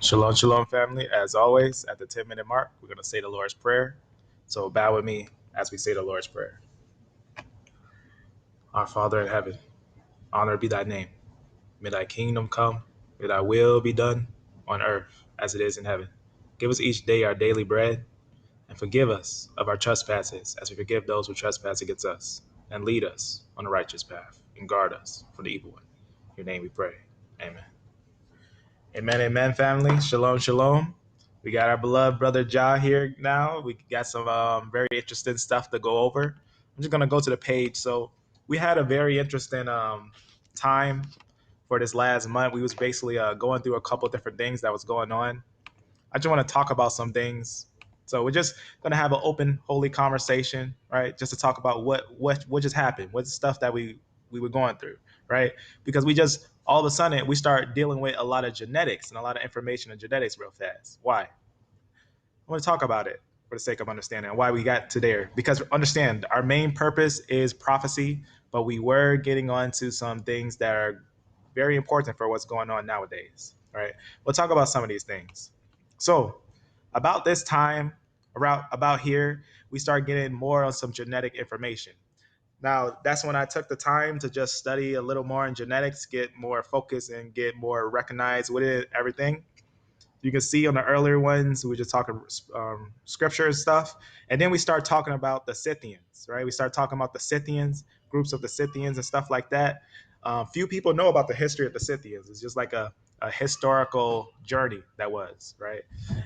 Shalom, shalom, family. As always, at the 10-minute mark, we're going to say the Lord's Prayer. So bow with me as we say the Lord's Prayer. Our Father in heaven, honored be thy name. May thy kingdom come. May thy will be done on earth as it is in heaven. Give us each day our daily bread, and forgive us of our trespasses as we forgive those who trespass against us. And lead us on the righteous path, and guard us from the evil one. In your name we pray. Amen. Amen, amen, family. Shalom, shalom. We got our beloved brother Jah here now. We got some very interesting stuff to go over. I'm just going to go to the page. So we had a very interesting time for this last month. We was basically going through a couple different things that was going on. I just want to talk about some things. So we're just going to have an open, holy conversation, right? Just to talk about what just happened, what's the stuff that we were going through, right? Because we just all of a sudden we start dealing with a lot of genetics and a lot of information in genetics real fast. Why? I want to talk about it for the sake of understanding why we got to there. Because understand, our main purpose is prophecy, but we were getting onto some things that are very important for what's going on nowadays, right? We'll talk about some of these things. So, about this time, around about here, we start getting more on some genetic information. Now, that's when I took the time to just study a little more in genetics, get more focus, and get more recognized with it, everything. You can see on the earlier ones, we were just talking scripture and stuff. And then we start talking about the Scythians, right? We start talking about the Scythians, groups of the Scythians and stuff like that. Few people know about the history of the Scythians. It's just like a historical journey that was, right?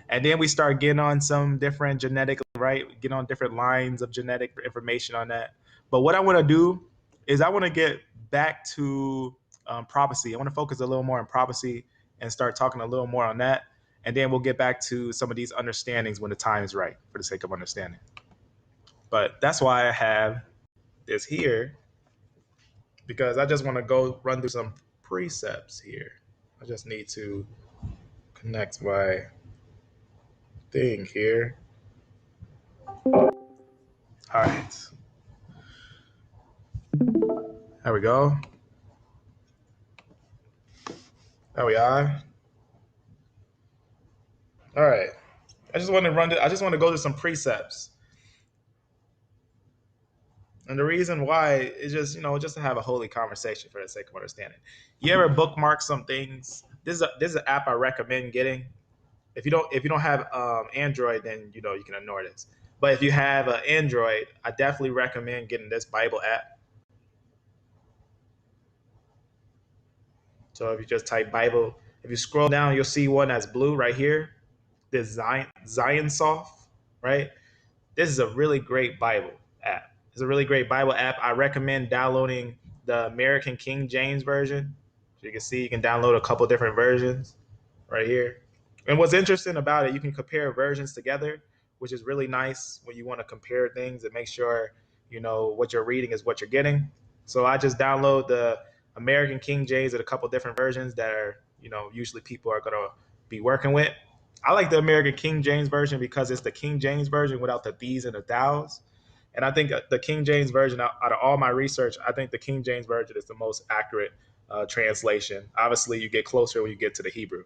And then we start getting on some different genetic, right? Get on different lines of genetic information on that. But what I want to do is I want to get back to prophecy. I want to focus a little more on prophecy and start talking a little more on that. And then we'll get back to some of these understandings when the time is right for the sake of understanding. But that's why I have this here, because I just want to go run through some precepts here. I just need to connect my thing here. All right. There we go. There we are. All right. I just want to go to some precepts. And the reason why is just, just to have a holy conversation for the sake of understanding. You ever bookmark some things? This is an app I recommend getting. If you don't have Android, then you can ignore this. But if you have an Android, I definitely recommend getting this Bible app. So if you just type Bible, if you scroll down, you'll see one that's blue right here. This Zion Soft, right? This is a really great Bible app. It's a really great Bible app. I recommend downloading the American King James version. So you can see you can download a couple different versions right here. And what's interesting about it, you can compare versions together, which is really nice when you want to compare things and make sure what you're reading is what you're getting. So I just download the American King James and a couple different versions that are usually people are gonna be working with. I like the American King James version because it's the King James version without the these and the thous. And I think the King James version, out of all my research, I think the King James version is the most accurate translation. Obviously, you get closer when you get to the Hebrew.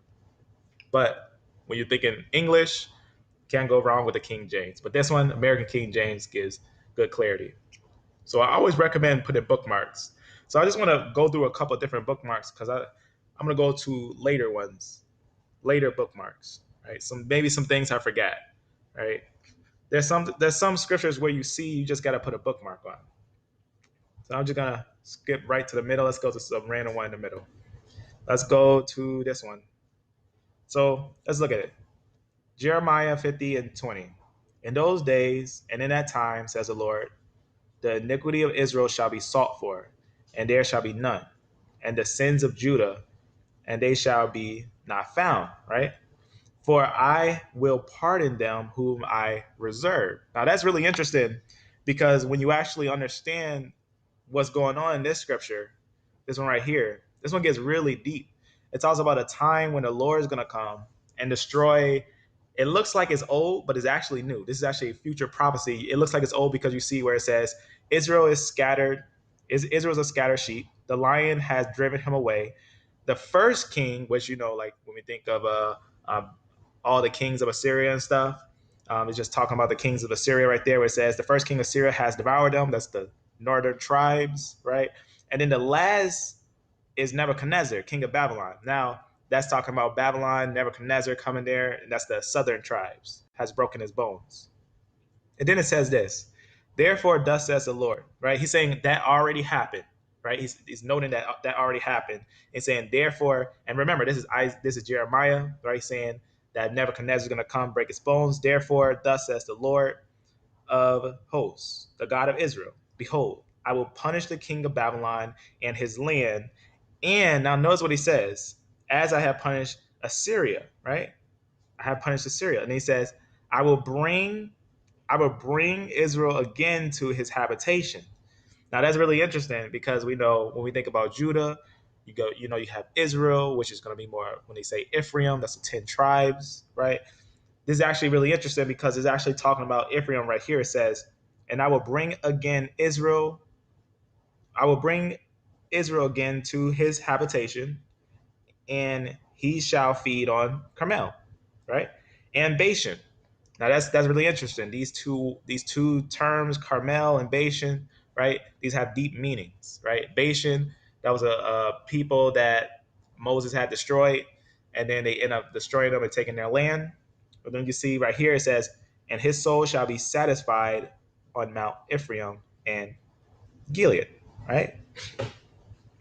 But when you're thinking English, can't go wrong with the King James. But this one, American King James, gives good clarity. So I always recommend putting bookmarks. So I just want to go through a couple of different bookmarks because I'm going to go to later ones, later bookmarks, right? Maybe some things I forgot, right? There's some scriptures where you just got to put a bookmark on. So I'm just gonna skip right to the middle. Let's go to some random one in the middle. Let's go to this one. So let's look at it. Jeremiah 50 and 20. In those days and in that time, says the Lord, the iniquity of Israel shall be sought for, and there shall be none. And the sins of Judah, and they shall be not found, right? For I will pardon them whom I reserve. Now that's really interesting because when you actually understand what's going on in this scripture, this one right here, this one gets really deep. It talks about a time when the Lord is going to come and destroy. It looks like it's old, but it's actually new. This is actually a future prophecy. It looks like it's old because you see where it says, Israel is scattered. Israel's a scattered sheep. The lion has driven him away. The first king, which, like when we think of um, all the kings of Assyria and stuff. It's just talking about the kings of Assyria right there, where it says the first king of Assyria has devoured them. That's the northern tribes, right? And then the last is Nebuchadnezzar, king of Babylon. Now, that's talking about Babylon, Nebuchadnezzar coming there, and that's the southern tribes, has broken his bones. And then it says this, therefore, thus says the Lord, right? He's saying that already happened, right? He's noting that that already happened and saying, therefore, and remember, this is Jeremiah, right? Saying that Nebuchadnezzar is going to come break his bones. Therefore, thus says the Lord of hosts, the God of Israel, behold, I will punish the king of Babylon and his land. And now notice what he says, as I have punished Assyria, right? I have punished Assyria. And he says, I will bring Israel again to his habitation. Now that's really interesting because we know when we think about Judah, you have Israel, which is going to be more when they say Ephraim, that's the 10 tribes, right? This is actually really interesting because it's actually talking about Ephraim right here. It says, and I will bring Israel again to his habitation, and he shall feed on Carmel, right? And Bashan. Now that's really interesting. These two terms, Carmel and Bashan, right? These have deep meanings, right? Bashan, that was a people that Moses had destroyed, and then they end up destroying them and taking their land. But then you see right here it says, "And his soul shall be satisfied on Mount Ephraim and Gilead." Right?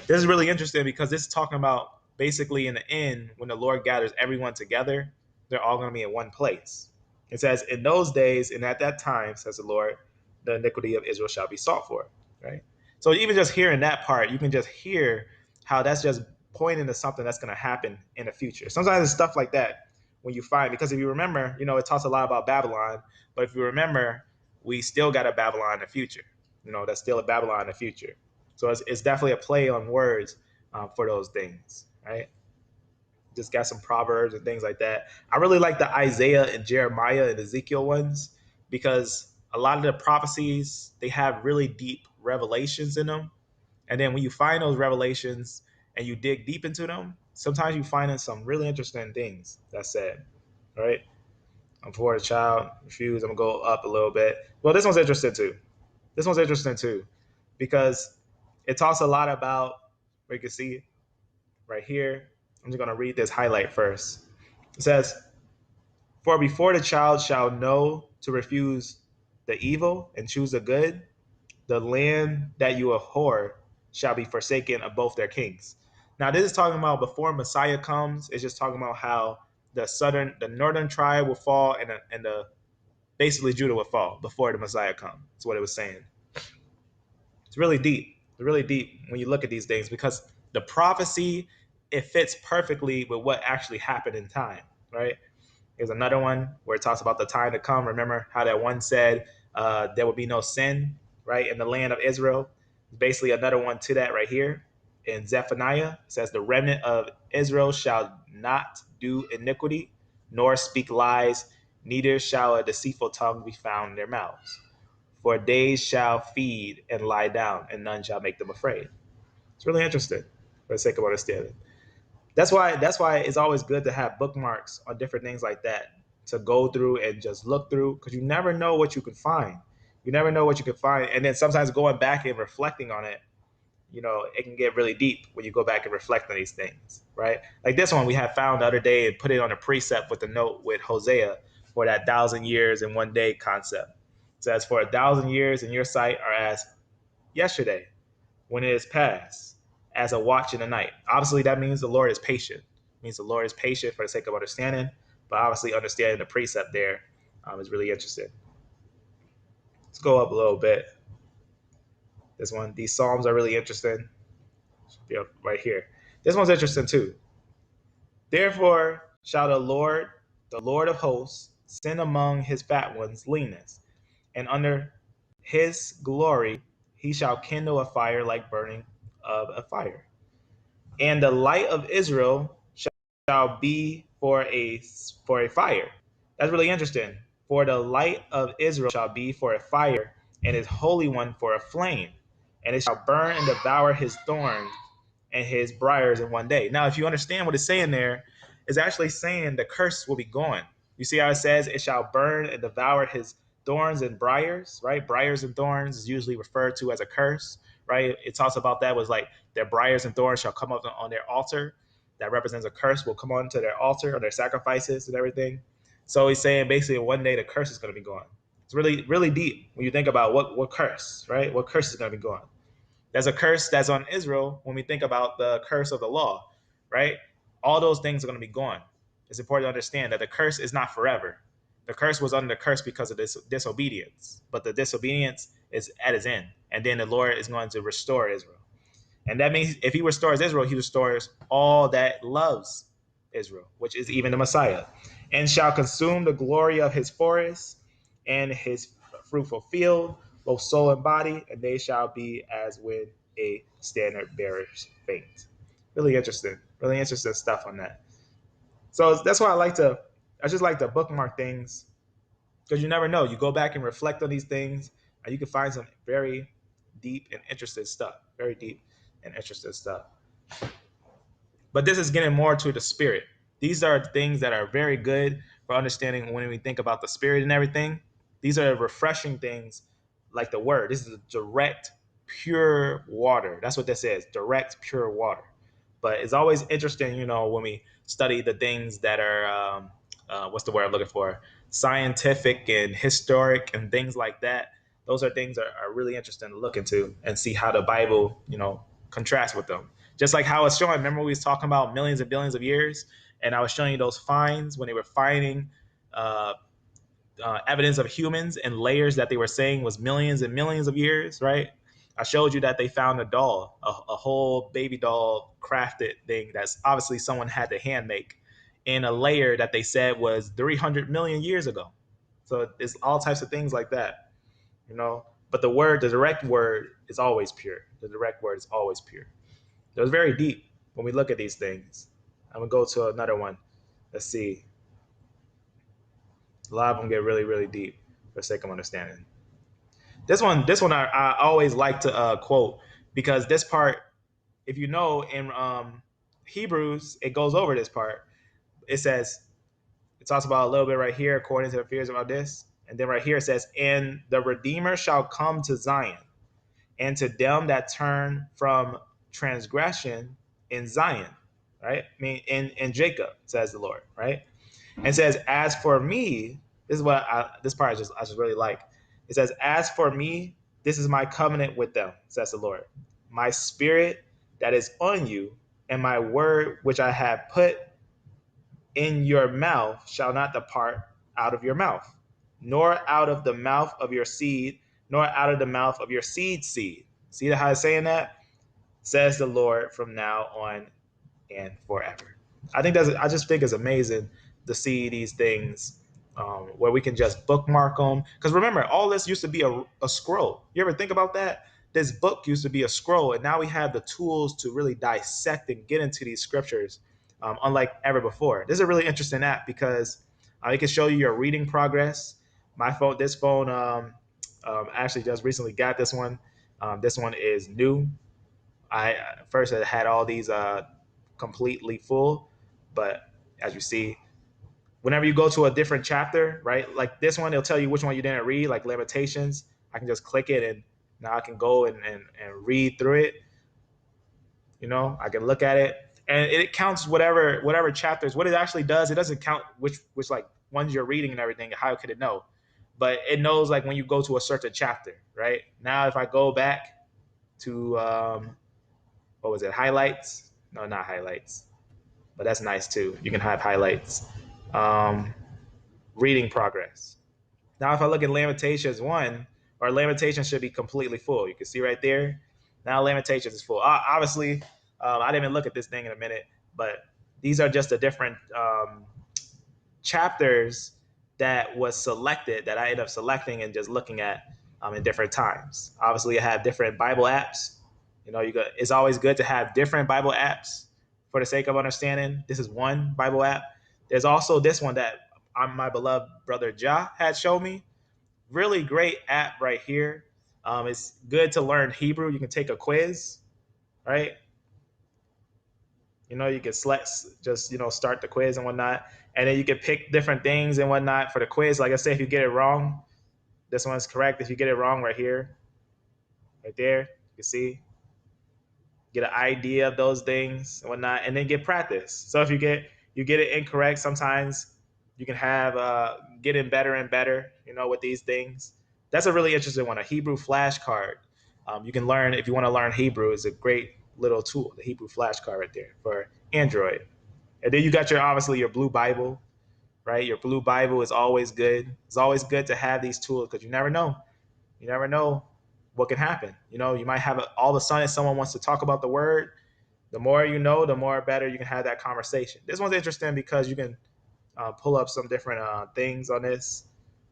This is really interesting because this is talking about basically in the end when the Lord gathers everyone together, they're all going to be in one place. It says, in those days and at that time, says the Lord, the iniquity of Israel shall be sought for. Right? So even just hearing that part, you can just hear how that's just pointing to something that's going to happen in the future. Sometimes it's stuff like that when you find, because if you remember, it talks a lot about Babylon, but if you remember, we still got a Babylon in the future. That's still a Babylon in the future. So it's definitely a play on words for those things, right? Just got some proverbs and things like that. I really like the Isaiah and Jeremiah and Ezekiel ones because a lot of the prophecies, they have really deep revelations in them. And then when you find those revelations and you dig deep into them, sometimes you find in some really interesting things that's said, right? I'm for a child, refuse, I'm gonna go up a little bit. Well, this one's interesting too. This one's interesting too because it talks a lot about, where you can see right here. I'm just going to read this highlight first. It says, for before the child shall know to refuse the evil and choose the good, the land that you abhor shall be forsaken of both their kings. Now, this is talking about before Messiah comes. It's just talking about how the northern tribe will fall and basically Judah will fall before the Messiah comes. That's what it was saying. It's really deep. It's really deep when you look at these things because the prophecy, it fits perfectly with what actually happened in time, right? There's another one where it talks about the time to come. Remember how that one said there will be no sin, right, in the land of Israel? Basically, another one to that right here in Zephaniah. It says, the remnant of Israel shall not do iniquity, nor speak lies, neither shall a deceitful tongue be found in their mouths. For they shall feed and lie down, and none shall make them afraid. It's really interesting for the sake of understanding. That's why it's always good to have bookmarks on different things like that to go through and just look through because you never know what you can find. You never know what you can find, and then sometimes going back and reflecting on it, it can get really deep when you go back and reflect on these things, right? Like this one we had found the other day and put it on a precept with the note with Hosea for that 1,000 years in one day concept. It says, for 1,000 years in your sight are as yesterday when it is past, as a watch in the night. Obviously, that means the Lord is patient. It means the Lord is patient for the sake of understanding, but obviously understanding the precept there is really interesting. Let's go up a little bit. These Psalms are really interesting. Should be up right here. This one's interesting too. Therefore shall the Lord of hosts, send among his fat ones leanness, and under his glory he shall kindle a fire like burning of a fire. And the light of Israel shall be for a fire. That's really interesting. For the light of Israel shall be for a fire, and his holy one for a flame, and it shall burn and devour his thorns and his briars in one day. Now, if you understand what it's saying there, is actually saying the curse will be gone. You see how it says, it shall burn and devour his thorns and briars, right? Briars and thorns is usually referred to as a curse, right? It talks about that was like their briars and thorns shall come up on their altar. That represents a curse will come onto their altar or their sacrifices and everything. So he's saying basically one day the curse is going to be gone. It's really, really deep when you think about what curse, right? What curse is going to be gone. There's a curse that's on Israel when we think about the curse of the law, right? All those things are going to be gone. It's important to understand that the curse is not forever. The curse was under the curse because of this disobedience, but the disobedience is at its end. And then the Lord is going to restore Israel. And that means if he restores Israel, he restores all that loves Israel, which is even the Messiah, and shall consume the glory of his forest and his fruitful field, both soul and body, and they shall be as when a standard bearers faint. Really interesting stuff on that. So that's why I just like to bookmark things because you never know. You go back and reflect on these things, and you can find some very deep and interesting stuff. Very deep and interesting stuff. But this is getting more to the spirit. These are things that are very good for understanding when we think about the spirit and everything. These are refreshing things like the word. This is direct, pure water. That's what this is, direct, pure water. But it's always interesting, when we study the things that are, what's the word I'm looking for? Scientific and historic and things like that. Those are things that are really interesting to look into and see how the Bible, contrasts with them. Just like how it's showing. Remember, we was talking about millions and billions of years, and I was showing you those finds when they were finding uh, evidence of humans and layers that they were saying was millions and millions of years, right? I showed you that they found a doll, a whole baby doll crafted thing that's obviously someone had to hand make in a layer that they said was 300 million years ago. So it's all types of things like that. But the direct word is always pure. The direct word is always pure. It was very deep when we look at these things. I'm gonna go to another one. Let's see. A lot of them get really, really deep for the sake of understanding. This one, I always like to quote because this part, if you know, in Hebrews, it goes over this part. It says, it talks about a little bit right here, according to the fears about this, and then right here it says, "And the Redeemer shall come to Zion, and to them that turn from transgression in Zion," right? I mean, in Jacob, says the Lord, right? And it says, "As for me," this is this part I just really like. It says, "As for me, this is my covenant with them," says the Lord. "My spirit that is on you, and my word which I have put in your mouth shall not depart out of your mouth, nor out of the mouth of your seed, nor out of the mouth of your seed's seed." See how it's saying that? "Says the Lord, from now on and forever." I just think it's amazing to see these things where we can just bookmark them. Because remember, all this used to be a scroll. You ever think about that? This book used to be a scroll, and now we have the tools to really dissect and get into these scriptures, unlike ever before. This is a really interesting app because it can show you your reading progress. This phone, actually just recently got this one. This one is new. I first had all these completely full, but as you see, whenever you go to a different chapter, right? Like this one, it'll tell you which one you didn't read, like Lamentations. I can just click it and now I can go and read through it. I can look at it and it counts whatever chapters. What it actually does, it doesn't count which like ones you're reading and everything. How could it know? But it knows like when you go to a certain chapter, right? Now, if I go back to what was it? Highlights? No, not highlights. But that's nice too. You can have highlights. Um, Reading progress. Now, if I look at Lamentations 1, or Lamentations should be completely full. You can see right there. Now, Lamentations is full. Obviously, I didn't even look at this thing in a minute, but these are just the different chapters that was selected that I ended up selecting and just looking at in different times. Obviously, I have different Bible apps. It's always good to have different Bible apps for the sake of understanding. This is one Bible app. There's also this one that my beloved brother Ja had shown me. Really great app right here. It's good to learn Hebrew. You can take a quiz, right? You can select, just start the quiz and whatnot, and then you can pick different things and whatnot for the quiz. Like I say, if you get it wrong, this one's correct. If you get it wrong, right here, right there, you can see, get an idea of those things and whatnot, and then get practice. So if you get it incorrect, sometimes you can have getting better and better, with these things. That's a really interesting one, a Hebrew flashcard. You can learn, if you want to learn Hebrew, is a great little tool, the Hebrew flashcard right there for Android. And then you got obviously your Blue Bible, right? Your Blue Bible is always good. It's always good to have these tools because you never know. You never know what can happen. You might have all of a sudden someone wants to talk about the word. The more you know, the more better you can have that conversation. This one's interesting because you can pull up some different things on this.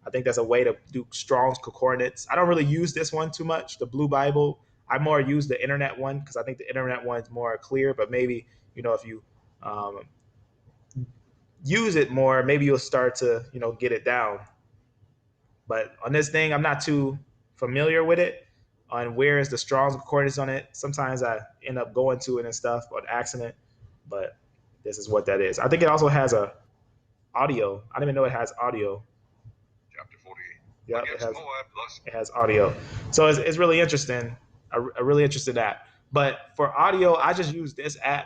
I think that's a way to do Strong's Concordance. I don't really use this one too much, the Blue Bible. I more use the internet one because I think the internet one is more clear. But maybe if you um, use it more, maybe you'll start to get it down. But on this thing, I'm not too familiar with it. On where is the Strong's Concordance on it? Sometimes I end up going to it and stuff on accident, but this is what that is. I think it also has a audio. I didn't even know it has audio. Chapter 48. Yeah, it has audio. So it's really interesting. A really interesting app. But for audio, I just use this app.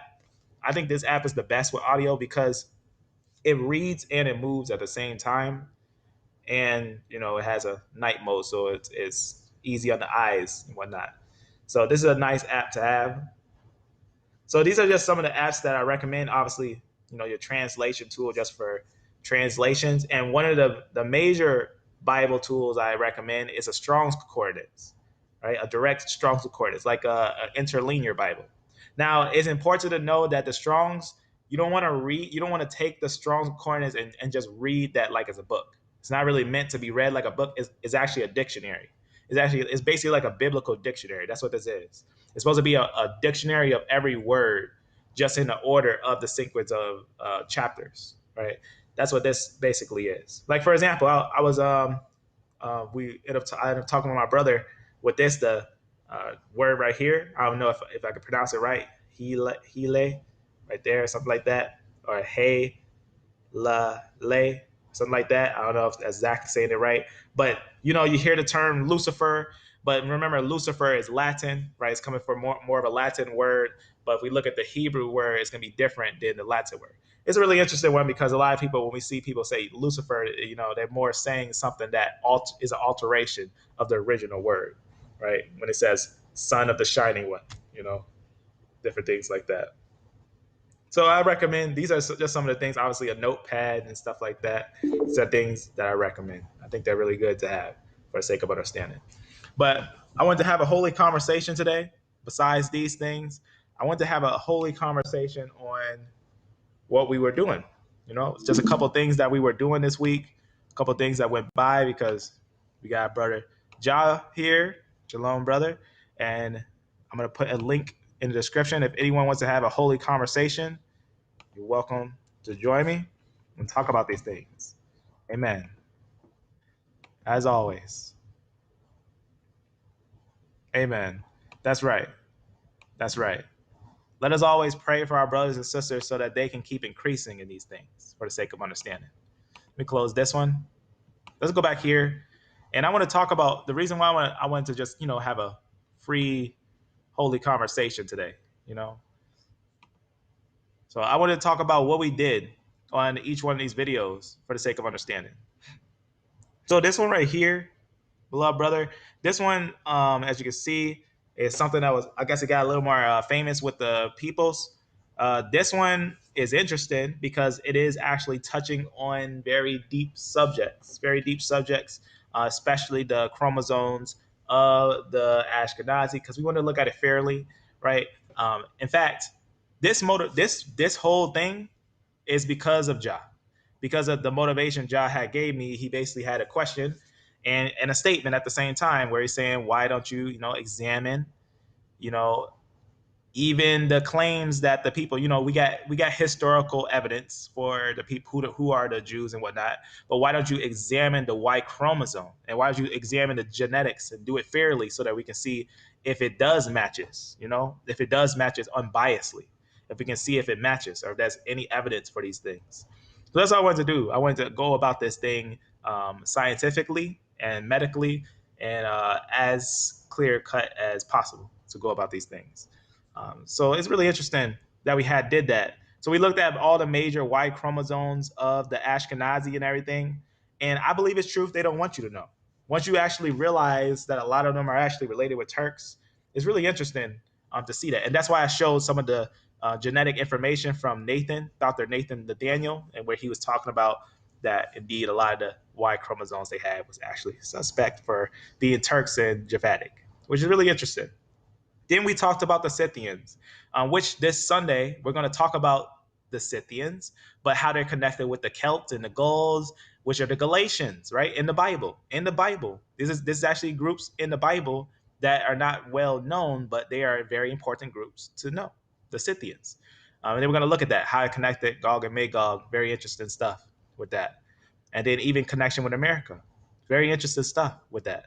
I think this app is the best with audio because it reads and it moves at the same time, and it has a night mode, so it's easy on the eyes and whatnot. So this is a nice app to have. So these are just some of the apps that I recommend. Obviously, your translation tool just for translations, and one of the major Bible tools I recommend is a Strong's Concordance, right? A direct Strong's Concordance, like a interlinear Bible. Now, it's important to know that the Strong's, you don't want to read, you don't want to take the Strong's Concordance and just read that like as a book. It's not really meant to be read like a book. It's actually a dictionary. It's basically like a biblical dictionary. That's what this is. It's supposed to be a dictionary of every word, just in the order of the sequence of chapters, right? That's what this basically is. Like for example, I was I ended up talking with my brother with this the word right here. I don't know if I could pronounce it right. Hele, right there, something like that, or hey la lay, something like that. I don't know if that's Zach saying it right, but you hear the term Lucifer, but remember Lucifer is Latin, right? It's coming from more of a Latin word, but if we look at the Hebrew word, it's going to be different than the Latin word. It's a really interesting one because a lot of people, when we see people say Lucifer, they're more saying something that is an alteration of the original word, right? When it says son of the shining one, different things like that. So I recommend, these are just some of the things, obviously a notepad and stuff like that. These are things that I recommend. I think they're really good to have for the sake of understanding. But I wanted to have a holy conversation today. Besides these things, I want to have a holy conversation on what we were doing. It's just a couple things that we were doing this week, a couple things that went by because we got brother Ja here, Shalom, brother, and I'm gonna put a link in the description if anyone wants to have a holy conversation. You're welcome to join me and talk about these things. Amen. As always. Amen. That's right. That's right. Let us always pray for our brothers and sisters so that they can keep increasing in these things for the sake of understanding. Let me close this one. Let's go back here. And I want to talk about the reason why I wanted to just, have a free, holy conversation today, you know? So I want to talk about what we did on each one of these videos for the sake of understanding. So this one right here, beloved brother, this one, as you can see, is something that was, I guess it got a little more famous with the peoples. This one is interesting because it is actually touching on very deep subjects, especially the chromosomes of the Ashkenazi, because we want to look at it fairly, right? In fact, this whole thing is because of Jah, because of the motivation Jah had gave me. He basically had a question and a statement at the same time where he's saying, why don't you, examine, you know, even the claims that the people, we got historical evidence for the people who are the Jews and whatnot, but why don't you examine the Y chromosome and why don't you examine the genetics and do it fairly so that we can see if it does matches, if it does matches unbiasedly. if we can see if it matches or if there's any evidence for these things. So that's all I wanted to do. I wanted to go about this thing scientifically and medically and as clear cut as possible to go about these things. So it's really interesting that we did that. So we looked at all the major Y chromosomes of the Ashkenazi and everything, and I believe it's truth. They don't want you to know. Once you actually realize that a lot of them are actually related with Turks, it's really interesting to see that. And that's why I showed some of the genetic information from Nathan, Dr. Nathan Nathaniel, and where he was talking about that indeed a lot of the Y chromosomes they had was actually suspect for being Turks and Japhetic, which is really interesting. Then we talked about the Scythians, which this Sunday we're going to talk about the Scythians, but how they're connected with the Celts and the Gauls, which are the Galatians, right? In the Bible. In the Bible. This is actually groups in the Bible that are not well known, but they are very important groups to know. The Scythians. And then we're going to look at that, how it connected Gog and Magog. Very interesting stuff with that. And then even connection with America. Very interesting stuff with that.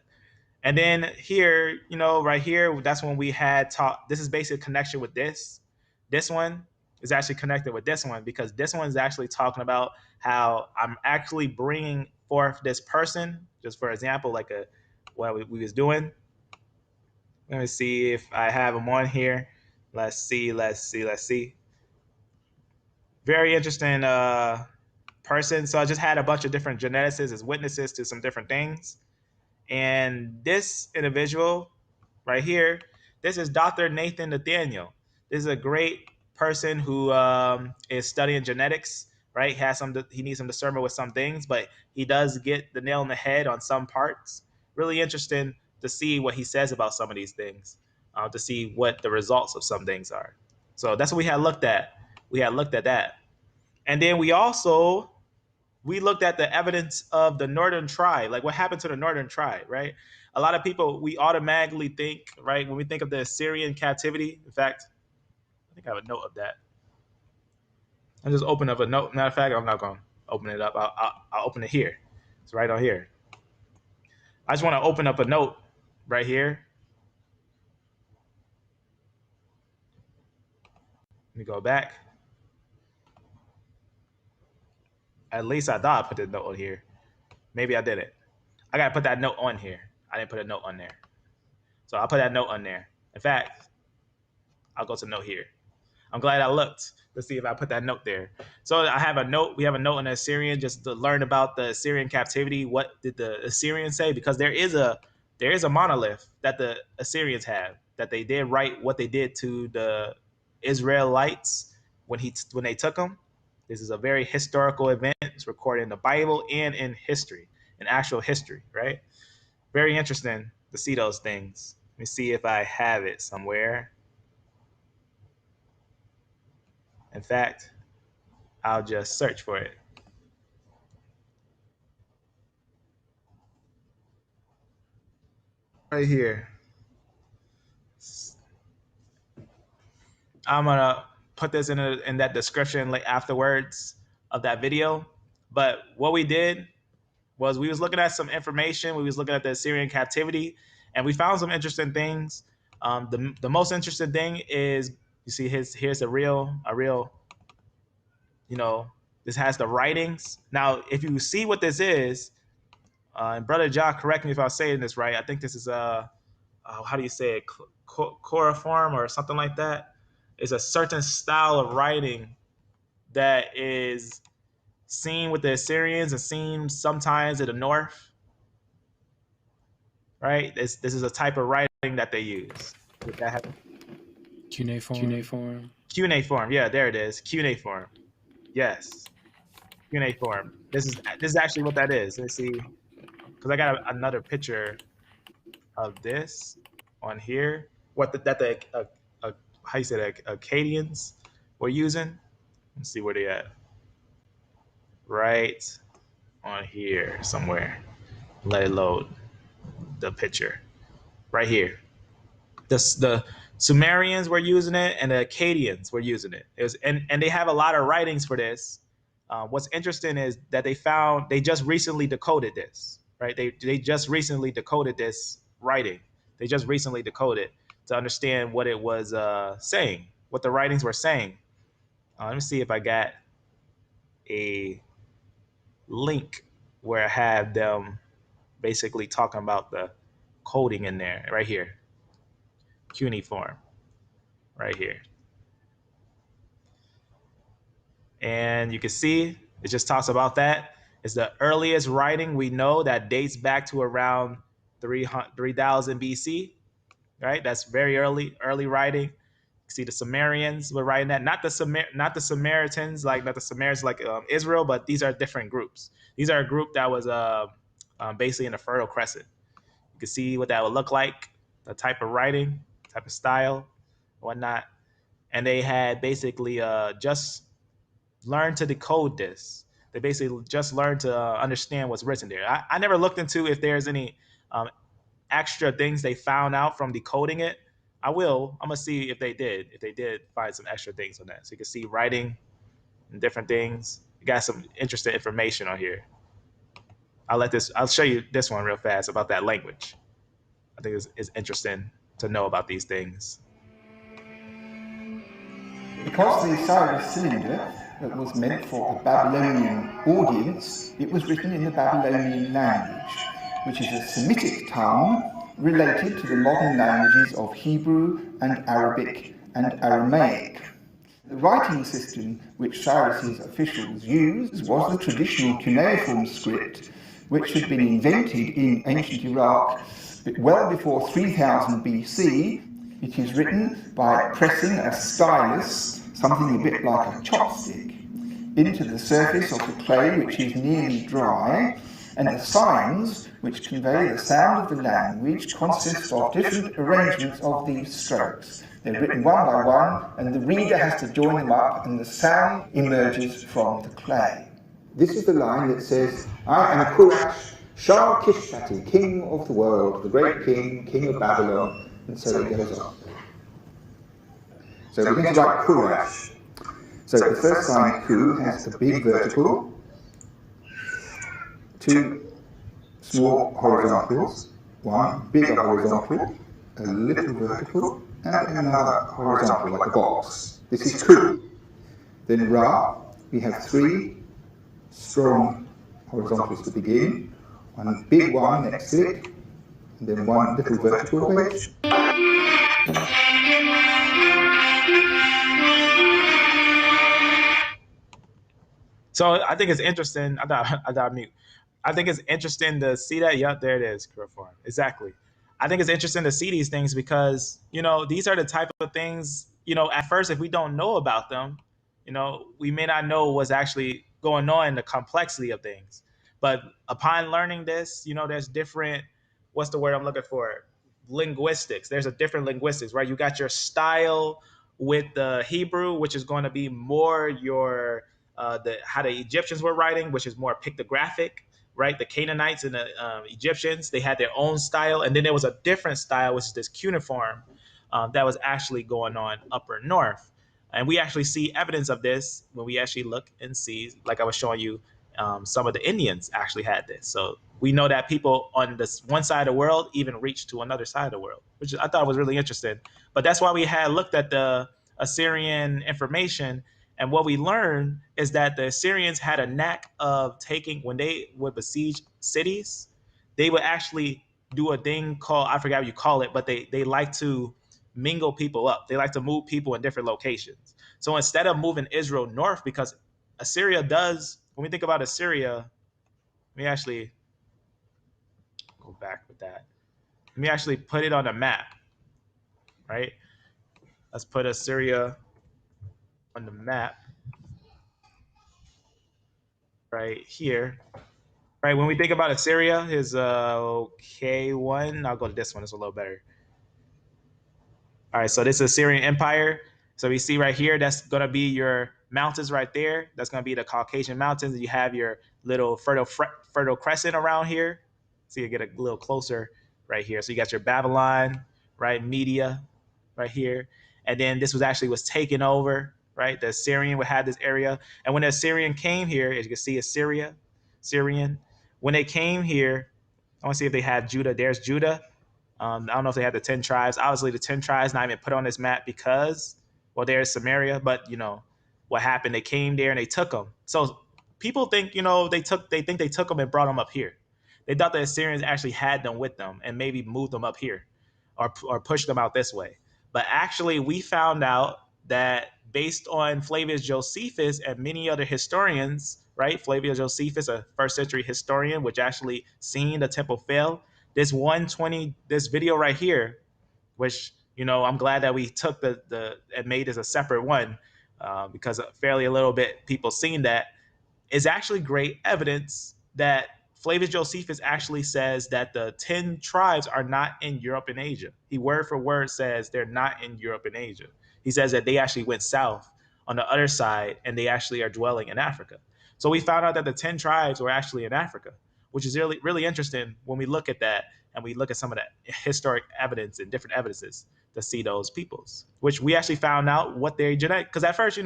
And then here, right here, that's when we had taught. This is basically a connection with this. This one is actually connected with this one because this one is actually talking about how I'm actually bringing forth this person. Just for example, like what we was doing. Let me see if I have them on here. Let's see. Very interesting person. So I just had a bunch of different geneticists as witnesses to some different things. And this individual right here, this is Dr. Nathan Nathaniel. This is a great person who is studying genetics, right? He needs some discernment with some things, but he does get the nail on the head on some parts. Really interesting to see what he says about some of these things, to see what the results of some things are. So that's what we had looked at. We had looked at that. And then we looked at the evidence of the Northern Tribe, like what happened to the Northern Tribe, right? A lot of people, we automatically think, right, when we think of the Assyrian captivity. In fact, I think I have a note of that. I'll just open up a note. Matter of fact, I'm not going to open it up. I'll open it here. It's right on here. I just want to open up a note right here. Let me go back. At least I thought I put the note on here. Maybe I didn't. I got to put that note on here. I didn't put a note on there. So I'll put that note on there. In fact, I'll go to note here. I'm glad I looked to see if I put that note there. So I have a note. We have a note on the Assyrian just to learn about the Assyrian captivity. What did the Assyrians say? Because there is a monolith that the Assyrians have that they did write what they did to the Israelites when they took them. This is a very historical event. It's recorded in the Bible and in history, in actual history, right? Very interesting to see those things. Let me see if I have it somewhere. In fact, I'll just search for it. Right here. I'm gonna put this in that description like afterwards of that video. But what we did was we was looking at some information. We was looking at the Assyrian captivity, and we found some interesting things. The most interesting thing is you see here's a real this has the writings. Now, if you see what this is, and Brother John, correct me if I'm saying this right. I think this is how do you say it, chloroform or something like that. It's a certain style of writing that is seen with the Assyrians and seen sometimes in the north. Right. This is a type of writing that they use. Would that happen? Cuneiform. Cuneiform. Yeah, there it is. Cuneiform. Yes. Cuneiform. This is actually what that is. Let's see, because I got another picture of this on here. What how you say that Akkadians were using. Let's see where they at. Right on here somewhere. Let it load the picture. Right here. The Sumerians were using it and the Akkadians were using it. And they have a lot of writings for this. What's interesting is that they just recently decoded this, right? They just recently decoded this writing. They just recently decoded to understand what it was saying, what the writings were saying. Let me see if I got a link where I have them basically talking about the coding in there right here, cuneiform right here. And you can see it just talks about that. It's the earliest writing we know that dates back to around 3000 BC, right? That's very early writing. See, the Sumerians were writing that, not the Samaritans, like not the Samaritans like Israel, but these are different groups. These are a group that was basically in the Fertile Crescent. You can see what that would look like, the type of writing, type of style, whatnot. And they had basically just learned to decode this. They basically just learned to understand what's written there. I never looked into if there's any um, extra things they found out from decoding it. I will. I'm gonna see if they did. If they did find some extra things on that, so you can see writing and different things. You got some interesting information on here. I'll show you this one real fast about that language. I think it's interesting to know about these things. Because the Osiris cylinder was meant for a Babylonian audience, it was written in the Babylonian language, which is a Semitic tongue related to the modern languages of Hebrew and Arabic and Aramaic. The writing system which Cyrus's officials used was the traditional cuneiform script, which had been invented in ancient Iraq well before 3000 BC. It is written by pressing a stylus, something a bit like a chopstick, into the surface of the clay, which is nearly dry, and the signs which convey the sound of the language consist of different arrangements of these strokes. They're written one by one, and the reader has to join them up, and the sound emerges from the clay. This is the line that says, I am Kurash, Shah Kishshati, king of the world, the great king, king of Babylon, and so it goes on. So we're going to write Kurash. So the first line, Ku, has the big vertical, two small horizontals, one bigger horizontal, a little vertical, and another horizontal, like a box. This is Ku. Then Ra, we have three strong horizontals to begin, one big one next to it, and then one little vertical wedge. So I think it's interesting. I got mute. I think it's interesting to see that. Yep, there it is. Chloroform. Exactly. I think it's interesting to see these things because these are the type of things. At first, if we don't know about them, we may not know what's actually going on in the complexity of things. But upon learning this, there's different. What's the word I'm looking for? Linguistics. There's a different linguistics, right? You got your style with the Hebrew, which is going to be more your how the Egyptians were writing, which is more pictographic, right? The Canaanites and the Egyptians, they had their own style, and then there was a different style, which is this cuneiform that was actually going on upper north. And we actually see evidence of this when we actually look and see, like I was showing you, some of the Indians actually had this. So we know that people on this one side of the world even reached to another side of the world, which I thought was really interesting. But that's why we had looked at the Assyrian information. And what we learned is that the Assyrians had a knack of taking, when they would besiege cities, they would actually do a thing called, I forgot what you call it, but they like to mingle people up. They like to move people in different locations. So instead of moving Israel north, because Assyria does, when we think about Assyria, let me actually go back with that. Let me actually put it on a map, right? Let's put Assyria on the map right here. Right, when we think about Assyria, is K1. I'll go to this one. It's a little better. All right, so this is Assyrian Empire. So we see right here, that's going to be your mountains right there. That's going to be the Caucasian Mountains. You have your little fertile crescent around here. So you get a little closer right here. So you got your Babylon, right, Media right here. And then this was taken over, right? The Assyrian would have this area. And when the Assyrian came here, as you can see, Syrian. When they came here, I want to see if they had Judah. There's Judah. I don't know if they had the 10 tribes. Obviously, the 10 tribes not even put on this map because, well, there's Samaria, but what happened. They came there and they took them. So people think, they think they took them and brought them up here. They thought the Assyrians actually had them with them and maybe moved them up here or pushed them out this way. But actually, we found out that based on Flavius Josephus and many other historians, right? Flavius Josephus, a first century historian, which actually seen the temple fail. This 120, this video right here, which I'm glad that we took and made as a separate one because fairly a little bit people seen that, is actually great evidence that Flavius Josephus actually says that the 10 tribes are not in Europe and Asia. He word for word says they're not in Europe and Asia. He says that they actually went south on the other side and they actually are dwelling in Africa. So we found out that the 10 tribes were actually in Africa, which is really, really interesting when we look at that and we look at some of the historic evidence and different evidences to see those peoples, which we actually found out what they're genetic. Because at first,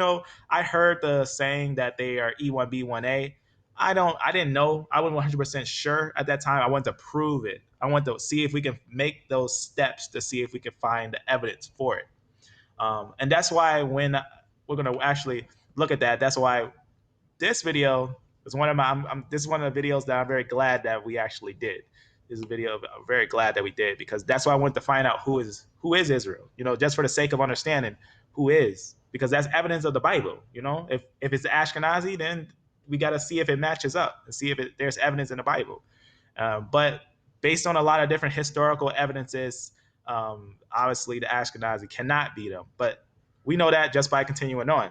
I heard the saying that they are E1B1A. I didn't know. I wasn't 100% sure at that time. I wanted to prove it. I wanted to see if we can make those steps to see if we can find the evidence for it. And that's why when we're going to actually look at that, that's why this video is one of this is one of the videos that I'm very glad that we actually did. This is a video I'm very glad that we did, because that's why I wanted to find out who is Israel, just for the sake of understanding who is, because that's evidence of the Bible. If it's the Ashkenazi, then we got to see if it matches up and see if there's evidence in the Bible. But based on a lot of different historical evidences, obviously the Ashkenazi cannot be them. But we know that just by continuing on.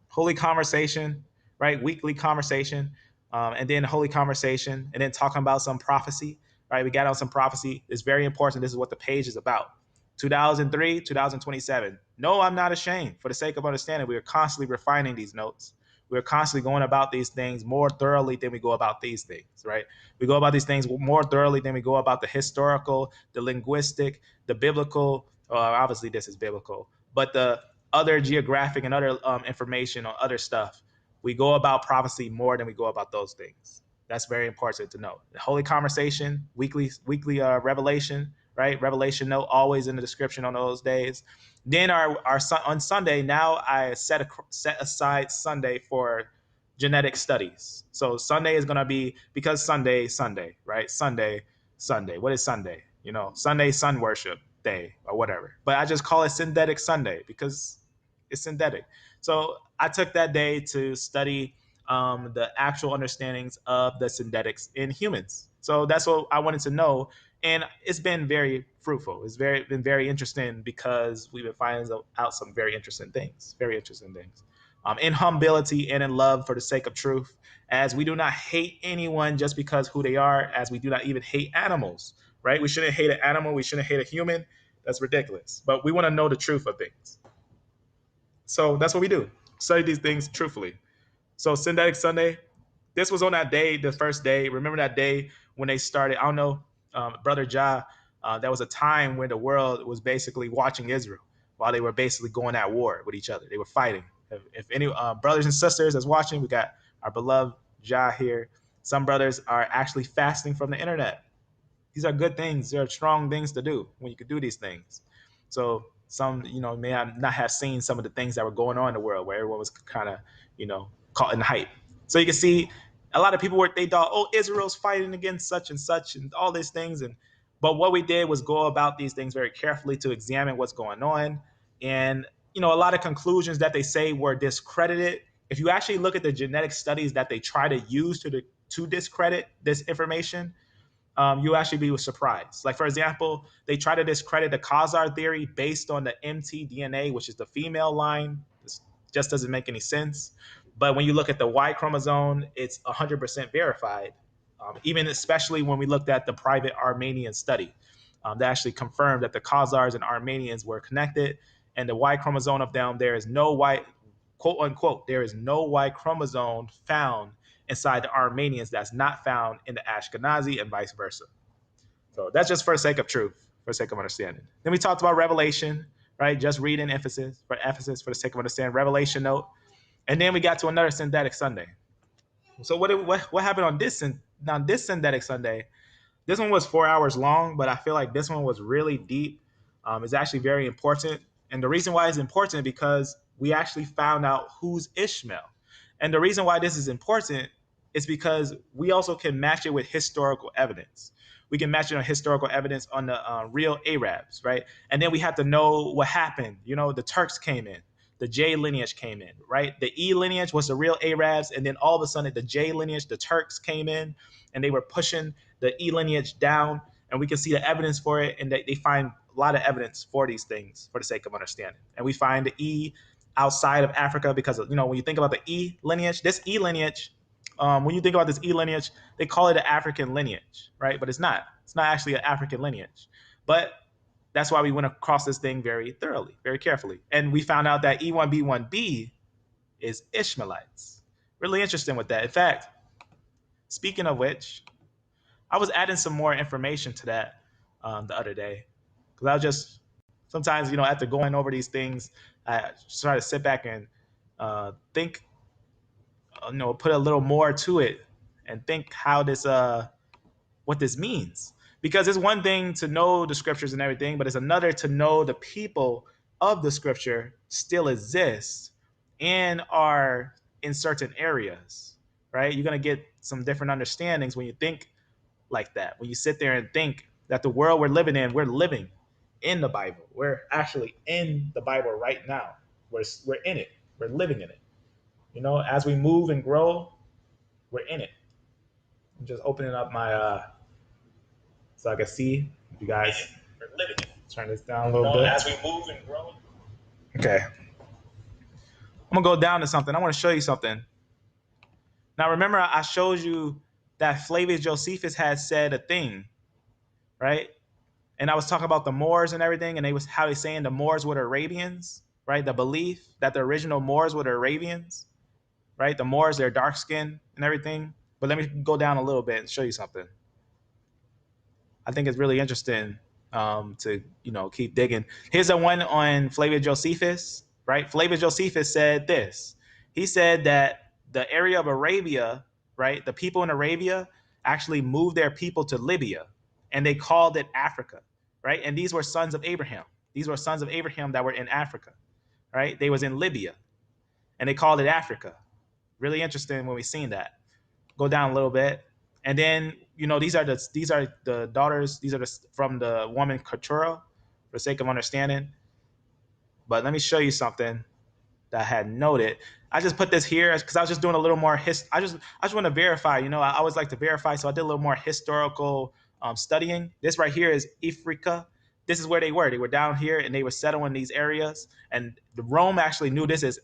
Holy conversation, right? Weekly conversation, and then holy conversation, and then talking about some prophecy, right? We got on some prophecy. It's very important. This is what the page is about. 2003, 2027. No, I'm not ashamed. For the sake of understanding, we are constantly refining these notes. We're constantly going about these things more thoroughly than we go about these things, right? We go about these things more thoroughly than we go about the historical, the linguistic, the biblical. Obviously, this is biblical, but the other geographic and other information on other stuff. We go about prophecy more than we go about those things. That's very important to know. The holy conversation, weekly revelation, right? Revelation note always in the description on those days. Then on Sunday, now I set aside Sunday for genetic studies. So Sunday is going to be, because Sunday, right? Sunday. What is Sunday? Sunday, sun worship day or whatever. But I just call it synthetic Sunday because it's synthetic. So I took that day to study the actual understandings of the synthetics in humans. So that's what I wanted to know. And it's been very fruitful. It's been very interesting because we've been finding out some very interesting things. In humility and in love for the sake of truth, as we do not hate anyone just because who they are, as we do not even hate animals, right? We shouldn't hate an animal. We shouldn't hate a human. That's ridiculous. But we want to know the truth of things. So that's what we do. Study these things truthfully. So Synthetic Sunday, this was on that day, the first day. Remember that day when they started? I don't know, Brother Ja, that was a time when the world was basically watching Israel while they were basically going at war with each other. They were fighting. If any brothers and sisters that's watching, we got our beloved Ja here. Some brothers are actually fasting from the internet. These are good things. They're strong things to do when you can do these things. So some, may not have seen some of the things that were going on in the world where everyone was kind of, caught in the hype. So you can see a lot of people they thought, oh, Israel's fighting against such and all these things. But what we did was go about these things very carefully to examine what's going on. And, a lot of conclusions that they say were discredited. If you actually look at the genetic studies that they try to use to discredit this information, you'll actually be surprised. Like, for example, they try to discredit the Khazar theory based on the mtDNA, which is the female line. This just doesn't make any sense. But when you look at the Y chromosome, it's 100% verified. Even especially when we looked at the private Armenian study, that actually confirmed that the Khazars and Armenians were connected. And the Y chromosome of them, there is no Y, quote unquote, there is no Y chromosome found inside the Armenians that's not found in the Ashkenazi and vice versa. So that's just for the sake of truth, for the sake of understanding. Then we talked about Revelation, right? Just reading Ephesus for the sake of understanding. Revelation note. And then we got to another synthetic Sunday. So what happened on this synthetic Sunday? This one was 4 hours long, but I feel like this one was really deep. It's actually very important. And the reason why it's important is because we actually found out who's Ishmael. And the reason why this is important is because we also can match it with historical evidence. We can match it on historical evidence on the real Arabs, right? And then we have to know what happened. The Turks came in, the J lineage came in, right? The E lineage was the real Arabs, and then all of a sudden the J lineage, the Turks came in, and they were pushing the E lineage down, and we can see the evidence for it, and they find a lot of evidence for these things for the sake of understanding. And we find the E outside of Africa because when you think about the E lineage, this E lineage, when you think about this E lineage, they call it an African lineage, right? But it's not. It's not actually an African lineage. But that's why we went across this thing very thoroughly, very carefully. And we found out that E1B1B is Ishmaelites. Really interesting with that. In fact, speaking of which, I was adding some more information to that the other day. Because I was just, sometimes, after going over these things, I try to sit back and think, put a little more to it and think how this, what this means. Because it's one thing to know the scriptures and everything, but it's another to know the people of the scripture still exist and are in certain areas, right? You're going to get some different understandings when you think like that. When you sit there and think that the world we're living in, we're living in the Bible. We're actually in the Bible right now. We're in it. We're living in it. As we move and grow, we're in it. I'm just opening up my so I can see you guys. We're living it. Turn this down a little bit. As we move and grow. Okay. I'm gonna go down to something. I want to show you something. Now remember, I showed you that Flavius Josephus had said a thing, right? And I was talking about the Moors and everything, and how they saying the Moors were the Arabians, right? The belief that the original Moors were the Arabians, right? The Moors, they're dark skinned and everything. But let me go down a little bit and show you something. I think it's really interesting to keep digging. Here's the one on Flavius Josephus, right? Flavius Josephus said this. He said that the area of Arabia, right? The people in Arabia actually moved their people to Libya, and they called it Africa, right? And these were sons of Abraham. These were sons of Abraham that were in Africa, right? They was in Libya, and they called it Africa. Really interesting when we seen that. Go down a little bit. And then, these are the daughters. These are from the woman Keturah, for the sake of understanding. But let me show you something that I had noted. I just put this here because I was just doing a little more I just want to verify. I always like to verify, so I did a little more historical studying. This right here is Africa. This is where they were. They were down here, and they were settling these areas. And Rome actually knew this as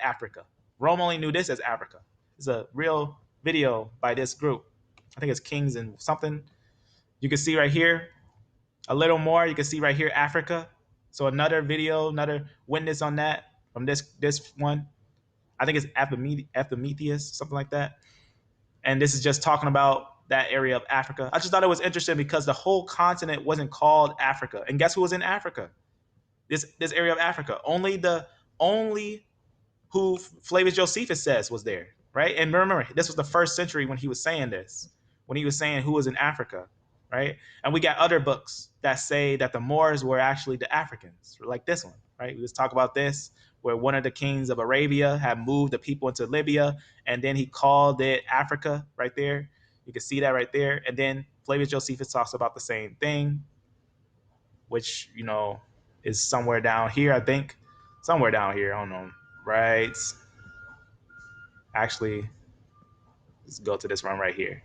Africa. Rome only knew this as Africa. It's a real video by this group. I think it's Kings and something. You can see right here a little more. You can see right here Africa. So another video, another witness on that from this one. I think it's Epimetheus, something like that. And this is just talking about that area of Africa. I just thought it was interesting because the whole continent wasn't called Africa. And guess who was in Africa? This area of Africa. Only who Flavius Josephus says was there, right? And remember, this was the 1st century when he was saying this, when he was saying who was in Africa, right? And we got other books that say that the Moors were actually the Africans, like this one, right? We just talk about this, where one of the kings of Arabia had moved the people into Libya, and then he called it Africa right there. You can see that right there. And then Flavius Josephus talks about the same thing, which, is somewhere down here, I think. Somewhere down here, I don't know. Right. Actually, let's go to this one right here.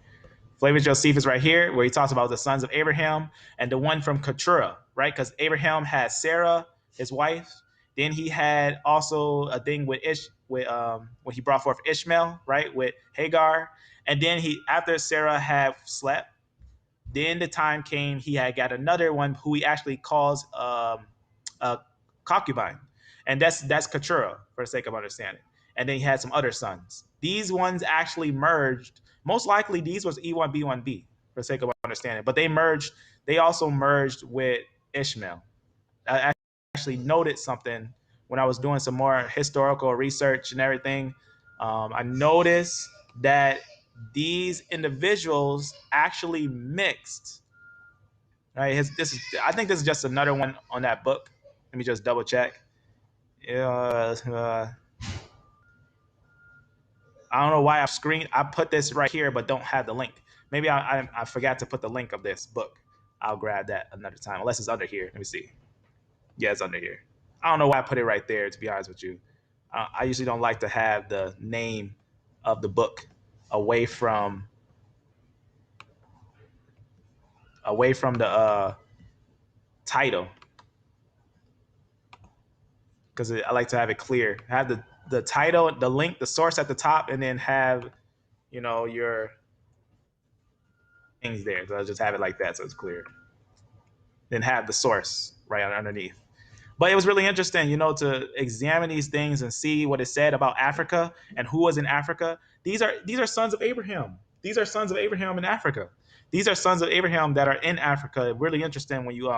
Flavius Josephus right here, where he talks about the sons of Abraham, and the one from Keturah, right? Because Abraham had Sarah, his wife. Then he had also a thing with when he brought forth Ishmael, right, with Hagar. And then after Sarah had slept, then the time came he had got another one who he actually calls a concubine. And that's Keturah, for the sake of understanding. And then he had some other sons. These ones actually merged. Most likely, these was E1B1B, for the sake of understanding. But they also merged with Ishmael. I actually noted something when I was doing some more historical research and everything. I noticed that these individuals actually mixed. Right? I think this is just another one on that book. Let me just double check. I don't know why I put this right here, but don't have the link. Maybe I forgot to put the link of this book. I'll grab that another time, unless it's under here. Let me see. Yeah, it's under here. I don't know why I put it right there, to be honest with you. I usually don't like to have the name of the book away from the title, because I like to have it clear. Have the title, the link, the source at the top, and then have your things there. So I just have it like that, so it's clear. Then have the source right underneath. But it was really interesting, to examine these things and see what it said about Africa and who was in Africa. These are sons of Abraham. These are sons of Abraham in Africa. These are sons of Abraham that are in Africa. Really interesting when you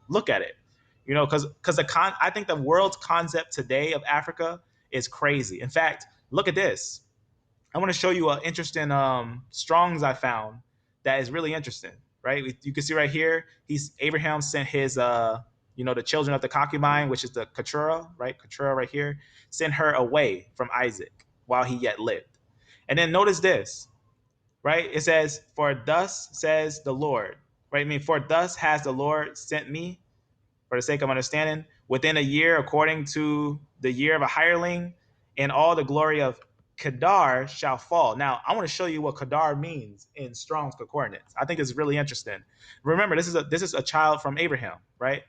look at it. Because I think the world's concept today of Africa is crazy. In fact, look at this. I want to show you an interesting Strongs I found that is really interesting. Right, you can see right here. Abraham sent his the children of the concubine, which is the Keturah, right? Keturah right here, sent her away from Isaac while he yet lived. And then notice this, right? It says, "For thus says the Lord," right? I mean, "For thus has the Lord sent me." For the sake of understanding, within a year, according to the year of a hireling, and all the glory of Kedar shall fall. Now, I want to show you what Kedar means in Strong's Concordance. I think it's really interesting. Remember, this is a child from Abraham, right?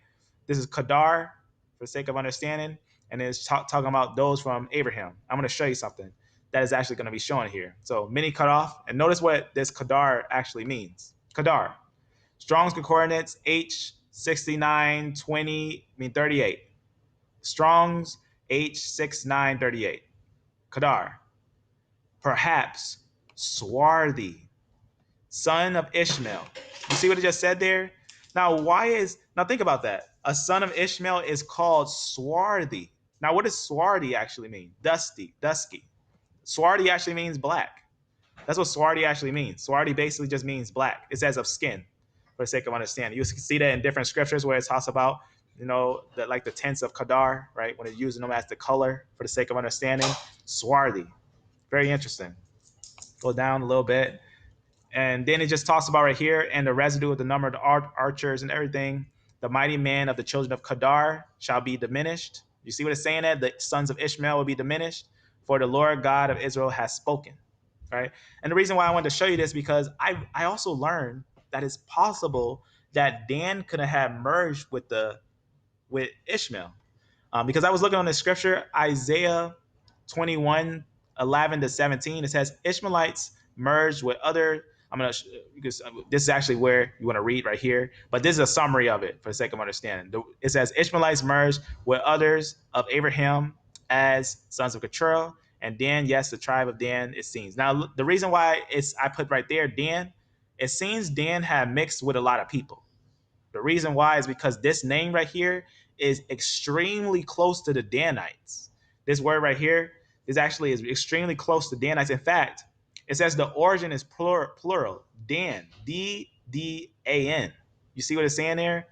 This is Kedar, for the sake of understanding, and it's talking about those from Abraham. I'm going to show you something that is actually going to be shown here. So, many cut off, and notice what this Kedar actually means. Kedar, Strong's Concordance H6920 38. Strong's H6938. Kedar, perhaps swarthy, son of Ishmael. You see what it just said there? Now think about that. A son of Ishmael is called swarthy. Now, what does swarthy actually mean? Dusty, dusky. Swarthy actually means black. That's what swarthy actually means. Swarthy basically just means black. It says of skin, for the sake of understanding. You see that in different scriptures where it talks about, the tints of Kedar, right? When it's using them as the color for the sake of understanding. Swarthy. Very interesting. Go down a little bit. And then it just talks about right here, and the residue of the number of the archers and everything. The mighty man of the children of Kedar shall be diminished. You see what it's saying there? The sons of Ishmael will be diminished, for the Lord God of Israel has spoken. Right? And the reason why I wanted to show you this, because I also learned that it's possible that Dan could have merged with Ishmael. Because I was looking on the scripture, Isaiah 21:11-17. It says Ishmaelites merged with other. Because this is actually where you want to read right here, but this is a summary of it for the sake of understanding. It says Ishmaelites merged with others of Abraham as sons of Keturah, and Dan, yes, the tribe of Dan, it seems. Now, the reason why I put right there, Dan, it seems Dan had mixed with a lot of people. The reason why is because this name right here is extremely close to the Danites. This word right here is extremely close to Danites. In fact, it says the origin is plural. Dan, D-D-A-N. You see what it's saying there?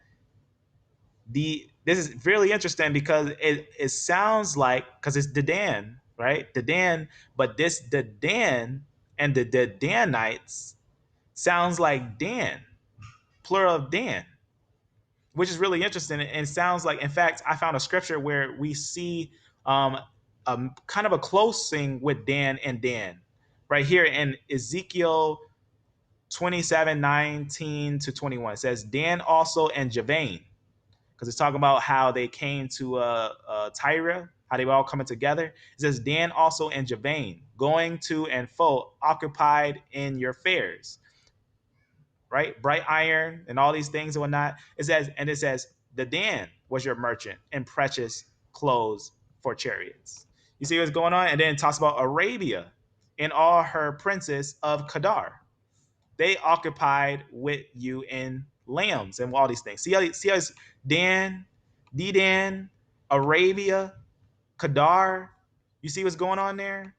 This is really interesting because it sounds like, because it's the Dan, right? The Dan, but the Dan and the Danites sounds like Dan, plural of Dan, which is really interesting and sounds like, in fact, I found a scripture where we see kind of a close thing with Dan and Dan right here in Ezekiel 27:19-21. It says Dan also and Javan, because it's talking about how they came to Tyre, how they were all coming together. It says Dan also and Javan, going to and fro, occupied in your fairs. Right? Bright iron and all these things and whatnot. It says the Dan was your merchant and precious clothes for chariots. You see what's going on? And then it talks about Arabia and all her princes of Kedar. They occupied with you in lambs and all these things. See how it's Dan, Dedan, Arabia, Kedar. You see what's going on there?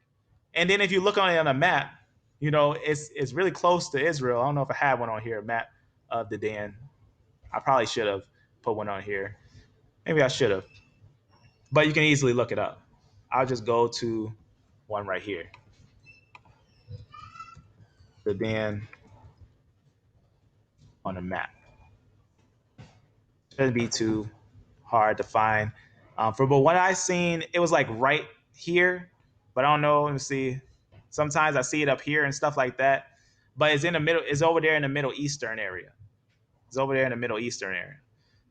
And then if you look on it on a map, it's really close to Israel. I don't know if I have one on here, a map of the Dan. I probably should have put one on here. Maybe I should have. but you can easily look it up. I'll just go to one right here. The Dan on a map. Shouldn't be too hard to find. But what I seen, it was like right here, but I don't know. Let me see. Sometimes I see it up here and stuff like that, but it's in the middle. It's over there in the Middle Eastern area. It's over there in the Middle Eastern area,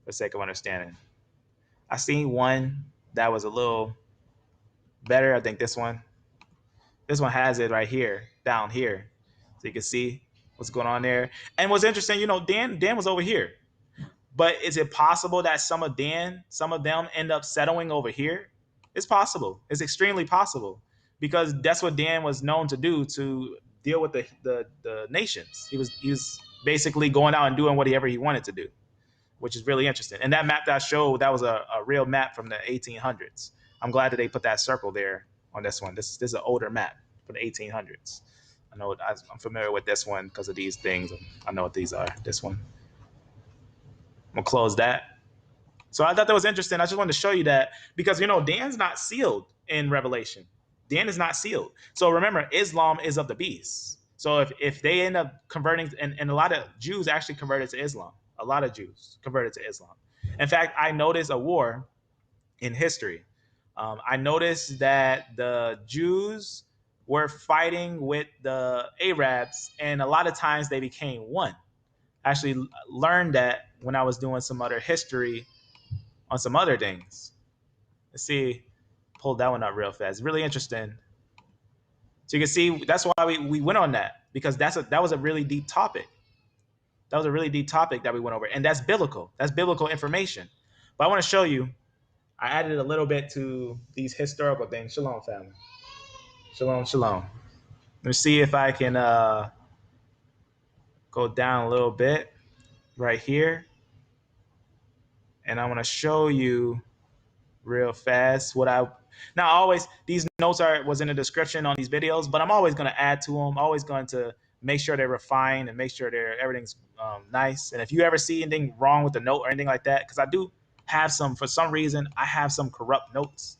for the sake of understanding. I seen one that was a little better. I think this one. This one has it right here, down here, so you can see what's going on there. And what's interesting, Dan was over here. But is it possible that some of them end up settling over here? It's possible. It's extremely possible because that's what Dan was known to do, to deal with the nations. He was basically going out and doing whatever he wanted to do, which is really interesting. And that map that I showed, that was a real map from the 1800s. I'm glad that they put that circle there on this one. This is an older map from the 1800s. I know I'm familiar with this one because of these things. I know what these are. This one. I'm gonna close that. So I thought that was interesting. I just wanted to show you that because Dan's not sealed in Revelation. Dan is not sealed. So remember, Islam is of the beast. So if they end up converting, and a lot of Jews actually converted to Islam. A lot of Jews converted to Islam. In fact, I noticed a war in history. I noticed that the Jews were fighting with the Arabs, and a lot of times they became one. I actually learned that when I was doing some other history on some other things. Let's see, pull that one up real fast. It's really interesting. So you can see that's why we went on that, because that was a really deep topic. That was a really deep topic that we went over, and that's biblical. That's biblical information. But I want to show you. I added a little bit to these historical things. Shalom, family. Shalom, shalom. Let me see if I can go down a little bit right here, and I want to show you real fast what I now always these notes was in the description on these videos, but I'm always going to add to them. Always going to make sure they're refined and make sure everything's nice. And if you ever see anything wrong with the note or anything like that, because I do have for some reason I have some corrupt notes.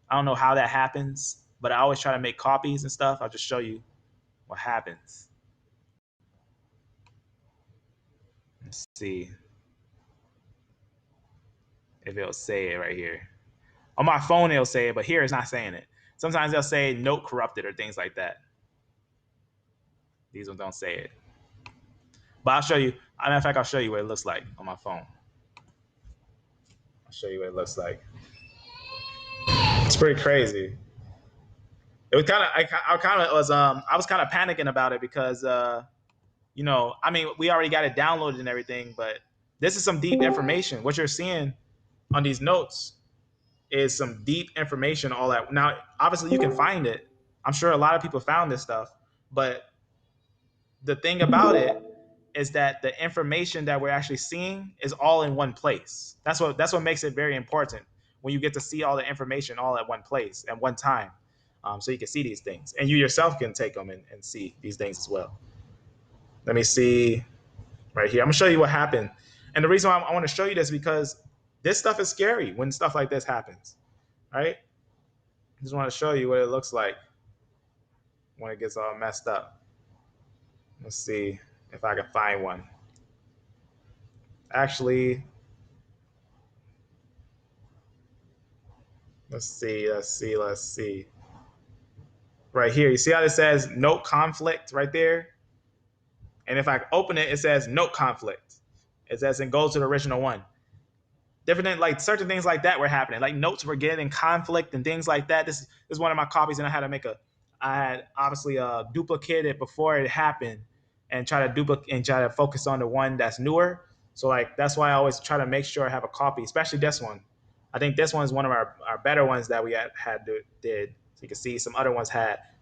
I don't know how that happens, but I always try to make copies and stuff. I'll just show you what happens. Let's see if it'll say it right here. On my phone, it'll say it, but here it's not saying it. Sometimes they'll say note corrupted or things like that. These ones don't say it. But I'll show you. As a matter of fact, I'll show you what it looks like on my phone. I'll show you what it looks like. It's pretty crazy. It was kind of, I was kind of panicking about it because, we already got it downloaded and everything, but this is some deep information. What you're seeing on these notes is some deep information. All that. Now, obviously, you can find it. I'm sure a lot of people found this stuff, but the thing about it is that the information that we're actually seeing is all in one place. That's what makes it very important when you get to see all the information all at one place at one time, so you can see these things, and you yourself can take them and see these things as well. Let me see right here. I'm gonna show you what happened, and the reason why I want to show you this is because this stuff is scary when stuff like this happens. Right? I just want to show you what it looks like when it gets all messed up. Let's see if I can find one. Actually, let's see. Right here, you see how it says note conflict right there? And if I open it, it says note conflict. It says and goes to the original one. Different, like certain things like that were happening. Like notes were getting in conflict and things like that. This is one of my copies, and I had obviously duplicated it before it happened and try to focus on the one that's newer. So like that's why I always try to make sure I have a copy, especially this one. I think this one is one of our better ones that we did. So you can see some other ones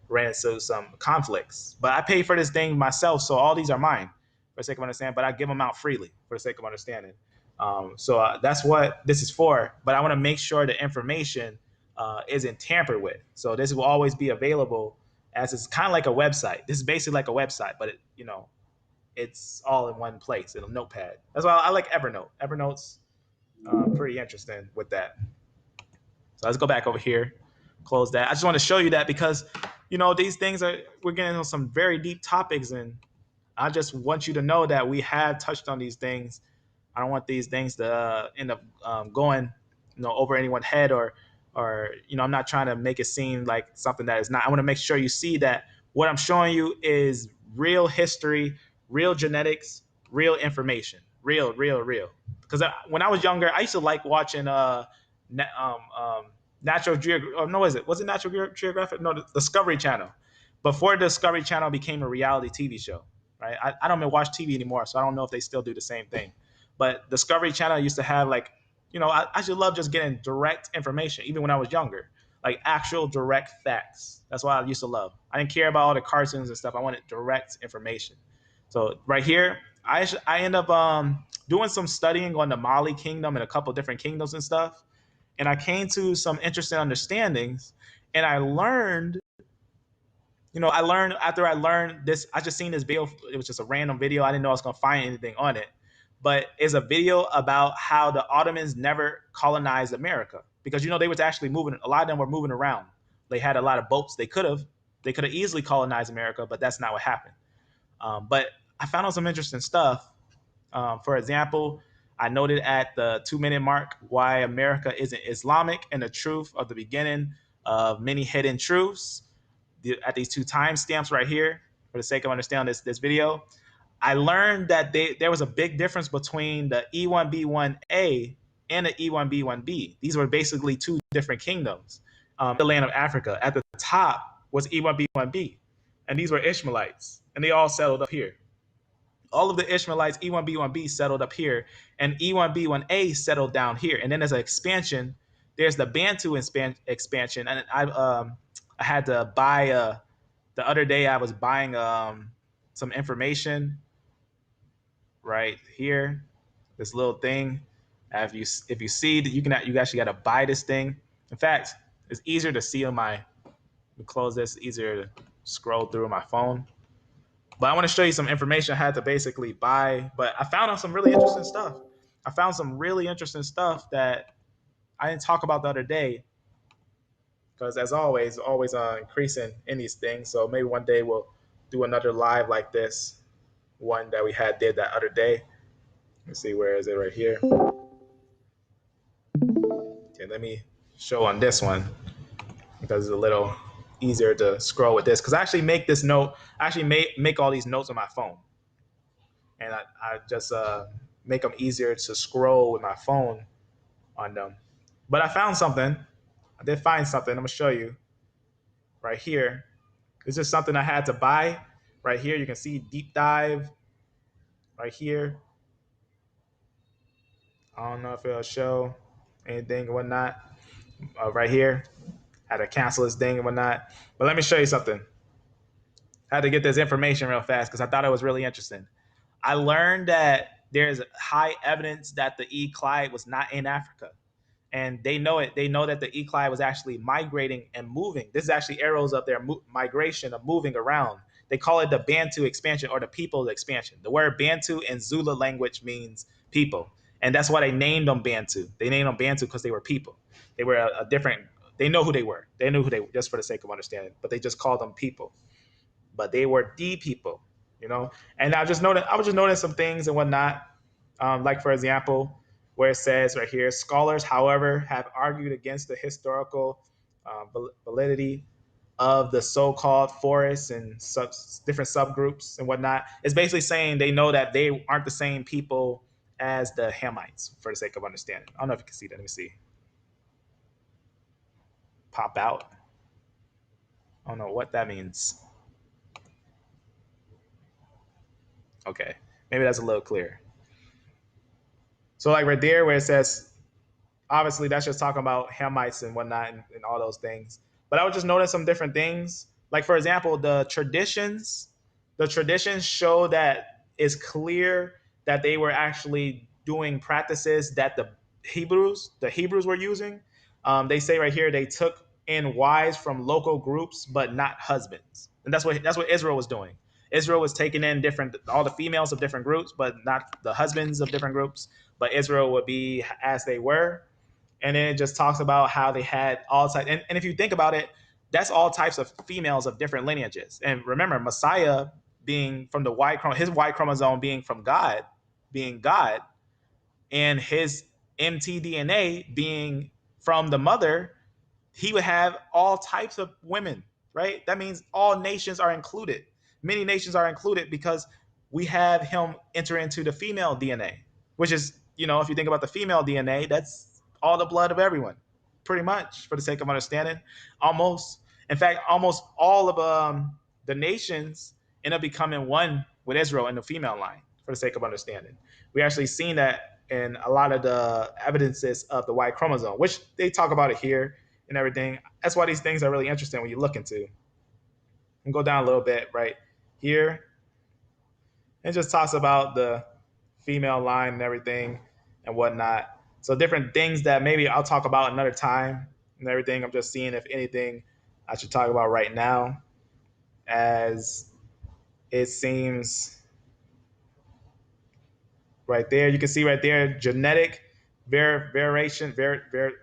ran into some conflicts. But I paid for this thing myself, so all these are mine for the sake of understanding. But I give them out freely for the sake of understanding. So that's what this is for. But I want to make sure the information isn't tampered with. So this will always be available as it's kind of like a website. This is basically like a website, but it's all in one place in a notepad. That's why I like Evernote. Evernote's pretty interesting with that. So let's go back over here, close that. I just want to show you that because, these things we're getting on some very deep topics, and I just want you to know that we have touched on these things. I don't want these things to end up going, over anyone's head, or I'm not trying to make it seem like something that is not. I want to make sure you see that what I'm showing you is real history, real genetics, real information, real. Because when I was younger, I used to like watching Natural Geographic. Oh, no, was it Natural Geographic? No, the Discovery Channel. Before Discovery Channel became a reality TV show, right? I don't even watch TV anymore, so I don't know if they still do the same thing. But Discovery Channel used to have I should love just getting direct information, even when I was younger, like actual direct facts. That's what I used to love. I didn't care about all the cartoons and stuff. I wanted direct information. So right here, I end up doing some studying on the Mali Kingdom and a couple different kingdoms and stuff, and I came to some interesting understandings, and I learned. After I learned this, I just seen this video. It was just a random video. I didn't know I was gonna find anything on it, but it's a video about how the Ottomans never colonized America because they was actually moving. A lot of them were moving around. They had a lot of boats. They could have easily colonized America, but that's not what happened. But I found out some interesting stuff. For example, I noted at the 2-minute mark why America isn't Islamic and the truth of the beginning of many hidden truths. At these 2 timestamps right here, for the sake of understanding this video, I learned that there was a big difference between the E1B1A and the E1B1B. These were basically 2 different kingdoms. The land of Africa. At the top was E1B1B, and these were Ishmaelites, and they all settled up here. All of the Ishmaelites, E1B1B, settled up here, and E1B1A settled down here. And then as an expansion, there's the Bantu expansion, and I had to buy the other day I was buying some information right here, this little thing. If you see that you actually got to buy this thing. In fact, it's easier to see on my. Let me close this. It's easier to scroll through my phone. But I want to show you some information I had to basically buy. But I found out some really interesting stuff. I found some really interesting stuff that I didn't talk about the other day. Because as always increasing in these things. So maybe one day we'll do another live like this, one that we did that other day. Let's see, where is it? Right here. Okay, let me show on this one because it's a little easier to scroll with this. Because I actually make this note. I actually make all these notes on my phone, and I just make them easier to scroll with my phone on them. But I found something. I did find something. I'm gonna show you right here. This is something I had to buy. Right here, you can see deep dive. Right here. I don't know if it'll show anything or whatnot. Right here, had to cancel this thing and whatnot. But let me show you something. I had to get this information real fast because I thought it was really interesting. I learned that there's high evidence that the E. Clyde was not in Africa. And they know it. They know that the E. Clyde was actually migrating and moving. This is actually arrows of their migration of moving around. They call it the Bantu expansion or the people's expansion. The word Bantu in Zulu language means people. And that's why they named them Bantu. They named them Bantu because they were people. They were a different, they know who they were. They knew who they were, just for the sake of understanding. But they just called them people. But they were the people, And I was just noticing some things and whatnot. Like, for example, where it says right here, scholars, however, have argued against the historical validity of the so-called forests and different subgroups and whatnot. It's basically saying they know that they aren't the same people as the Hamites, for the sake of understanding. I don't know if you can see that. Let me see. Pop out. I don't know what that means. Okay, maybe that's a little clearer. So like right there where it says, obviously that's just talking about Hamites and whatnot and all those things. But I would just notice some different things. Like, for example, the traditions show that it's clear that they were actually doing practices that the Hebrews were using. They say right here they took in wives from local groups, but not husbands. And that's what Israel was doing. Israel was taking in all the females of different groups, but not the husbands of different groups. But Israel would be as they were. And then it just talks about how they had all types. And if you think about it, that's all types of females of different lineages. And remember, Messiah being from the his Y chromosome being from God, being God, and his mtDNA being from the mother, he would have all types of women, right? That means all nations are included. Many nations are included because we have him enter into the female DNA, which is, if you think about the female DNA, that's all the blood of everyone, pretty much, for the sake of understanding. Almost, in fact, almost all of the nations end up becoming one with Israel in the female line, for the sake of understanding. We actually seen that in a lot of the evidences of the Y chromosome, which they talk about it here and everything. That's why these things are really interesting when you look into. And go down a little bit right here. It just talks about the female line and everything and whatnot. So different things that maybe I'll talk about another time and everything. I'm just seeing if anything I should talk about right now, as it seems right there. You can see right there genetic variation,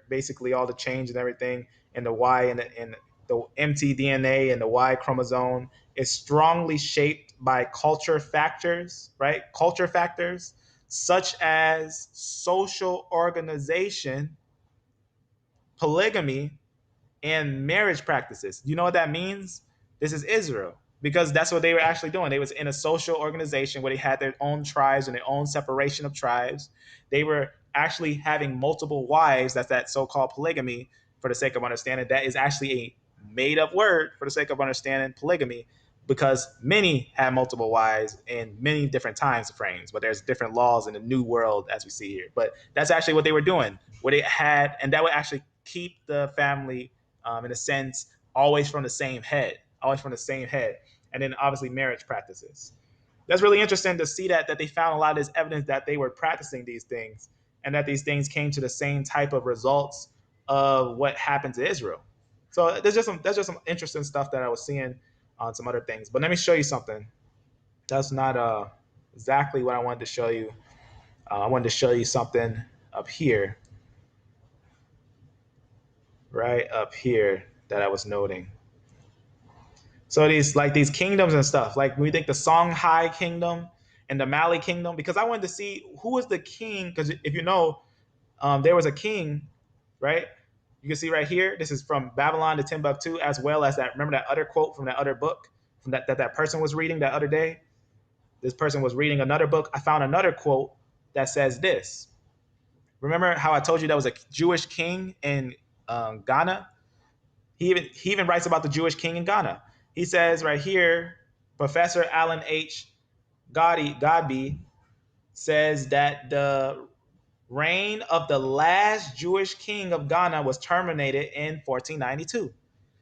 basically all the change and everything in the Y and the mtDNA and the Y chromosome is strongly shaped by culture factors, right? Culture factors such as social organization, polygamy, and marriage practices. You know what that means? This is Israel, because that's what they were actually doing. They was in a social organization where they had their own tribes and their own separation of tribes. They were actually having multiple wives. That's that so-called polygamy. For the sake of understanding, that is actually a made-up word for the sake of understanding polygamy, because many have multiple wives in many different times frames, but there's different laws in the new world as we see here. But that's actually what they were doing, where they had, and that would actually keep the family, in a sense, always from the same head, and then obviously marriage practices. That's really interesting to see that they found a lot of this evidence that they were practicing these things, and that these things came to the same type of results of what happened to Israel. So that's just some interesting stuff that I was seeing on some other things. But let me show you something. That's not exactly what I wanted to show you. I wanted to show you something up here, right up here, that I was noting. So these kingdoms and stuff, like when we think the Songhai kingdom and the Mali kingdom, because I wanted to see who was the king. Because if you know, there was a king, right? You can see right here. This is from Babylon to Timbuktu, as well as that. Remember that other quote from that other book from that person was reading that other day. This person was reading another book. I found another quote that says this. Remember how I told you that was a Jewish king in Ghana? He even writes about the Jewish king in Ghana. He says right here, Professor Alan H. Godby says that the reign of the last Jewish king of Ghana was terminated in 1492.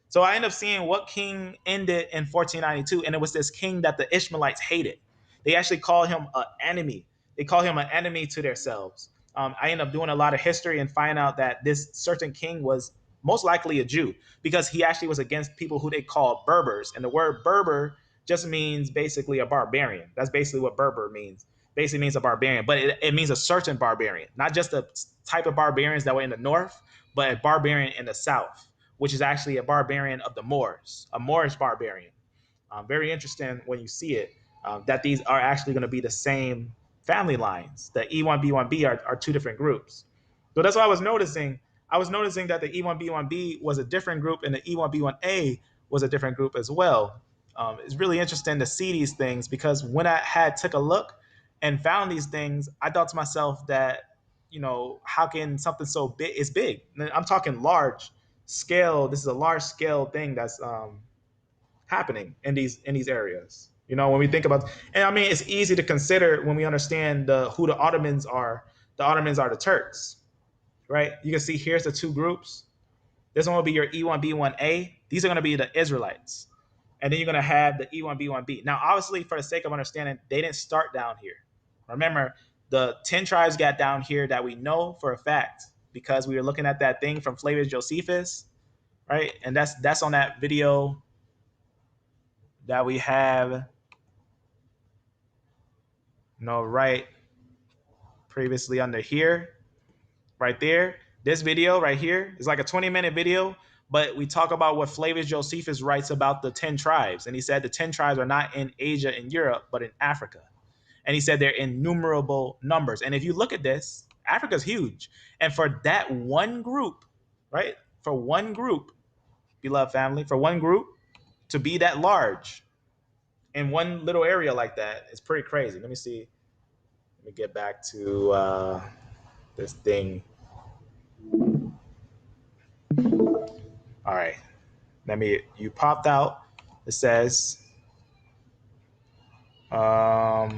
So I end up seeing what king ended in 1492, and it was this king that the Ishmaelites hated. They actually call him an enemy. They call him an enemy to themselves. I end up doing a lot of history and find out that this certain king was most likely a Jew, because he actually was against people who they call Berbers. And the word Berber just means basically a barbarian. That's basically what Berber means. Basically means a barbarian, but it means a certain barbarian, not just the type of barbarians that were in the north, but a barbarian in the south, which is actually a barbarian of the Moors, a Moorish barbarian. Very interesting when you see it, that these are actually going to be the same family lines. The E1B1B are two different groups. So that's what I was noticing. I was noticing that the E1B1B was a different group and the E1B1A was a different group as well. It's really interesting to see these things, because when I had took a look and found these things, I thought to myself that, how can something so big is big? I'm talking large scale. This is a large scale thing that's happening in these areas. When we think about, and I mean, it's easy to consider when we understand who the Ottomans are. The Ottomans are the Turks, right? You can see here's the two groups. This one will be your E1B1A. These are going to be the Israelites. And then you're going to have the E1B1B. Now, obviously, for the sake of understanding, they didn't start down here. Remember, the 10 tribes got down here that we know for a fact, because we were looking at that thing from Flavius Josephus, right? And that's on that video that we have, right previously under here, right there. This video right here is like a 20-minute video, but we talk about what Flavius Josephus writes about the 10 tribes. And he said the 10 tribes are not in Asia and Europe, but in Africa. And he said they're innumerable numbers. And if you look at this, Africa's huge. And for that one group, right? For one group, beloved family, for one group to be that large in one little area like that, it's pretty crazy. Let me see. Let me get back to this thing. All right. You popped out. It says, okay,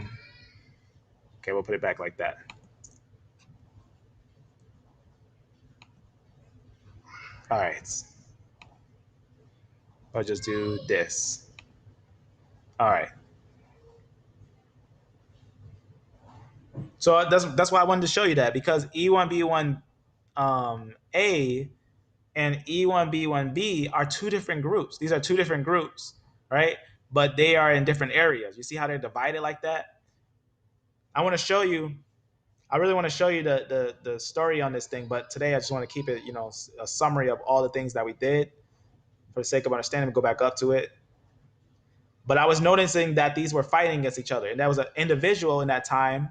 we'll put it back like that. All right. I'll just do this. All right. So that's why I wanted to show you that, because E1B1 A and E1B1B are two different groups. These are two different groups, right? But they are in different areas. You see how they're divided like that? I want to show you. I really want to show you the story on this thing, but today I just want to keep it, a summary of all the things that we did for the sake of understanding. Go back up to it. But I was noticing that these were fighting against each other, and there was an individual in that time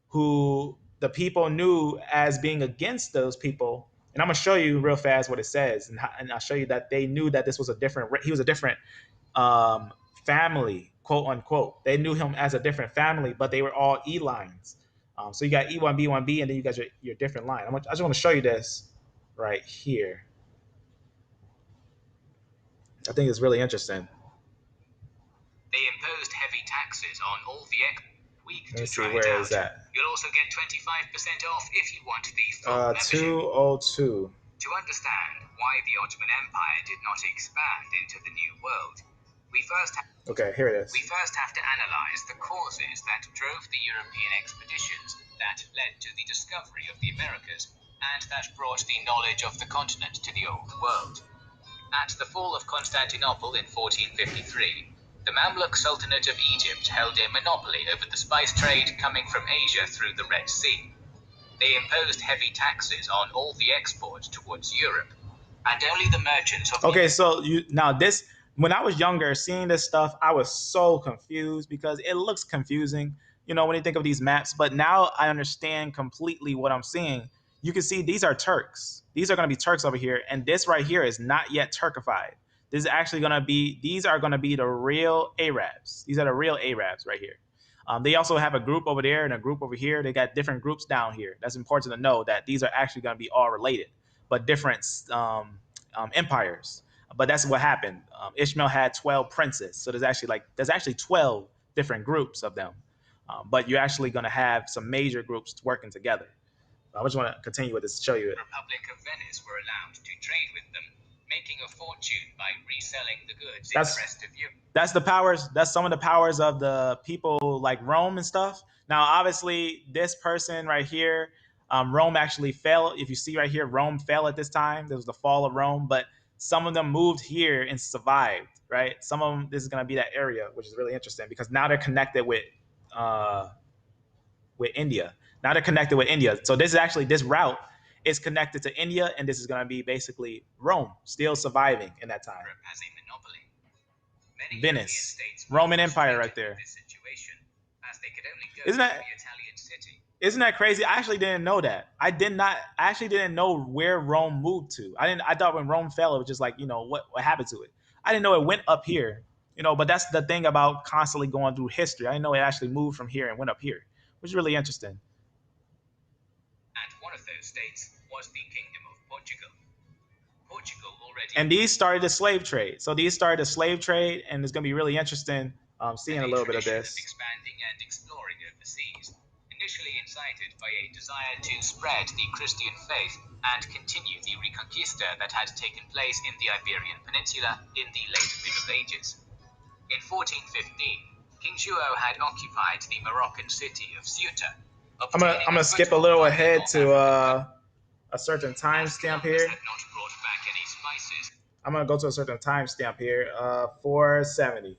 who the people knew as being against those people. And I'm gonna show you real fast what it says, and I'll show you that they knew that this was he was a different family, quote unquote. They knew him as a different family, but they were all E lines. So you got E1, B1, B, and then you got your different line. I just want to show you this right here. I think it's really interesting. They imposed heavy taxes on all the week to Let's see, try where it out. is that? You'll also get 25% off if you want the full membership. 202. To understand why the Ottoman Empire did not expand into the New World, we first have to analyze the causes that drove the European expeditions that led to the discovery of the Americas and that brought the knowledge of the continent to the Old World. At the fall of Constantinople in 1453, the Mamluk Sultanate of Egypt held a monopoly over the spice trade coming from Asia through the Red Sea. They imposed heavy taxes on all the export towards Europe, and only the merchants of... Okay, so when I was younger, seeing this stuff, I was so confused because it looks confusing, when you think of these maps. But now I understand completely what I'm seeing. You can see these are Turks. These are going to be Turks over here, and this right here is not yet Turkified. These are going to be the real Arabs. These are the real Arabs right here. They also have a group over there and a group over here. They got different groups down here. That's important to know that these are actually going to be all related, but different empires. But that's what happened. Ishmael had 12 princes, so there's actually 12 different groups of them. But you're actually going to have some major groups working together. I just want to continue with this to show you it. The Republic of Venice were allowed to trade with them, making a fortune by reselling the goods in the rest of Europe. That's the powers. That's some of the powers of the people like Rome and stuff. Now, obviously, this person right here, Rome actually fell. If you see right here, Rome fell at this time. There was the fall of Rome, but some of them moved here and survived, right? Some of them, this is going to be that area, which is really interesting because now they're connected with India. Now they're connected with India. So this route is connected to India, and this is going to be basically Rome still surviving in that time. As a monopoly. Many Venice, Roman Empire right there. This situation, as they could only go Isn't that- to the Italian city. Isn't that crazy? I actually didn't know that. I actually didn't know where Rome moved to. I thought when Rome fell, it was just like, what happened to it. I didn't know it went up here, but that's the thing about constantly going through history. I didn't know it actually moved from here and went up here, which is really interesting. And one of those states was the Kingdom of Portugal. Portugal already... And these started the slave trade. So these started the slave trade, and it's going to be really interesting seeing a little bit of this. Expanding and exploring overseas, initially incited by a desire to spread the Christian faith and continue the Reconquista that had taken place in the Iberian Peninsula in the late Middle Ages. In 1415, King Shuo had occupied the Moroccan city of Ceuta. I'm gonna skip a little ahead to a certain timestamp here. I'm gonna go to a certain timestamp here, 470.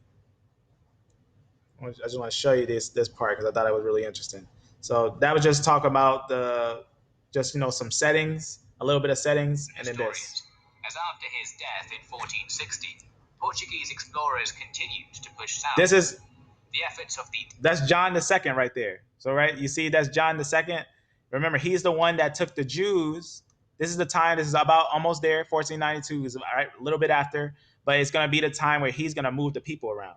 I just want to show you this part because I thought it was really interesting. So that was just talk about the just, some settings, a little bit of settings, and then this. As after his death in 1460, Portuguese explorers continued to push south. This is the efforts of that's John II right there. So, right, you see that's John II. Remember, he's the one that took the Jews. This is the time, this is about almost there, 1492 is a little bit after, but it's going to be the time where he's going to move the people around.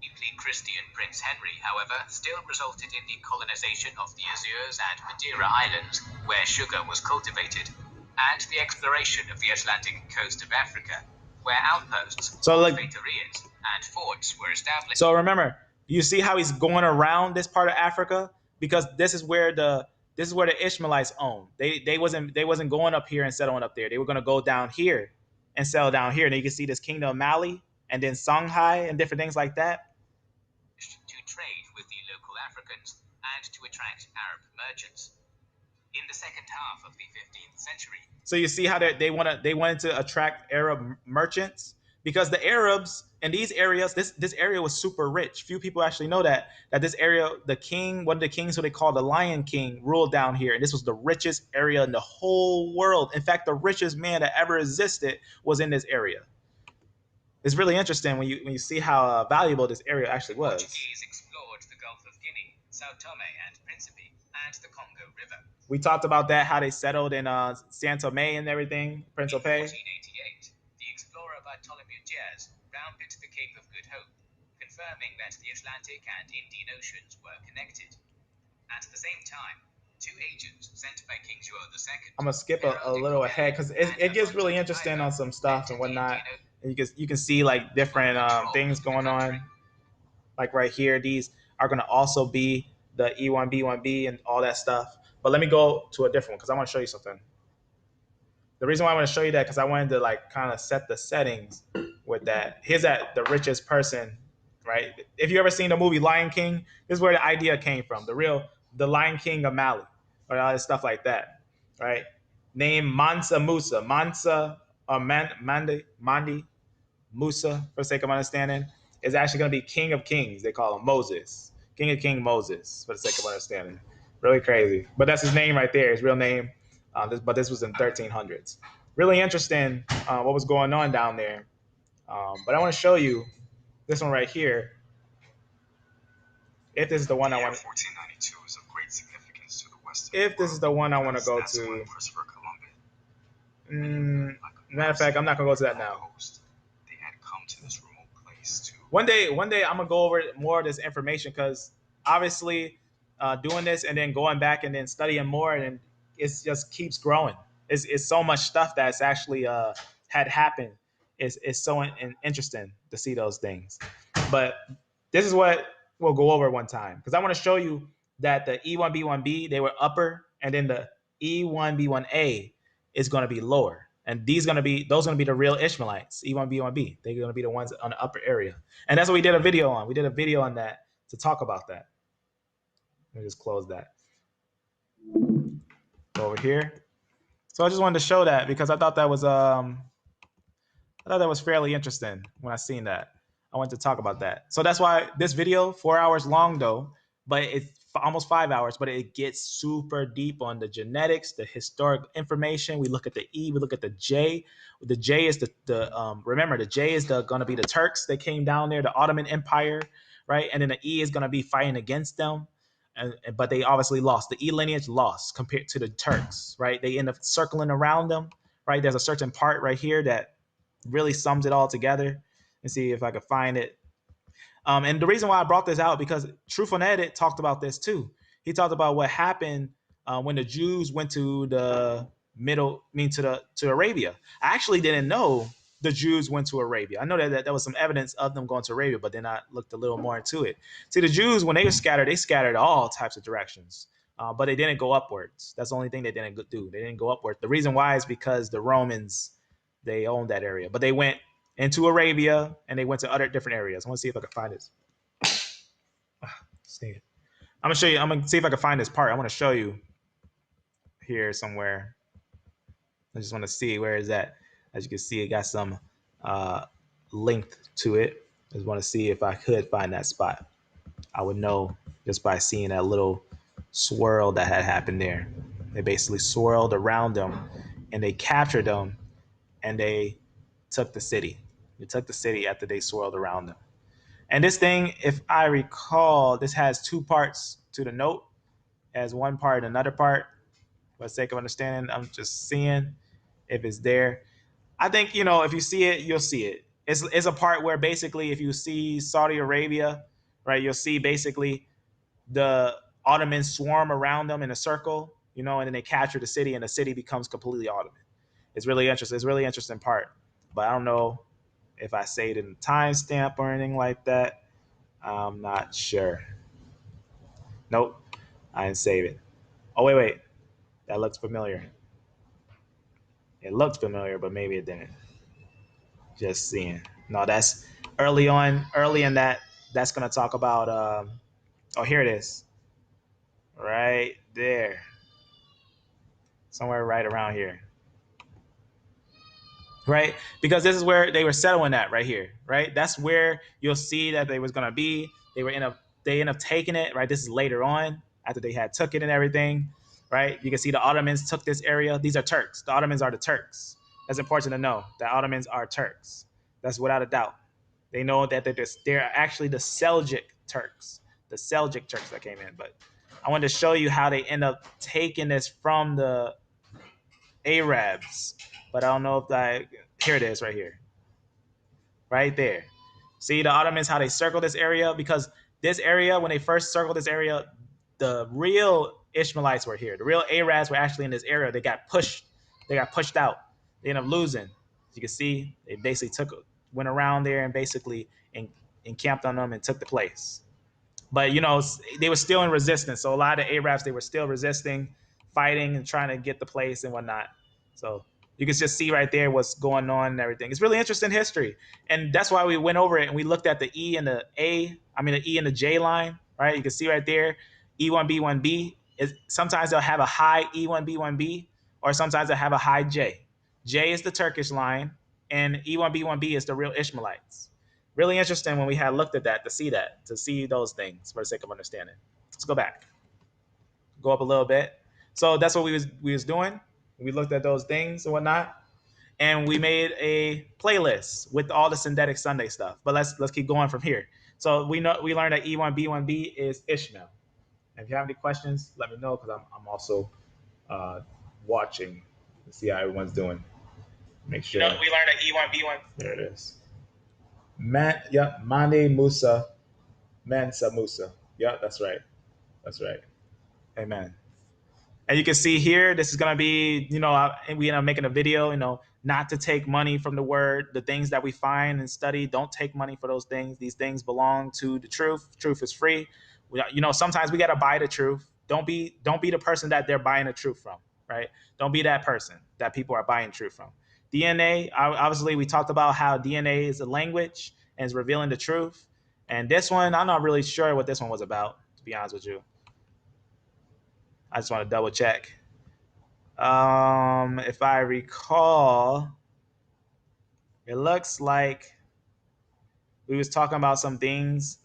Deeply Christian Prince Henry, however, still resulted in the colonization of the Azores and Madeira Islands, where sugar was cultivated, and the exploration of the Atlantic coast of Africa, where outposts, feitorías, and forts were established. So remember, you see how he's going around this part of Africa, because this is where the Ishmaelites owned. They wasn't going up here and settling up there. They were going to go down here and settle down here. And you can see this kingdom of Mali and then Songhai and different things like that. To trade with the local Africans and to attract Arab merchants. In the second half of the 15th century. So you see how they wanted to attract Arab merchants, because the Arabs in these areas, this area was super rich. Few people actually know that this area, one of the kings who they call the Lion King, ruled down here, and this was the richest area in the whole world. In fact, the richest man that ever existed was in this area. It's really interesting when you see how valuable this area actually was. Portuguese explored the Gulf of Guinea, Sao Tome and Principe, and the Congo River. We talked about that, how they settled in San Tome and everything, Principe. In 1488, the explorer Bartholomew Diaz rounded the Cape of Good Hope, confirming that the Atlantic and Indian Oceans were connected. At the same time, two agents sent by King João II. I'm gonna skip a little ahead because it gets really interesting on some stuff and whatnot. And you can see like different things going on. Like right here, these are gonna also be the E1B1B and all that stuff. But let me go to a different one because I want to show you something. The reason why I want to show you that because I wanted to like kind of set the settings with that. Here's that the richest person, right? If you ever seen the movie Lion King, this is where the idea came from. The Lion King of Mali, or all this stuff like that, right? Named Mansa Musa, Mandi Musa, for the sake of understanding, is actually going to be King of Kings. They call him Moses, King of King Moses, for the sake of understanding. Really crazy, but that's his name right there, his real name. But this was in 1300s. Really interesting what was going on down there. But I want to show you this one right here. If this is the one I want. 1492 is of great significance to the West. If this is the one I want to go to. Matter of fact, I'm not gonna go to that now. They had come to this remote place to. One day I'm gonna go over more of this information because obviously doing this and then going back and then studying more and it just keeps growing. It's so much stuff that's actually had happened. It's so interesting to see those things. But this is what we'll go over one time because I want to show you that the E1B1B, they were upper, and then the E1B1A is going to be lower. And those are going to be the real Ishmaelites, E1B1B. They're going to be the ones on the upper area. And that's what we did a video on. We did a video on that to talk about that. Let me just close that. Go over here. So I just wanted to show that because I thought that was fairly interesting when I seen that. I wanted to talk about that. So that's why this video, 4 hours long though, but it's almost 5 hours, but it gets super deep on the genetics, the historic information. We look at the E, we look at the J. The J is remember the J is going to be the Turks. They came down there, the Ottoman Empire, right? And then the E is going to be fighting against them. But they obviously lost. The E lineage lost compared to the Turks, right? They end up circling around them, right? There's a certain part right here that really sums it all together. Let's see if I can find it. And the reason why I brought this out because Truth Unedited talked about this too. He talked about what happened when the Jews went to the to Arabia. I actually didn't know the Jews went to Arabia. I know that there was some evidence of them going to Arabia, but then I looked a little more into it. See, the Jews, when they scattered all types of directions, but they didn't go upwards. That's the only thing they didn't do. They didn't go upward. The reason why is because the Romans, they owned that area, but they went into Arabia and they went to other different areas. I want to see if I can find this. See it. I'm gonna show you. I'm gonna see if I can find this part. I want to show you here somewhere. I just want to see where is that. As you can see, it got some length to it. I just want to see if I could find that spot. I would know just by seeing that little swirl that had happened there. They basically swirled around them, and they captured them, and they took the city. They took the city after they swirled around them. And this thing, if I recall, this has two parts to the note. It has one part and another part. For the sake of understanding, I'm just seeing if it's there. I think, if you see it, you'll see it. It's a part where basically if you see Saudi Arabia, right, you'll see basically the Ottomans swarm around them in a circle, and then they capture the city and the city becomes completely Ottoman. It's really interesting. It's a really interesting part. But I don't know if I say it in the timestamp or anything like that. I'm not sure. Nope. I didn't save it. Oh, wait. That looks familiar. It looked familiar, but maybe it didn't. Just seeing. No, that's early on. Early in that, that's going to talk about. Oh, here it is. Right there. Somewhere right around here. Right? Because this is where they were settling at right here. Right? That's where you'll see that they was going to be. They end up taking it. Right? This is later on after they had took it and everything. Right? You can see the Ottomans took this area. These are Turks. The Ottomans are the Turks. That's important to know. The Ottomans are Turks. That's without a doubt. They know that they're actually the Seljuk Turks. The Seljuk Turks that came in. But I wanted to show you how they end up taking this from the Arabs. But I don't know if here it is right here. Right there. See the Ottomans, how they circle this area? Because this area, when they first circled this area, the real Ishmaelites were here. The real Arabs were actually in this area. They got pushed out. They ended up losing. As you can see, they basically went around there and basically encamped on them and took the place. But they were still in resistance. So a lot of the Arabs, they were still resisting, fighting, and trying to get the place and whatnot. So you can just see right there what's going on and everything. It's really interesting history, and that's why we went over it and we looked at the E and the A. I mean the E and the J line. Right, you can see right there, E1B1B. Sometimes they'll have a high E1B1B, or sometimes they'll have a high J. J is the Turkish line, and E1B1B is the real Ishmaelites. Really interesting when we had looked at that to see those things for the sake of understanding. Let's go back. Go up a little bit. So that's what we was doing. We looked at those things and whatnot, and we made a playlist with all the synthetic Sunday stuff. But let's keep going from here. So we learned that E1B1B is Ishmael. And if you have any questions, let me know because I'm also watching to see how everyone's doing. Make sure. We learned that E1B1. There it is. Mane Musa, Mansa Musa. Yeah, that's right. Amen. And you can see here, this is going to be, we end up making a video, not to take money from the word. The things that we find and study, don't take money for those things. These things belong to the truth. Truth is free. Sometimes we got to buy the truth. Don't be the person that they're buying the truth from, right? Don't be that person that people are buying truth from. DNA, obviously, we talked about how DNA is a language and is revealing the truth. And this one, I'm not really sure what this one was about, to be honest with you. I just want to double check. If I recall, it looks like we was talking about some things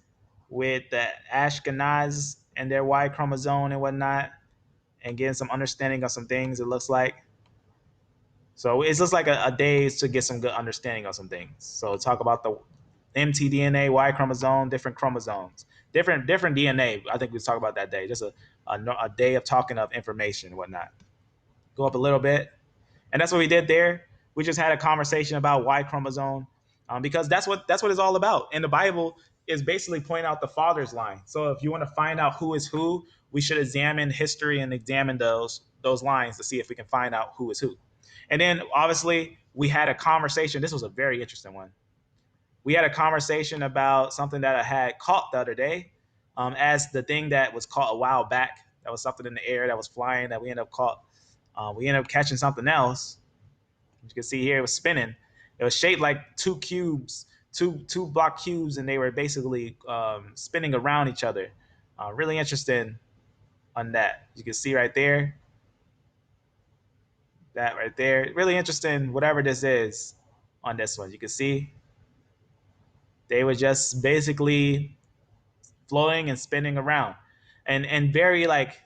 with the Ashkenaz and their Y chromosome and whatnot, and getting some understanding of some things, it looks like. So it's just like a day to get some good understanding of some things. So talk about the mtDNA, Y chromosome, different chromosomes, different DNA. I think we talk about that day. Just a day of talking of information and whatnot. Go up a little bit, and that's what we did there. We just had a conversation about Y chromosome because that's what it's all about. And the Bible is basically pointing out the Father's line. So if you want to find out who is who, we should examine history and examine those lines to see if we can find out who is who. And then obviously we had a conversation. This was a very interesting one. We had a conversation about something that I had caught the other day as the thing that was caught a while back. That was something in the air that was flying that we ended up caught. We ended up catching something else. As you can see here, it was spinning. It was shaped like two cubes, two block cubes, and they were basically spinning around each other. Really interesting on that. You can see right there. That right there. Really interesting, whatever this is on this one. You can see they were just basically floating and spinning around and very like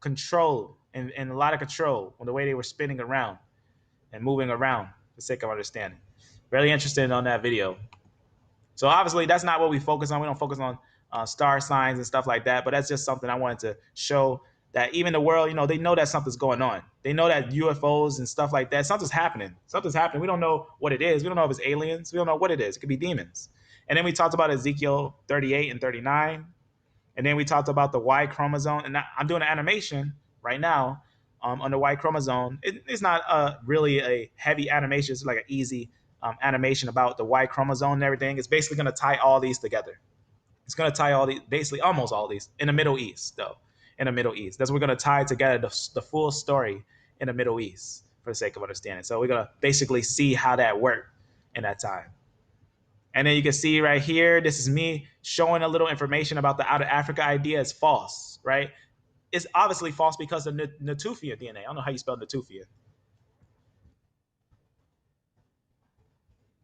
controlled. and a lot of control on the way they were spinning around and moving around for the sake of understanding. Really interested on that video. So obviously that's not what we focus on. We don't focus on star signs and stuff like that, but that's just something I wanted to show, that even the world, they know that something's going on. They know that UFOs and stuff like that, something's happening. Something's happening. We don't know what it is. We don't know if it's aliens. We don't know what it is. It could be demons. And then we talked about Ezekiel 38 and 39. And then we talked about the Y chromosome. And I'm doing an animation right now on the Y chromosome. It's not really a heavy animation. It's like an easy animation about the Y chromosome and everything. It's basically going to tie all these together. It's going to tie all these, basically almost all these, in the Middle East, though. In the Middle East. That's what we're going to tie together the full story in the Middle East for the sake of understanding. So we're going to basically see how that worked in that time. And then you can see right here, this is me showing a little information about the out of Africa idea is false, right? It's obviously false because of Natufian DNA. I don't know how you spell Natufian.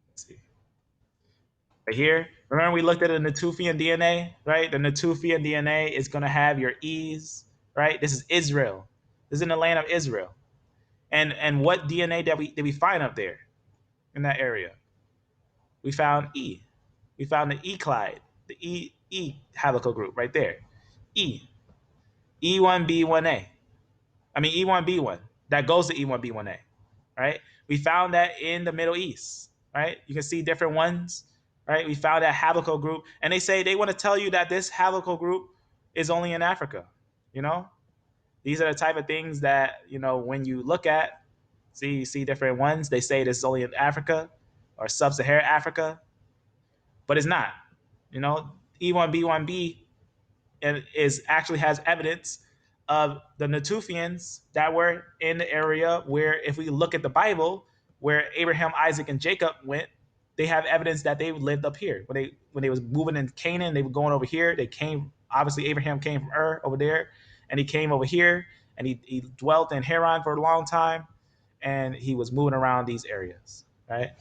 Let's see. Right here, remember we looked at the Natufian DNA, right? The Natufian DNA is going to have your E's, right? This is Israel. This is in the land of Israel. And what DNA did we find up there in that area? We found E. We found the E-Clyde, the E helical group right there. E. E1B1A. I mean E1B1. That goes to E1B1A, right? We found that in the Middle East, right? You can see different ones. Right, we found that helical group, and they say they want to tell you that this helical group is only in Africa. These are the type of things that when you look at, you see different ones. They say this is only in Africa or sub-Saharan Africa, but it's not. E1B1B actually has evidence of the Natufians that were in the area where, if we look at the Bible, where Abraham, Isaac, and Jacob went. They have evidence that they lived up here when they was moving in Canaan. They were going over here. They came. Obviously, Abraham came from Ur over there, and he came over here, and he dwelt in Haran for a long time, and he was moving around these areas, right?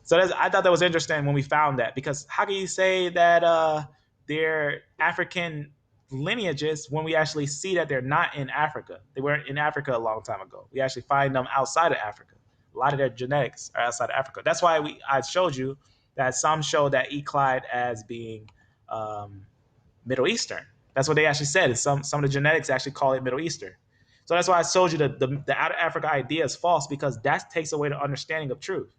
So I thought that was interesting when we found that, because how can you say that they're African lineages when we actually see that they're not in Africa? They weren't in Africa a long time ago. We actually find them outside of Africa. A lot of their genetics are outside of Africa. That's why I showed you that some show that E-Clyde as being Middle Eastern. That's what they actually said. Some of the genetics actually call it Middle Eastern. So that's why I showed you the out of Africa idea is false, because that takes away the understanding of truth.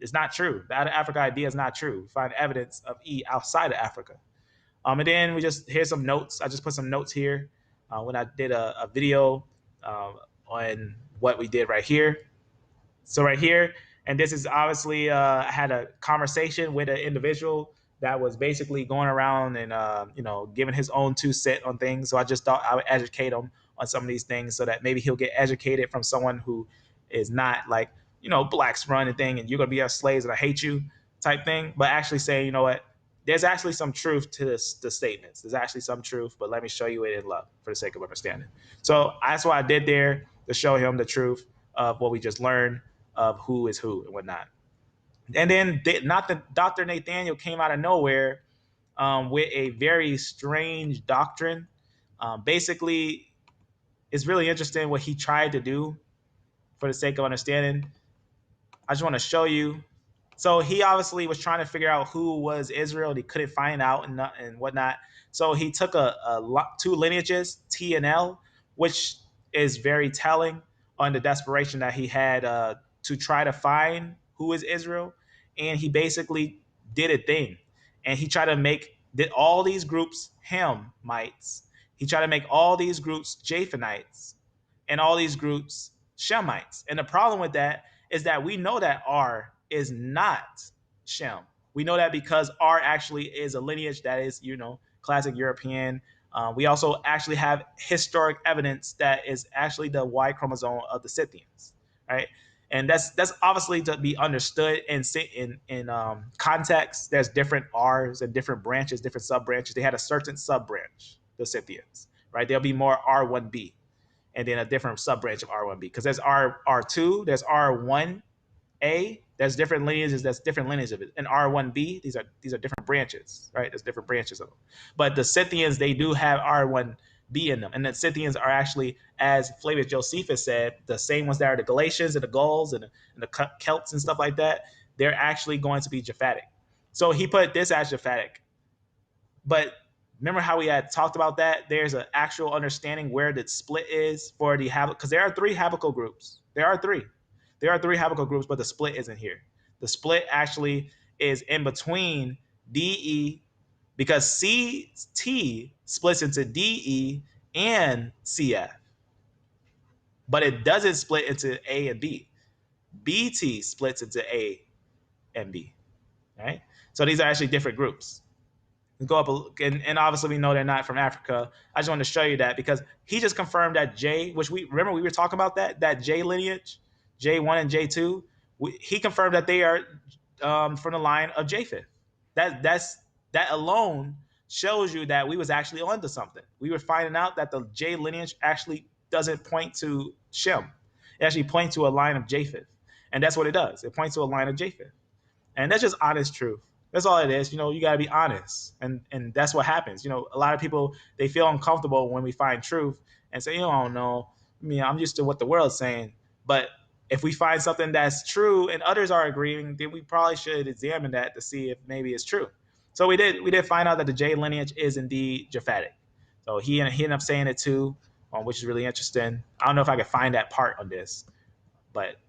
It's not true. The out of Africa idea is not true. We find evidence of E outside of Africa. And then here's some notes. I just put some notes here when I did a video on what we did right here. So right here, and this is obviously, I had a conversation with an individual that was basically going around and, giving his own 2 cents on things. So I just thought I would educate him on some of these things so that maybe he'll get educated from someone who is not like, blacks run and thing, and you're going to be our slaves and I hate you type thing, but actually saying, there's actually some truth to the statements. There's actually some truth, but let me show you it in love for the sake of understanding. So that's what I did there, to show him the truth of what we just learned, of who is who and whatnot. And then Dr. Nathaniel came out of nowhere with a very strange doctrine. Basically, it's really interesting what he tried to do for the sake of understanding. I just want to show you. So he obviously was trying to figure out who was Israel, and he couldn't find out and whatnot. So he took 2 lineages, T and L, which is very telling on the desperation that he had to try to find who is Israel. And he basically did a thing. And he tried to did all these groups Hamites. He tried to make all these groups Japhanites and all these groups Shemites. And the problem with that is that we know that R is not Shem. We know that because R actually is a lineage that is, classic European. We also actually have historic evidence that is actually the Y chromosome of the Scythians, right? And that's obviously to be understood in context. There's different R's and different branches, different sub-branches. They had a certain sub-branch, the Scythians, right? There'll be more R1b, and then a different sub-branch of R1b, because there's R2, there's R1a, there's different lineages, that's different lineages of it. And R1b, these are different branches, right? There's different branches of them. But the Scythians, they do have R1 be in them. And the Scythians are actually, as Flavius Josephus said, the same ones that are the Galatians and the Gauls and the Celts and stuff like that. They're actually going to be Japhetic. So he put this as Japhetic. But remember how we had talked about that? There's an actual understanding where the split is for the because there are 3 haplogroups groups. There are 3 haplogroups groups, but the split isn't here. The split actually is in between DE, because CT splits into DE and CF, but it doesn't split into A and B. BT splits into A and B, right? So these are actually different groups. Go up, and obviously we know they're not from Africa. I just wanted to show you that because he just confirmed that J, which we were talking about that J lineage, J1 and J2. He confirmed that they are from the line of Japheth. That alone shows you that we was actually onto something. We were finding out that the J lineage actually doesn't point to Shem. It actually points to a line of Japheth, and that's what it does. It points to a line of Japheth, and that's just honest truth. That's all it is. You got to be honest, and that's what happens. A lot of people, they feel uncomfortable when we find truth and say, I don't know. I'm used to what the world's saying. But if we find something that's true and others are agreeing, then we probably should examine that to see if maybe it's true. So we did find out that the J lineage is indeed Japhetic. So he ended up saying it too, which is really interesting. I don't know if I could find that part on this, but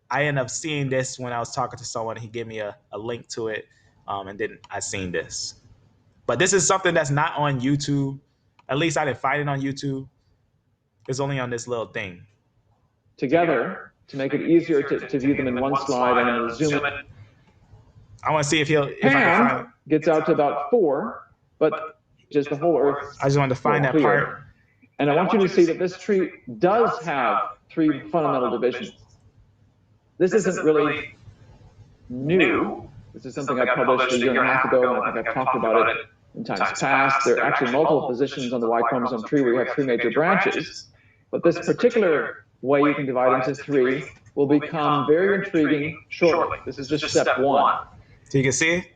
I ended up seeing this when I was talking to someone. He gave me a link to it. And then I seen this. But this is something that's not on YouTube. At least I didn't find it on YouTube. It's only on this little thing. Together, to make it easier to view them in one slide, I'm going to zoom in. I want to see if I can find it. Gets out to about 4, but just the whole Earth. I just wanted to find that part. And I want you to see that this tree does have 3 fundamental divisions. This isn't really new. This is something I published a year and a half ago, and I think I've talked about it in times past. There are actually multiple positions on the Y chromosome tree where you have 3 major branches. But this particular way you can divide into 3 will become very intriguing shortly. This is just step 1. So you can see?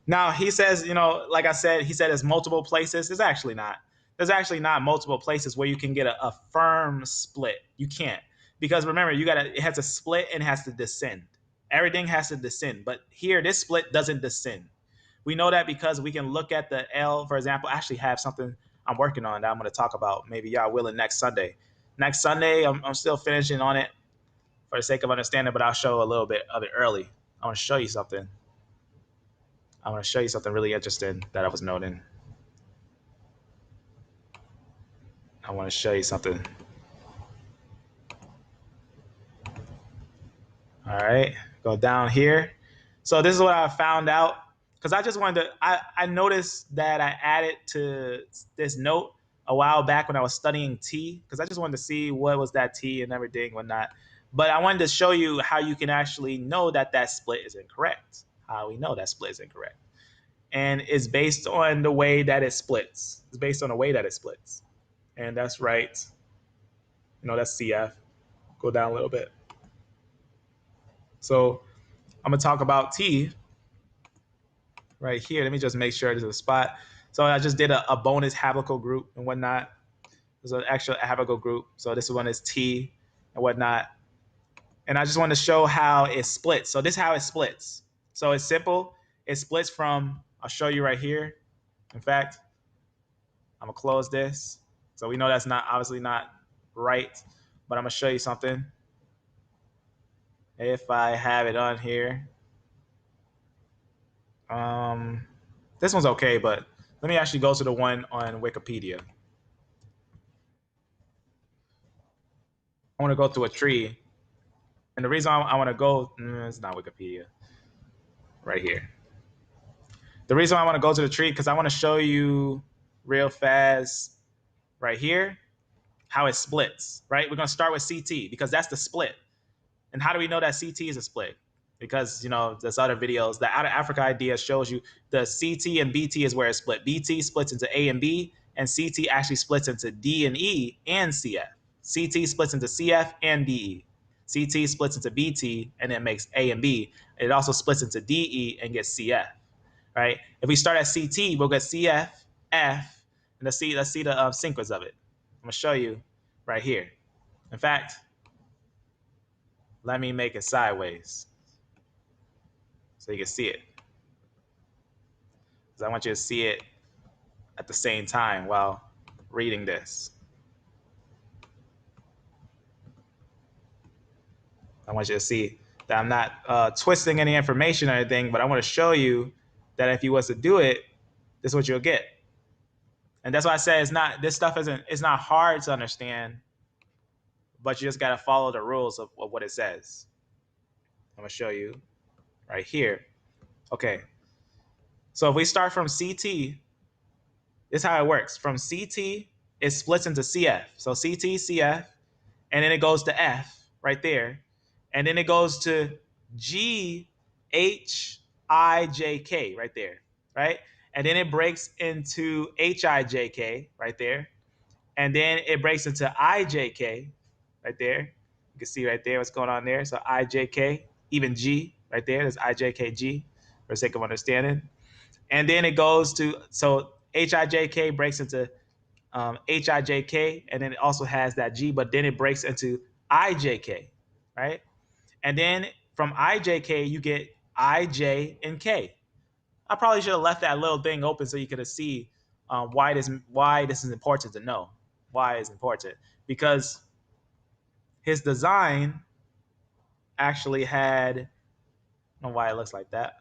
Now, he says, like I said, he said there's multiple places. There's actually not. There's actually not multiple places where you can get a firm split. You can't. Because remember, it has to split and it has to descend. Everything has to descend, but here, this split doesn't descend. We know that because we can look at the L, for example. I actually have something I'm working on that I'm going to talk about. Maybe y'all will in next Sunday. Next Sunday, I'm still finishing on it for the sake of understanding, but I'll show a little bit of it early. I want to show you something. I want to show you something really interesting that I was noting. I want to show you something. All right. Go down here. So this is what I found out, because I just wanted to, I noticed that I added to this note a while back when I was studying T, because I just wanted to see what was that T and everything and whatnot. But I wanted to show you how you can actually know that split is incorrect, how we know that split is incorrect. And it's based on the way that it splits. It's based on the way that it splits. And that's right. That's CF. Go down a little bit. So I'm going to talk about T right here. Let me just make sure there's a spot. So I just did a bonus haplogroup group and whatnot. There's an extra haplogroup group. So this one is T and whatnot. And I just want to show how it splits. So this is how it splits. So it's simple. It splits from, I'll show you right here. In fact, I'm going to close this. So we know that's obviously not right, but I'm going to show you something. If I have it on here. This one's okay, but let me actually go to the one on Wikipedia. I want to go to a tree. And the reason I want to go, it's not Wikipedia. Right here. The reason I want to go to the tree, because I want to show you real fast right here how it splits, right? We're going to start with CT because that's the split. And how do we know that CT is a split? Because, there's other videos. The Out of Africa idea shows you the CT and BT is where it's split. BT splits into A and B, and CT actually splits into D and E and CF. CT splits into CF and DE. CT splits into BT and then makes A and B. It also splits into DE and gets CF, right? If we start at CT, we'll get CF, F, And let's see the sequence of it. I'm gonna show you right here. In fact, let me make it sideways so you can see it. Because I want you to see it at the same time while reading this. I want you to see that I'm not twisting any information or anything, but I want to show you that if you was to do it, this is what you'll get. And that's why I say it's not hard to understand, but you just got to follow the rules of what it says. I'm going to show you right here. Okay. So if we start from CT, this is how it works. From CT, it splits into CF. So CT, CF, and then it goes to F right there. And then it goes to G, H, I, J, K right there, right? And then it breaks into H, I, J, K right there. And then it breaks into I, J, K right there. You can see right there what's going on there. So I, J, K, even G right there. There's I, J, K, G for the sake of understanding. And then it goes to, so H, I, J, K breaks into H, I, J, K, and then it also has that G, but then it breaks into I, J, K, right? And then from I, J, K, you get I, J, and K. I probably should have left that little thing open so you could see why this is important to know. Why it's important. Because his design actually had, I don't know why it looks like that.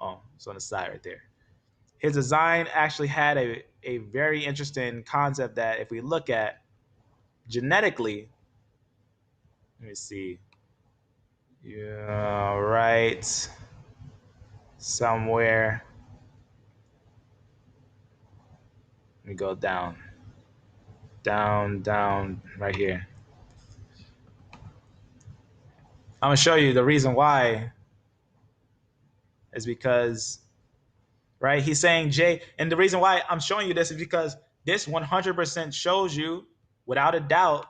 Oh, it's on the side right there. His design actually had a very interesting concept that if we look at genetically, let me see. Yeah, right. Somewhere. Let me go down. Down, right here. I'm going to show you the reason why is because, right, he's saying J, and the reason why I'm showing you this is because this 100% shows you, without a doubt,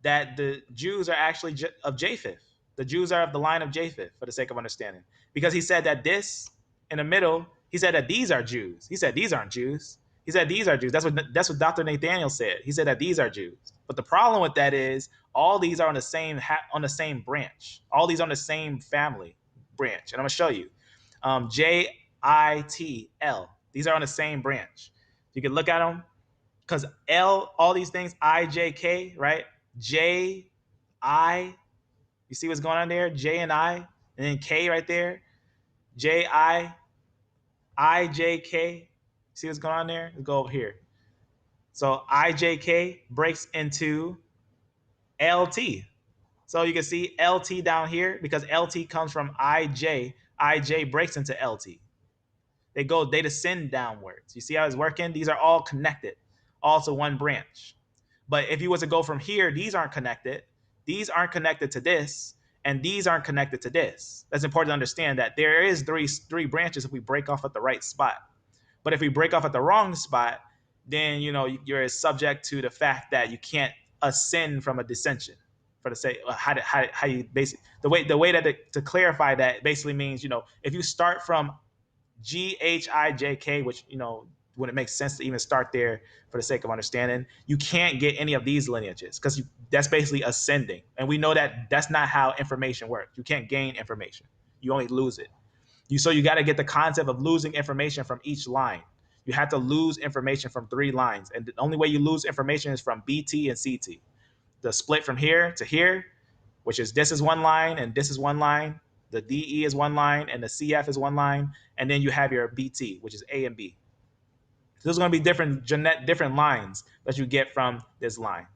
that the Jews are actually of Japheth. The Jews are of the line of Japheth, for the sake of understanding. Because he said that this, in the middle, he said that these are Jews. He said these aren't Jews. He said these are Jews. That's what Dr. Nathaniel said. He said that these are Jews. But the problem with that is all these are on the same branch. All these are on the same family branch. And I'm going to show you. J-I-T-L. These are on the same branch. You can look at them. Because L, all these things, I, J, K, right? J, I, you see what's going on there? J and I, and then K right there. J, I, J, K. See what's going on there? Let's go over here. So I, J, K breaks into LT. So you can see LT down here because LT comes from IJ. IJ breaks into LT. They descend downwards. You see how it's working? These are all connected, all to one branch. But if you was to go from here, these aren't connected. These aren't connected to this, and these aren't connected to this. That's important to understand that there is three branches if we break off at the right spot. But if we break off at the wrong spot, then you're subject to the fact that you can't ascend from a descension. For the sake, how you basically the way that to clarify that basically means if you start from G-H-I-J-K, which when it makes sense to even start there for the sake of understanding, you can't get any of these lineages because that's basically ascending. And we know that that's not how information works. You can't gain information. You only lose it. So you got to get the concept of losing information from each line. You have to lose information from 3 lines. And the only way you lose information is from BT and CT. The split from here to here, which is this is one line and this is one line. The DE is one line and the CF is one line. And then you have your BT, which is A and B. So there's going to be different lines that you get from this line.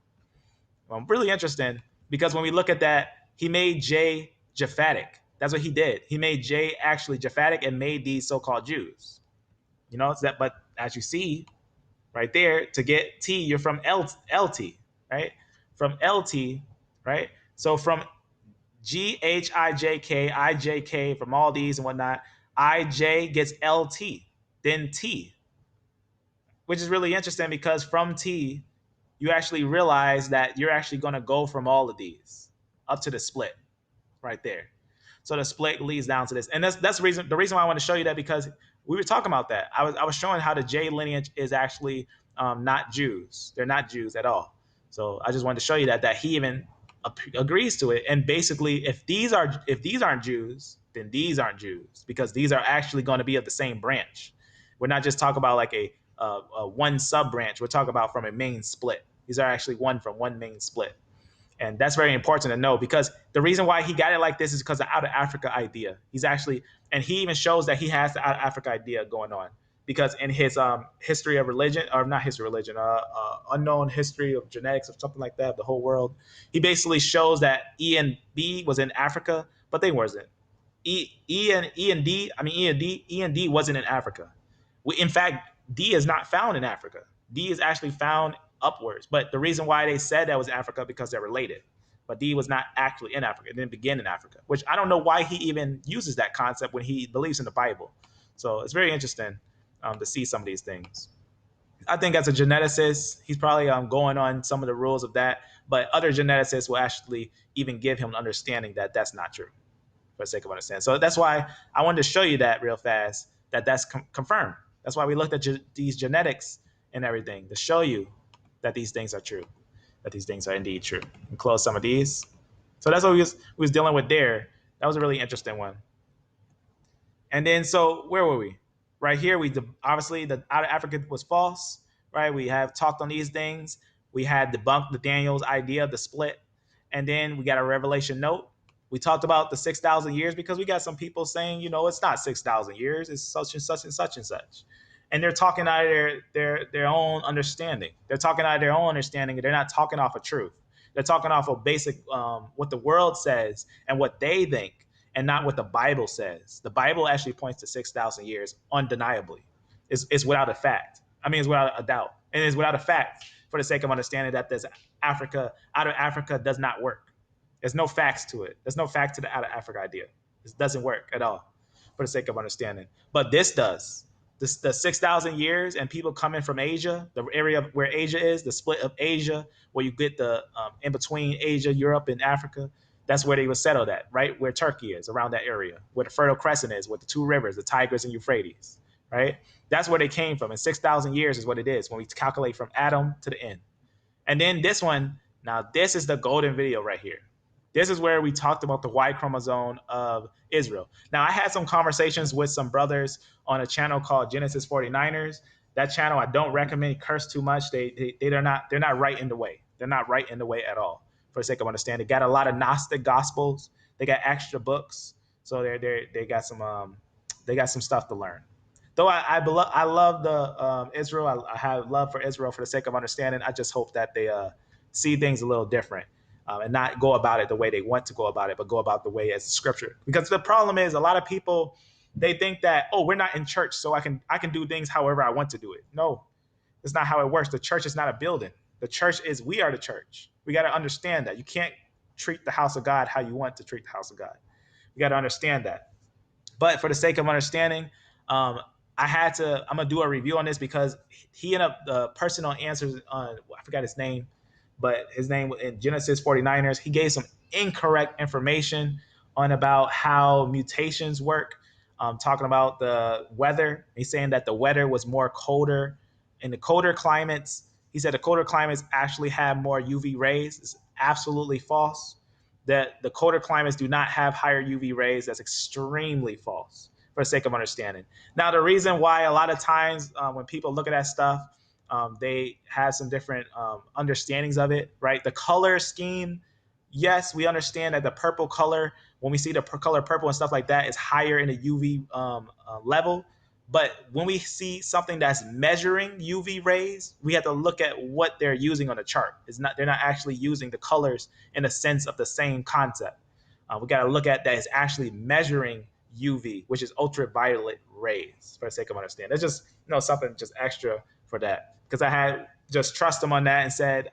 Well, really interesting because when we look at that, he made J Japhatic. That's what he did. He made J actually Japhatic and made these so-called Jews. But as you see right there, to get T, you're from LT, right? From LT, right? So from GHIJK, IJK, from all these and whatnot, IJ gets LT, then T, which is really interesting because from T, you actually realize that you're actually going to go from all of these up to the split right there. So the split leads down to this. And that's the reason why I want to show you that, because we were talking about that. I was showing how the J lineage is actually not Jews. They're not Jews at all. So I just wanted to show you that he even agrees to it. And basically, if these aren't Jews, then these aren't Jews, because these are actually going to be of the same branch. We're not just talking about like a one sub branch. We're talking about from a main split. These are actually one from one main split. And that's very important to know, because the reason why he got it like this is because of the out of Africa idea. He's actually, and he even shows that he has the out of Africa idea going on, because in his history of religion, or not history of religion, unknown history of genetics or something like that, the whole world, he basically shows that E and B was in Africa, but they wasn't. E and D wasn't in Africa. In fact, D is not found in Africa. D is actually found upwards. But the reason why they said that was Africa, because they're related. But D was not actually in Africa. It didn't begin in Africa, which I don't know why he even uses that concept when he believes in the Bible. So it's very interesting to see some of these things. I think as a geneticist, he's probably going on some of the rules of that. But other geneticists will actually even give him an understanding that that's not true, for the sake of understanding. So that's why I wanted to show you that real fast, that's confirmed. That's why we looked at these genetics and everything, to show you that these things are true, that these things are indeed true. And close some of these. So that's what we was dealing with there. That was a really interesting one. And then, so where were we? Right here, obviously the out of Africa was false, right? We have talked on these things. We had debunked the Daniel's idea of the split. And then we got a Revelation note. We talked about the 6,000 years, because we got some people saying, it's not 6,000 years, it's such and such and such and such. And they're talking out of their own understanding. They're talking out of their own understanding, and they're not talking off of truth. They're talking off of basic what the world says and what they think, and not what the Bible says. The Bible actually points to 6,000 years undeniably. It's without a fact. It's without a doubt. And it's without a fact, for the sake of understanding that there's Africa, out of Africa does not work. There's no facts to it. There's no fact to the out of Africa idea. This doesn't work at all, for the sake of understanding. But this does. The 6,000 years and people coming from Asia, the area where Asia is, the split of Asia, where you get the in between Asia, Europe, and Africa, that's where they were settled at, right? Where Turkey is, around that area, where the Fertile Crescent is, with the two rivers, the Tigris and Euphrates, right? That's where they came from. And 6,000 years is what it is when we calculate from Adam to the end. And then this one, now this is the golden video right here. This is where we talked about the Y chromosome of Israel. Now, I had some conversations with some brothers on a channel called Genesis 49ers. That channel, I don't recommend. Curse too much. They're not right in the way. They're not right in the way at all, for the sake of understanding. They got a lot of Gnostic gospels. They got extra books, so they got some stuff to learn. Though I love the Israel. I have love for Israel, for the sake of understanding. I just hope that they see things a little different. And not go about it the way they want to go about it, but go about the way as scripture. Because the problem is, a lot of people, they think that, we're not in church, so I can do things however I want to do it. No, it's not how it works. The church is not a building. The church is, we are the church. We got to understand that. You can't treat the house of God how you want to treat the house of God. You got to understand that. But for the sake of understanding, I'm going to do a review on this, because he ended up, the person on Answers, I forgot his name, but his name in Genesis 49ers, he gave some incorrect information on about how mutations work, talking about the weather. He's saying that the weather was more colder in the colder climates. He said the colder climates actually have more UV rays. It's absolutely false. That the colder climates do not have higher UV rays. That's extremely false, for the sake of understanding. Now, the reason why a lot of times when people look at that stuff, they have some different understandings of it, right? The color scheme, yes, we understand that the purple color, when we see the color purple and stuff like that, is higher in the UV level. But when we see something that's measuring UV rays, we have to look at what they're using on the chart. They're not actually using the colors in a sense of the same concept. We got to look at that it's actually measuring UV, which is ultraviolet rays, for the sake of understanding. It's just something just extra for that, because I had just trust him on that and said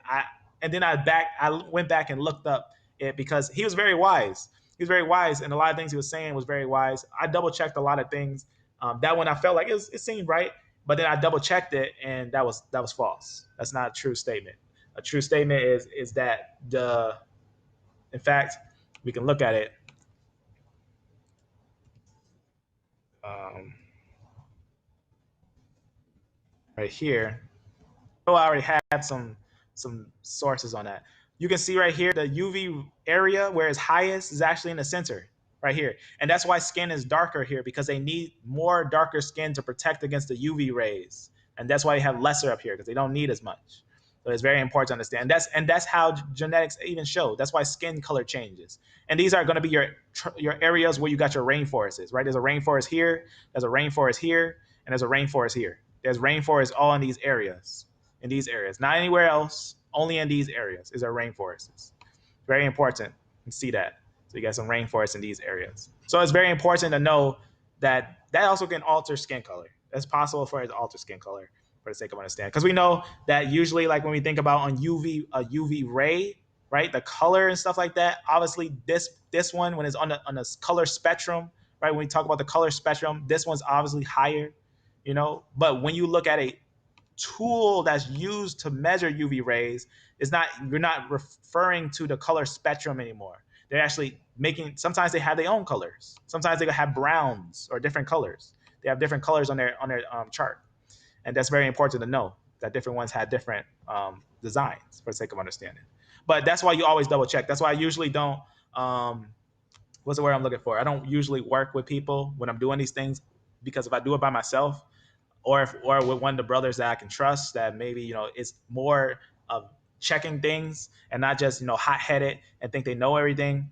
and then I went back and looked up it, because he was very wise. He was very wise, and a lot of things he was saying was very wise. I double checked a lot of things. That one I felt like it seemed right, but then I double checked it, and that was false. That's not a true statement. A true statement is that in fact, we can look at it. Right here. I already have some sources on that. You can see right here the UV area where it's highest is actually in the center right here. And that's why skin is darker here, because they need more darker skin to protect against the UV rays. And that's why they have lesser up here, because they don't need as much. So it's very important to understand. That's how genetics even show. That's why skin color changes. And these are going to be your areas where you got your rainforests, right? There's a rainforest here, there's a rainforest here, and there's a rainforest here. There's rainforests all in these areas. In these areas, not anywhere else, only in these areas is our rainforests. Very important to see that. So you got some rainforests in these areas. So it's very important to know that also can alter skin color. It's possible for it to alter skin color for the sake of understanding. Because we know that usually, like when we think about on a UV ray, right, the color and stuff like that, obviously this one, when it's on the color spectrum, right, when we talk about the color spectrum, this one's obviously higher, you know. But when you look at a tool that's used to measure UV rays, you're not referring to the color spectrum anymore. They're actually sometimes they have their own colors. Sometimes they have browns or different colors. They have different colors on their chart. And that's very important to know, that different ones had different designs, for the sake of understanding. But that's why you always double check. That's why I usually don't, what's the word I'm looking for? I don't usually work with people when I'm doing these things, because if I do it by myself, or with one of the brothers that I can trust, that maybe, you know, it's more of checking things and not just, you know, hot-headed and think they know everything,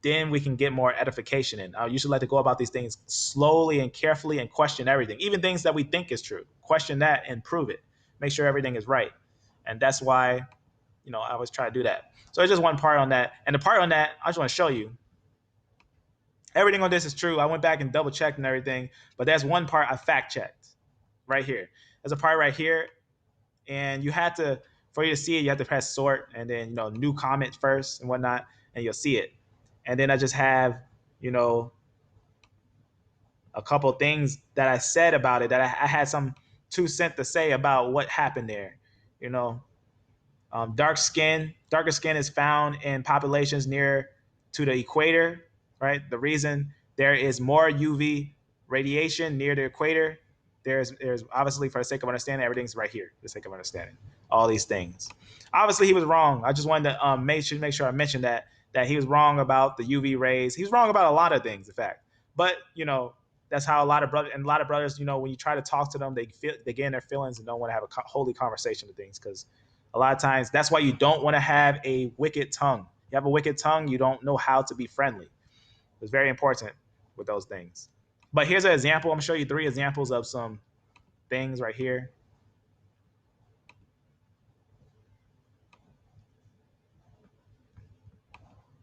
then we can get more edification in. I usually like to go about these things slowly and carefully and question everything, even things that we think is true. Question that and prove it. Make sure everything is right. And that's why, you know, I always try to do that. So it's just one part on that. And the part on that, I just want to show you. Everything on this is true. I went back and double checked and everything, but there's one part I fact checked right here. There's a part right here, and you had to, for you to see it, you have to press sort and then, you know, new comment first and whatnot, and you'll see it. And then I just have, you know, a couple things that I said about it, that I had some 2 cents to say about what happened there. You know, darker skin is found in populations near to the equator, right? The reason there is more UV radiation near the equator, there's obviously, for the sake of understanding, everything's right here, for the sake of understanding all these things. Obviously, he was wrong. I just wanted to make sure I mentioned that he was wrong about the UV rays. He was wrong about a lot of things, in fact. But, you know, that's how a lot of brothers, you know, when you try to talk to them, they get in their feelings and don't want to have a holy conversation with things, because a lot of times that's why you don't want to have a wicked tongue. You have a wicked tongue, you don't know how to be friendly. It's very important with those things. But here's an example. I'm going to show you 3 examples of some things right here.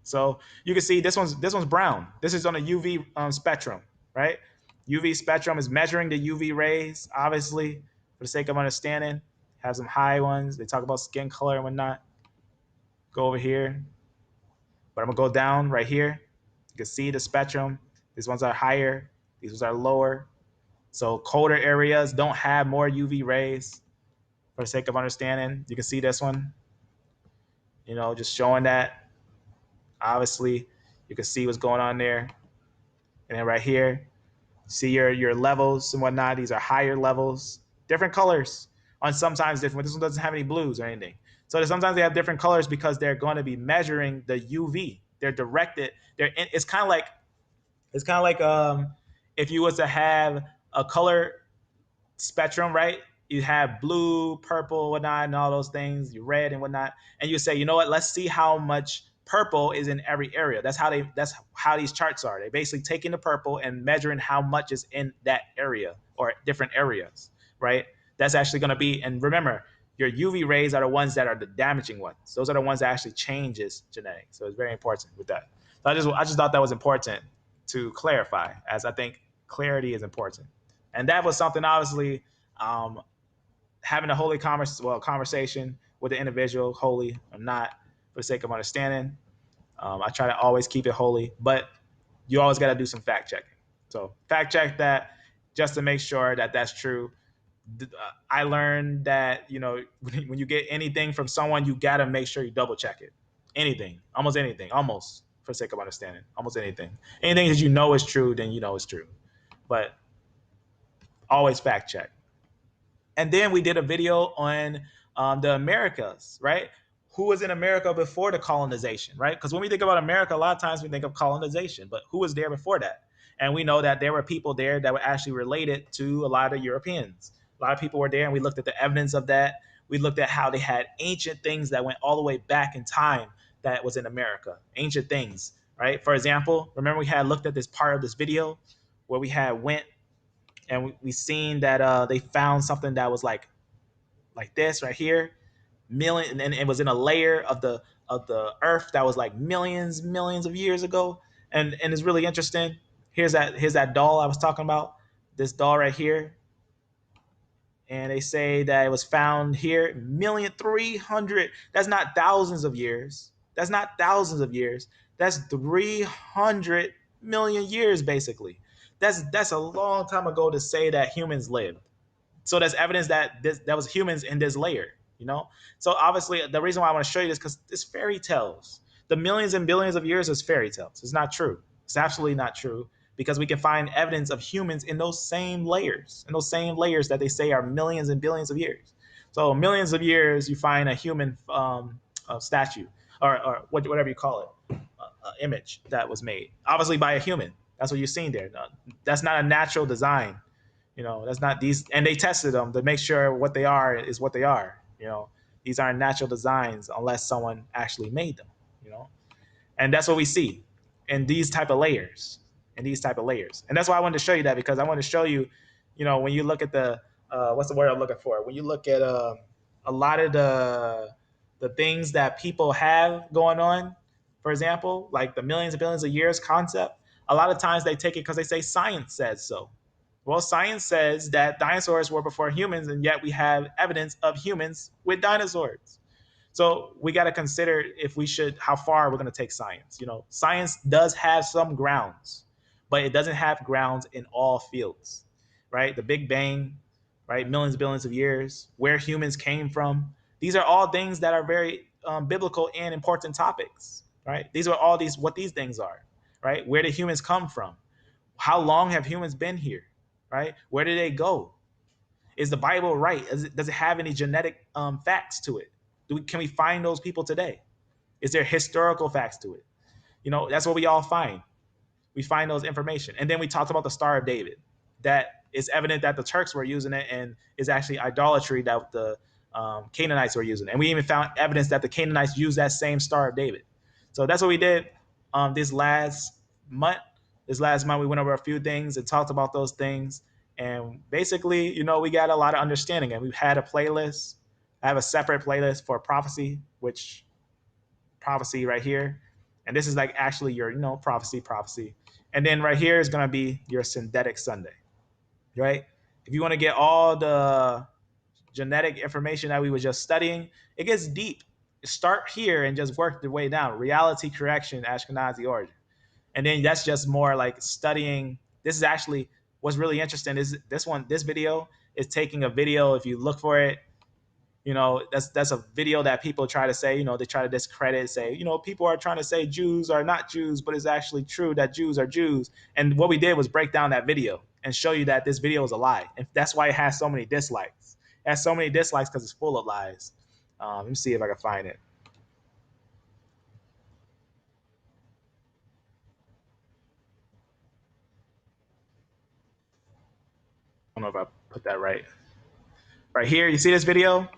So you can see this one's brown. This is on a UV spectrum, right? UV spectrum is measuring the UV rays, obviously, for the sake of understanding. Have some high ones. They talk about skin color and whatnot. Go over here. But I'm going to go down right here. You can see the spectrum. These ones are higher. These ones are lower. So colder areas don't have more UV rays, for the sake of understanding. You can see this one, you know, just showing that. Obviously, you can see what's going on there. And then right here, see your levels and whatnot. These are higher levels, different colors on sometimes different. This one doesn't have any blues or anything. So sometimes they have different colors because they're going to be measuring the UV. They're directed. It's kind of like if you was to have a color spectrum, right? You have blue, purple, whatnot, and all those things, you red and whatnot, and you say, you know what? Let's see how much purple is in every area. That's how these charts are. They're basically taking the purple and measuring how much is in that area or different areas, right? That's actually going to be, and remember, your UV rays are the ones that are the damaging ones. Those are the ones that actually changes genetics. So it's very important with that. So I just thought that was important to clarify, as I think clarity is important. And that was something, obviously, having a holy conversation with the individual, holy or not, for the sake of understanding. I try to always keep it holy, but you always got to do some fact checking. So fact check that just to make sure that that's true. I learned that, you know, when you get anything from someone, you got to make sure you double check it. Anything, almost for the sake of understanding, almost anything. Anything that you know is true, then you know it's true. But always fact check. And then we did a video on the Americas, right? Who was in America before the colonization, right? Because when we think about America, a lot of times we think of colonization, but who was there before that? And we know that there were people there that were actually related to a lot of Europeans. A lot of people were there, and we looked at the evidence of that. We looked at how they had ancient things that went all the way back in time that was in America, ancient things, right? For example, remember we had looked at this part of this video where we had went and we seen that they found something that was like this right here, million, and it was in a layer of the earth that was like millions of years ago. And it's really interesting. Here's that doll I was talking about, this doll right here. And they say that it was found here 1,300,000. That's not thousands of years. That's not thousands of years. That's 300 million years, basically. That's a long time ago to say that humans lived. So there's evidence that that was humans in this layer, you know? So obviously the reason why I want to show you this, because it's fairy tales. The millions and billions of years is fairy tales. It's not true. It's absolutely not true, because we can find evidence of humans in those same layers, that they say are millions and billions of years. So millions of years, you find a human statue or whatever you call it, image that was made, obviously by a human. That's what you're seeing there. That's not a natural design. You know, that's not these, and they tested them to make sure what they are is what they are. You know, these aren't natural designs unless someone actually made them. You know, and that's what we see in these type of layers, and that's why I wanted to show you that, because I want to show you, you know, when you look at the what's the word I'm looking for? When you look at a lot of the things that people have going on, for example, like the millions and billions of years concept, a lot of times they take it because they say science says so. Well, science says that dinosaurs were before humans, and yet we have evidence of humans with dinosaurs. So we got to consider how far we're going to take science. You know, science does have some grounds, but it doesn't have grounds in all fields, right? The Big Bang, right? Millions, billions of years, where humans came from. These are all things that are very biblical and important topics, right? These are all what these things are, right? Where did humans come from? How long have humans been here? Right? Where did they go? Is the Bible right? Does it have any genetic facts to it? Can we find those people today? Is there historical facts to it? You know, that's what we all find. We find those information. And then we talked about the Star of David. That is evident that the Turks were using it, and is actually idolatry that the Canaanites were using. And we even found evidence that the Canaanites used that same Star of David. So that's what we did this last month. This last month, we went over a few things and talked about those things. And basically, you know, we got a lot of understanding. And we've had a playlist. I have a separate playlist for prophecy, which prophecy right here. And this is like actually your, you know, prophecy. And then right here is going to be your synthetic Sunday, right? If you want to get all the genetic information that we were just studying, it gets deep. Start here and just work the way down. Reality correction, Ashkenazi origin. And then that's just more like studying. This is actually what's really interesting is this video is taking a video. If you look for it, you know, that's a video that people try to say, you know, they try to discredit, say, you know, people are trying to say Jews are not Jews, but it's actually true that Jews are Jews. And what we did was break down that video and show you that this video is a lie. And that's why it has so many dislikes. It has so many dislikes because it's full of lies. Let me see if I can find it. I don't know if I put that right. Right here, you see this video?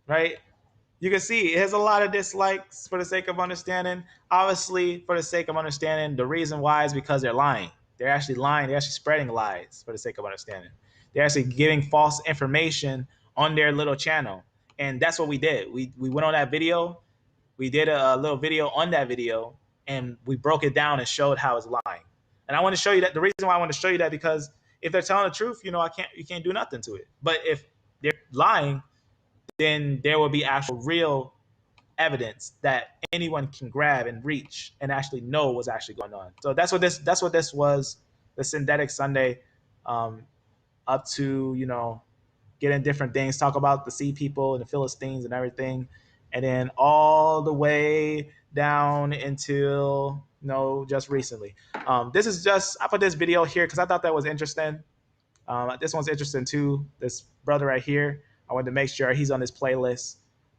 Right? You can see it has a lot of dislikes for the sake of understanding. Obviously, for the sake of understanding, the reason why is because they're lying. They're actually lying. They're actually spreading lies for the sake of understanding. They're actually giving false information on their little channel. And that's what we did. We went on that video. We did a little video on that video, and we broke it down and showed how it's lying. And I want to show you that. The reason why I want to show you that, because if they're telling the truth, you know, you can't do nothing to it. But if they're lying, then there will be actual real evidence that anyone can grab and reach and actually know what's actually going on. So that's what this was, the synthetic Sunday, up to, you know, getting different things, talk about the sea people and the Philistines and everything, and then all the way down until, you know, just recently. This is just, I put this video here because I thought that was interesting. This one's interesting too. This brother right here, I wanted to make sure he's on this playlist.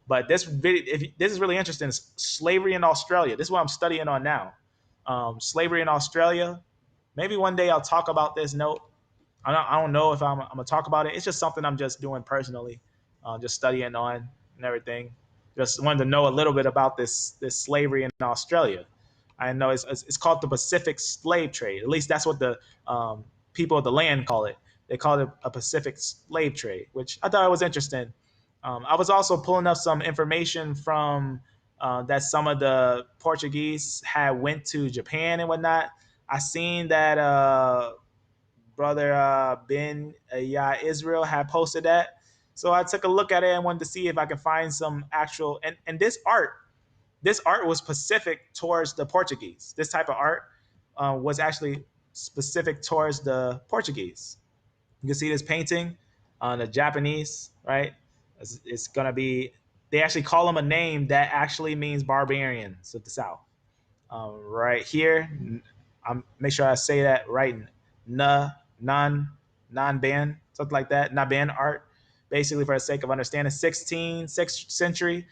But this video, this is really interesting. It's slavery in Australia. This is what I'm studying on now. Slavery in Australia. Maybe one day I'll talk about this note. I don't know if I'm gonna talk about it. It's just something I'm just doing personally, just studying on and everything. Just wanted to know a little bit about this slavery in Australia. I know it's called the Pacific slave trade. At least that's what the people of the land call it. They call it a Pacific slave trade, which I thought was interesting. I was also pulling up some information from that some of the Portuguese had went to Japan and whatnot. I seen that brother Ben Israel had posted that. So I took a look at it and wanted to see if I can find some actual and this art was specific towards the Portuguese. This type of art was actually specific towards the Portuguese. You can see this painting on the Japanese, right? It's gonna be. They actually call them a name that actually means barbarians of the South. Right here, I'm make sure I say that right. Non-ban, something like that. Naban art, basically for the sake of understanding. 6th century,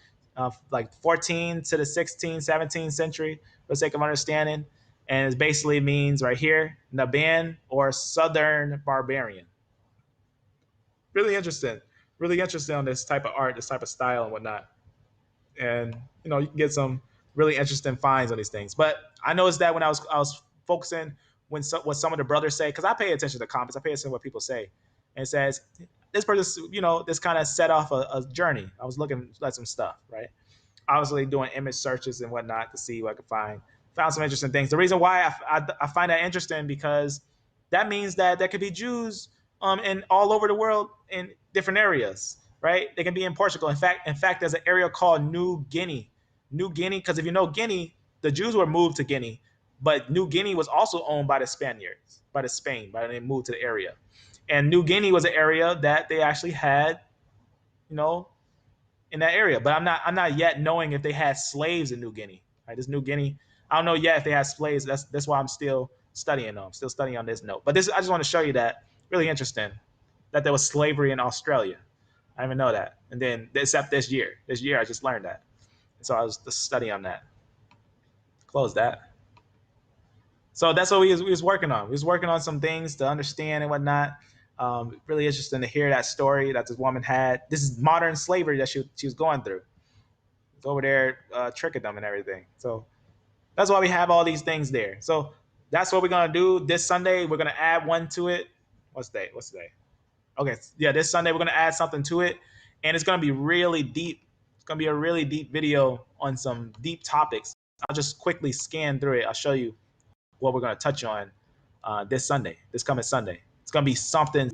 like 14 to the 16th, 17th century, for the sake of understanding. And it basically means right here, Naban or Southern barbarian. Really interesting on this type of art, this type of style and whatnot. And you can get some really interesting finds on these things. But I noticed that when I was focusing what some of the brothers say, because I pay attention to comments, I pay attention to what people say, and it says this person, this kind of set off a journey. I was looking at some stuff, right? Obviously doing image searches and whatnot to see what I could find. Found some interesting things. The reason why I find that interesting because that means that there could be Jews in all over the world in different areas, right? They can be in Portugal. In fact, there's an area called New Guinea. New Guinea, because if you know Guinea, the Jews were moved to Guinea, but New Guinea was also owned by the Spaniards, by they moved to the area. And New Guinea was an area that they actually had, in that area. But I'm not yet knowing if they had slaves in New Guinea. Right? This New Guinea, I don't know yet if they had slaves. That's why I'm still studying them. I'm still studying on this note. But I just want to show you that. Really interesting that there was slavery in Australia. I didn't even know that. And then except this year. This year I just learned that. And so I was just studying on that. Close that. So that's what we was working on. We was working on some things to understand and whatnot. Really interesting to hear that story that this woman had. This is modern slavery that she was going through. It's over there tricking them and everything. So that's why we have all these things there. So that's what we're going to do this Sunday. We're going to add one to it. What's today? Okay, yeah, this Sunday we're going to add something to it. And it's going to be really deep. It's going to be a really deep video on some deep topics. I'll just quickly scan through it. I'll show you what we're going to touch on this coming Sunday. It's going to be something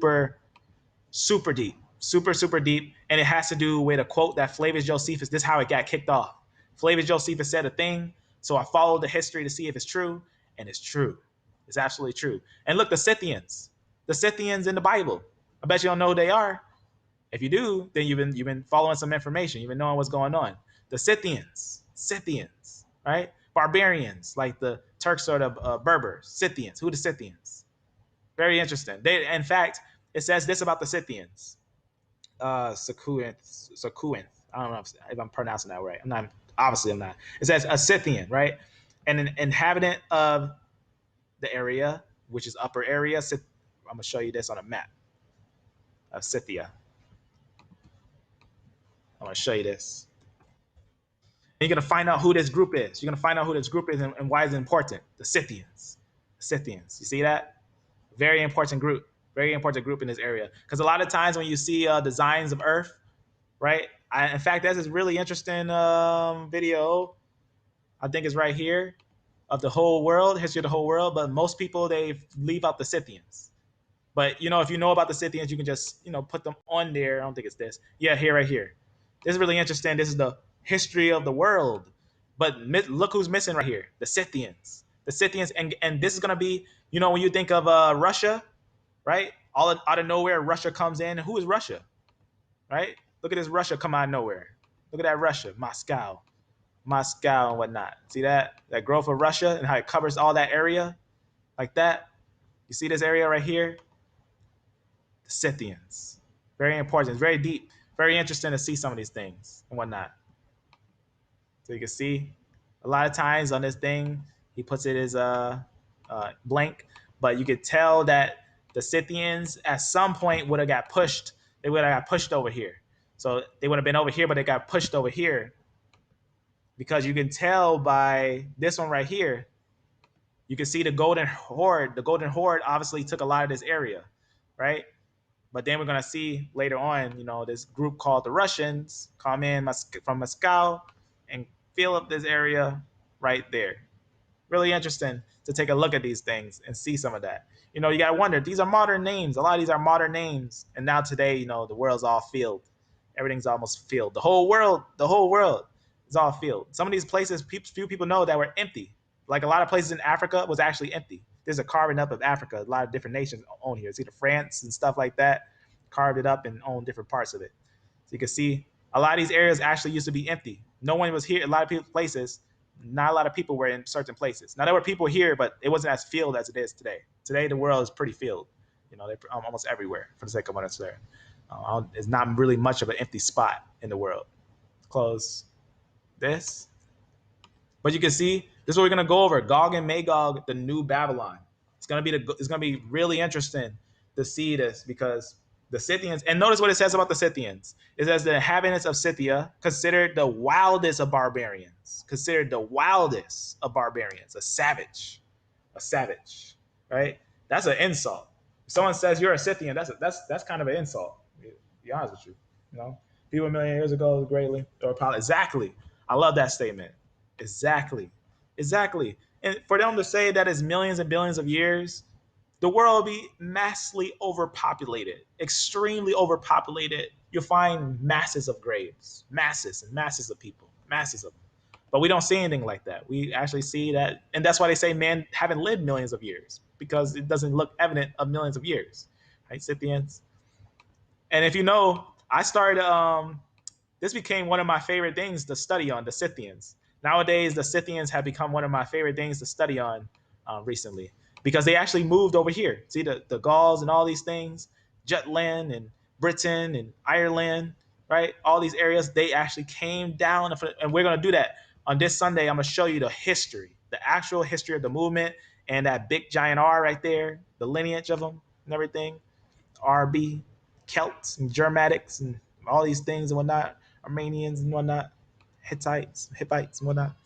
super deep, super deep. And it has to do with a quote that Flavius Josephus, this is how it got kicked off. Flavius Josephus said a thing, so I followed the history to see if it's true, and it's true. It's absolutely true. And look, the Scythians in the Bible. I bet you don't know who they are. If you do, then you've been following some information. You've been knowing what's going on. The Scythians, right? Barbarians, like the Turks or the Berbers. Scythians. Who are the Scythians? Very interesting. In fact, it says this about the Scythians. Sakuinth. I don't know if I'm pronouncing that right. I'm not. It says a Scythian, right? And an inhabitant of the area, which is upper area. I'm going to show you this on a map of Scythia. I'm going to show you this. And you're going to find out who this group is. You're going to find out who this group is and why it's important. The Scythians. You see that? Very important group in this area. Because a lot of times when you see designs of Earth, right? In fact, that's this really interesting video. I think it's right here of the whole world, history of the whole world. But most people, they leave out the Scythians. But, if you know about the Scythians, you can just, put them on there. I don't think it's this. Yeah, right here. This is really interesting. This is the history of the world. But look who's missing right here. The Scythians. And this is going to be, when you think of Russia, right? Out of nowhere, Russia comes in. Who is Russia? Right? Look at this Russia come out of nowhere. Look at that Russia, Moscow and whatnot. See that growth of Russia and how it covers all that area like that? You see this area right here? The Scythians. Very important, very deep, very interesting to see some of these things and whatnot. So you can see a lot of times on this thing, he puts it as blank, but you could tell that the Scythians at some point would have got pushed. They would have got pushed over here. So they would have been over here, but they got pushed over here because you can tell by this one right here. You can see the Golden Horde. The Golden Horde obviously took a lot of this area, right? But then we're going to see later on, this group called the Russians come in from Moscow and fill up this area right there. Really interesting to take a look at these things and see some of that. You got to wonder, these are modern names. A lot of these are modern names. And now today, the world's all filled. Everything's almost filled. The whole world is all filled. Some of these places, few people know that were empty. Like a lot of places in Africa was actually empty. There's a carving up of Africa. A lot of different nations own here. It's either France and stuff like that, carved it up and own different parts of it. So you can see a lot of these areas actually used to be empty. No one was here. A lot of places, not a lot of people were in certain places. Now there were people here, but it wasn't as filled as it is today. Today the world is pretty filled. They're almost everywhere for the sake of what it's there. It's not really much of an empty spot in the world. Close this. But you can see, this is what we're going to go over. Gog and Magog, the new Babylon. It's going to be really interesting to see this because the Scythians, and notice what it says about the Scythians. It says the inhabitants of Scythia considered the wildest of barbarians. Considered the wildest of barbarians. A savage, right? That's an insult. If someone says you're a Scythian, that's kind of an insult. To be honest with you, people a million years ago greatly or probably exactly. I love that statement. Exactly. And for them to say that it's millions and billions of years, the world will be massively overpopulated, extremely overpopulated. You'll find masses of graves, masses and masses of people, masses of them. But we don't see anything like that. We actually see that, and that's why they say man haven't lived millions of years, because it doesn't look evident of millions of years, right, Scythians? And if I started, this became one of my favorite things to study on, the Scythians. Nowadays, the Scythians have become one of my favorite things to study on recently because they actually moved over here. See the Gauls and all these things, Jutland and Britain and Ireland, right? All these areas, they actually came down. And we're going to do that. On this Sunday, I'm going to show you the history, the actual history of the movement and that big giant R right there, the lineage of them and everything, RB, Celts and Germanics and all these things and whatnot, Armenians and whatnot. Hittites and whatnot.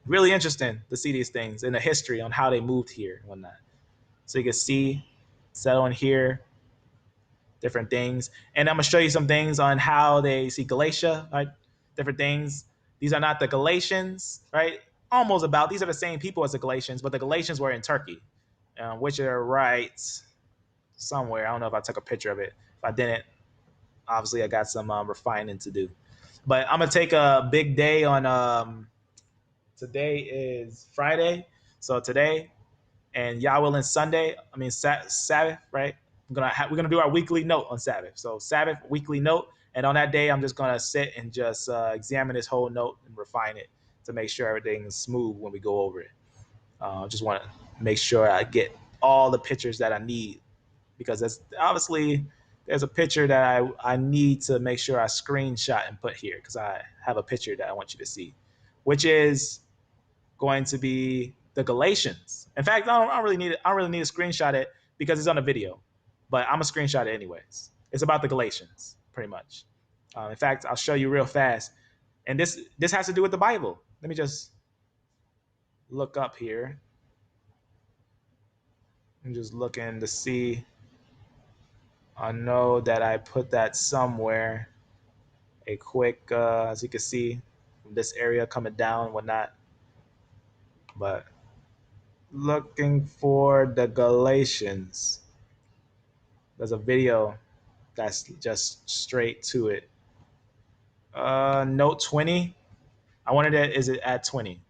Really interesting to see these things and the history on how they moved here and whatnot. So you can see, settle in here, different things. And I'm going to show you some things on how they see Galatia, right? Different things. These are not the Galatians, right? These are the same people as the Galatians, but the Galatians were in Turkey, which are right somewhere. I don't know if I took a picture of it. If I didn't, obviously I got some refining to do. But I'm going to take a big day on, today is Friday. So today and Yahweh and Sunday, Sabbath, right? We're going to do our weekly note on Sabbath. So Sabbath, weekly note. And on that day, I'm just going to sit and just examine this whole note and refine it to make sure everything's smooth when we go over it. Just want to make sure I get all the pictures that I need because that's obviously there's a picture that I need to make sure I screenshot and put here because I have a picture that I want you to see, which is going to be the Galatians. In fact, I don't really need to screenshot it because it's on a video, but I'm going to screenshot it anyways. It's about the Galatians, pretty much. In fact, I'll show you real fast. And this has to do with the Bible. Let me just look up here. I'm just looking to see. I know that I put that somewhere. A quick, as you can see, from this area coming down and whatnot. But looking for the Galatians. There's a video that's just straight to it. Note 20. I wanted it. Is it at 20?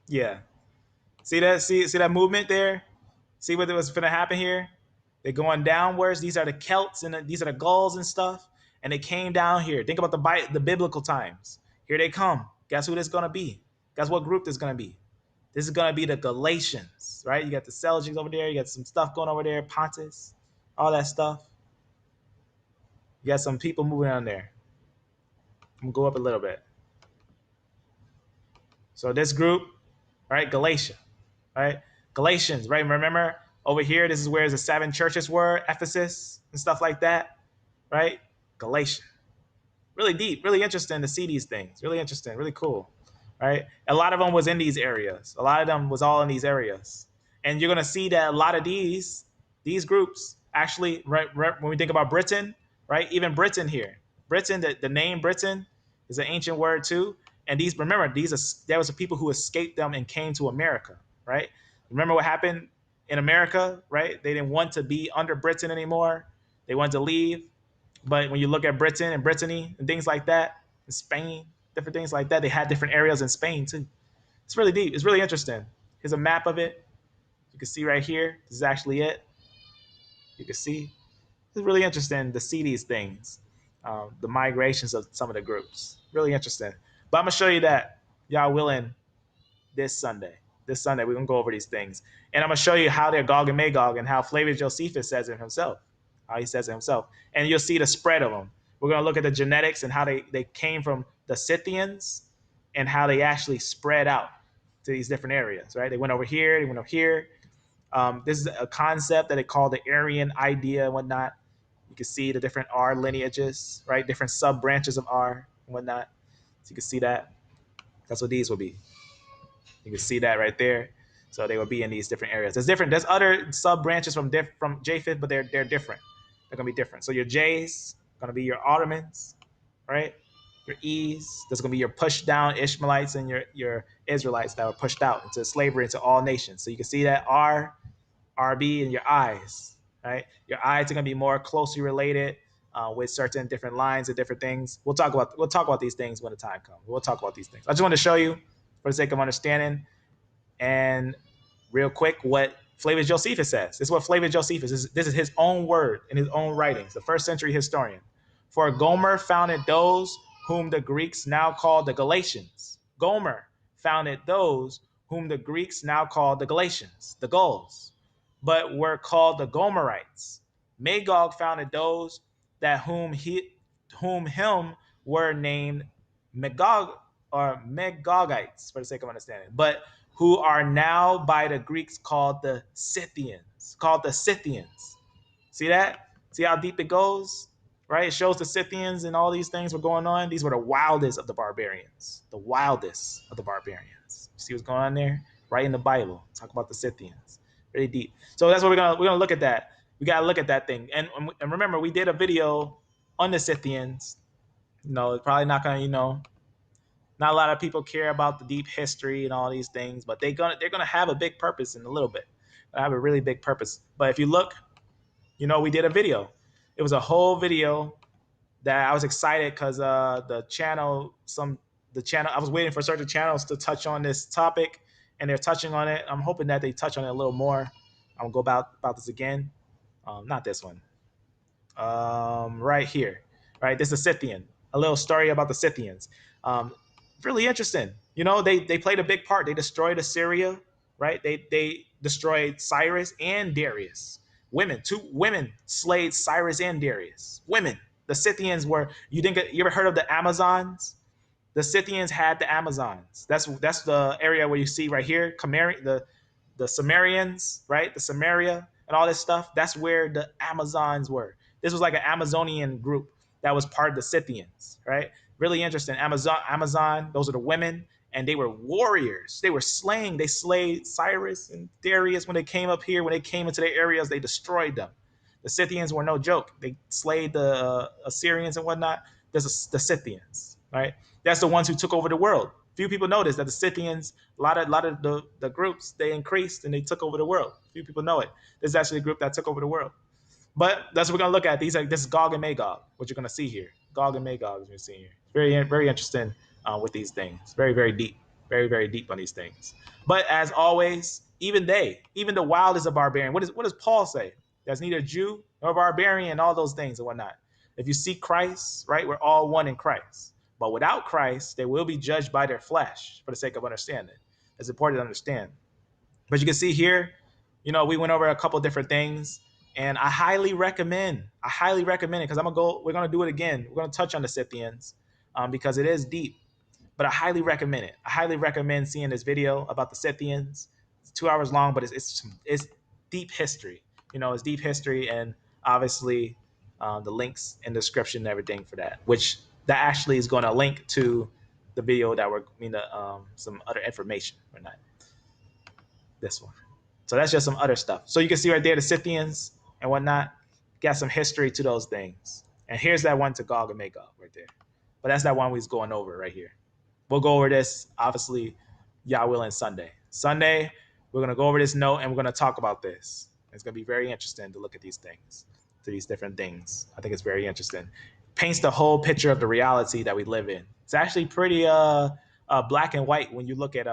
Yeah. See that? See that movement there? See what was going to happen here? They're going downwards. These are the Celts and these are the Gauls and stuff. And they came down here. Think about the biblical times. Here they come. Guess who this is going to be? Guess what group this is going to be? This is going to be the Galatians, right? You got the Seljuks over there. You got some stuff going over there, Pontus, all that stuff. You got some people moving on there. I'm going to go up a little bit. So this group, right, Galatia, right? Galatians, right? Remember over here, this is where the 7 churches were, Ephesus and stuff like that, right? Galatia. Really deep, really interesting to see these things. Really interesting, really cool, right? A lot of them was in these areas. A lot of them was all in these areas. And you're going to see that a lot of these groups actually, right, when we think about Britain, right, even Britain here, Britain, the name Britain is an ancient word too. And these, remember, there was people who escaped them and came to America, right? Remember what happened in America, right? They didn't want to be under Britain anymore. They wanted to leave. But when you look at Britain and Brittany and things like that, in Spain, different things like that, they had different areas in Spain too. It's really deep. It's really interesting. Here's a map of it. You can see right here. This is actually it. You can see. It's really interesting to see these things, the migrations of some of the groups. Really interesting. But I'm going to show you that, y'all willing, this Sunday. This Sunday, we're going to go over these things. And I'm going to show you how they're Gog and Magog and how Flavius Josephus says it himself. How he says it himself. And you'll see the spread of them. We're going to look at the genetics and how they came from the Scythians and how they actually spread out to these different areas, right? They went over here, they went over here. This is a concept that they call the Aryan idea and whatnot. You can see the different R lineages, right? Different sub-branches of R and whatnot. So you can see that. That's what these will be. You can see that right there. So they will be in these different areas. There's other sub-branches from Japheth, but they're different. They're going to be different. So your J's going to be your Ottomans, right? Your E's, there's going to be your pushed down Ishmaelites and your Israelites that were pushed out into slavery into all nations. So you can see that R, RB, and your I's, right? Your I's are going to be more closely related with certain different lines and different things. We'll talk about these things when the time comes. We'll talk about these things. I just want to show you for the sake of understanding and real quick what Flavius Josephus says. This is what Flavius Josephus is. This is his own word in his own writings, the 1st century historian. For Gomer founded those whom the Greeks now call the Galatians. Gomer founded those whom the Greeks now call the Galatians, the Gauls, but were called the Gomerites. Magog founded those that whom him were named Magog or Magogites, for the sake of understanding, but who are now by the Greeks called the Scythians. See that? See how deep it goes? Right? It shows the Scythians and all these things were going on. These were the wildest of the barbarians. The wildest of the barbarians. See what's going on there? Right in the Bible. Talk about the Scythians. Really deep. So that's what we're gonna look at that. We gotta look at that thing. And remember, we did a video on the Scythians. It's probably not gonna, not a lot of people care about the deep history and all these things, but they're gonna have a big purpose in a little bit. I have a really big purpose. But if you look, we did a video. It was a whole video that I was excited because the channel, I was waiting for certain channels to touch on this topic, and they're touching on it. I'm hoping that they touch on it a little more. I'm gonna go about this again. Not this one. Right here. Right, this is a Scythian. A little story about the Scythians. Really interesting. They played a big part. They destroyed Assyria, right? They destroyed Cyrus and Darius. Two women slayed Cyrus and Darius. Women. The Scythians were. You ever heard of the Amazons? The Scythians had the Amazons. That's the area where you see right here, the Sumerians, right? The Samaria and all this stuff. That's where the Amazons were. This was like an Amazonian group that was part of the Scythians, right? Really interesting. Amazon, those are the women, and they were warriors. They were slaying. They slayed Cyrus and Darius when they came up here. When they came into their areas, they destroyed them. The Scythians were no joke. They slayed the Assyrians and whatnot. There's the Scythians, right? That's the ones who took over the world. Few people notice that the Scythians, a lot of the groups, they increased and they took over the world. Few people know it. This is actually a group that took over the world. But that's what we're going to look at. This is Gog and Magog, what you're going to see here. Gog and Magog is what you're seeing here. Very, very interesting with these things. Very, very deep. Very, very deep on these things. But as always, even the wild is a barbarian. What does Paul say? There's neither Jew nor barbarian, all those things and whatnot. If you see Christ, right, we're all one in Christ. But without Christ, they will be judged by their flesh for the sake of understanding. It's important to understand. But you can see here, we went over a couple different things, and I highly recommend it because we're going to do it again. We're going to touch on the Scythians because it is deep, but I highly recommend it. I highly recommend seeing this video about the Scythians. It's 2 hours long, but it's deep history. It's deep history, and obviously the links in the description and everything for that, which that actually is going to link to the video that some other information or not. This one. So that's just some other stuff. So you can see right there the Scythians and whatnot. Got some history to those things. And here's that one to Gog and Magog right there. But that's that one we was going over right here. We'll go over this, obviously, Yah willing, Sunday. Sunday, we're going to go over this note and we're going to talk about this. It's going to be very interesting to look at these things, to these different things. I think it's very interesting. Paints the whole picture of the reality that we live in. It's actually pretty black and white when you look at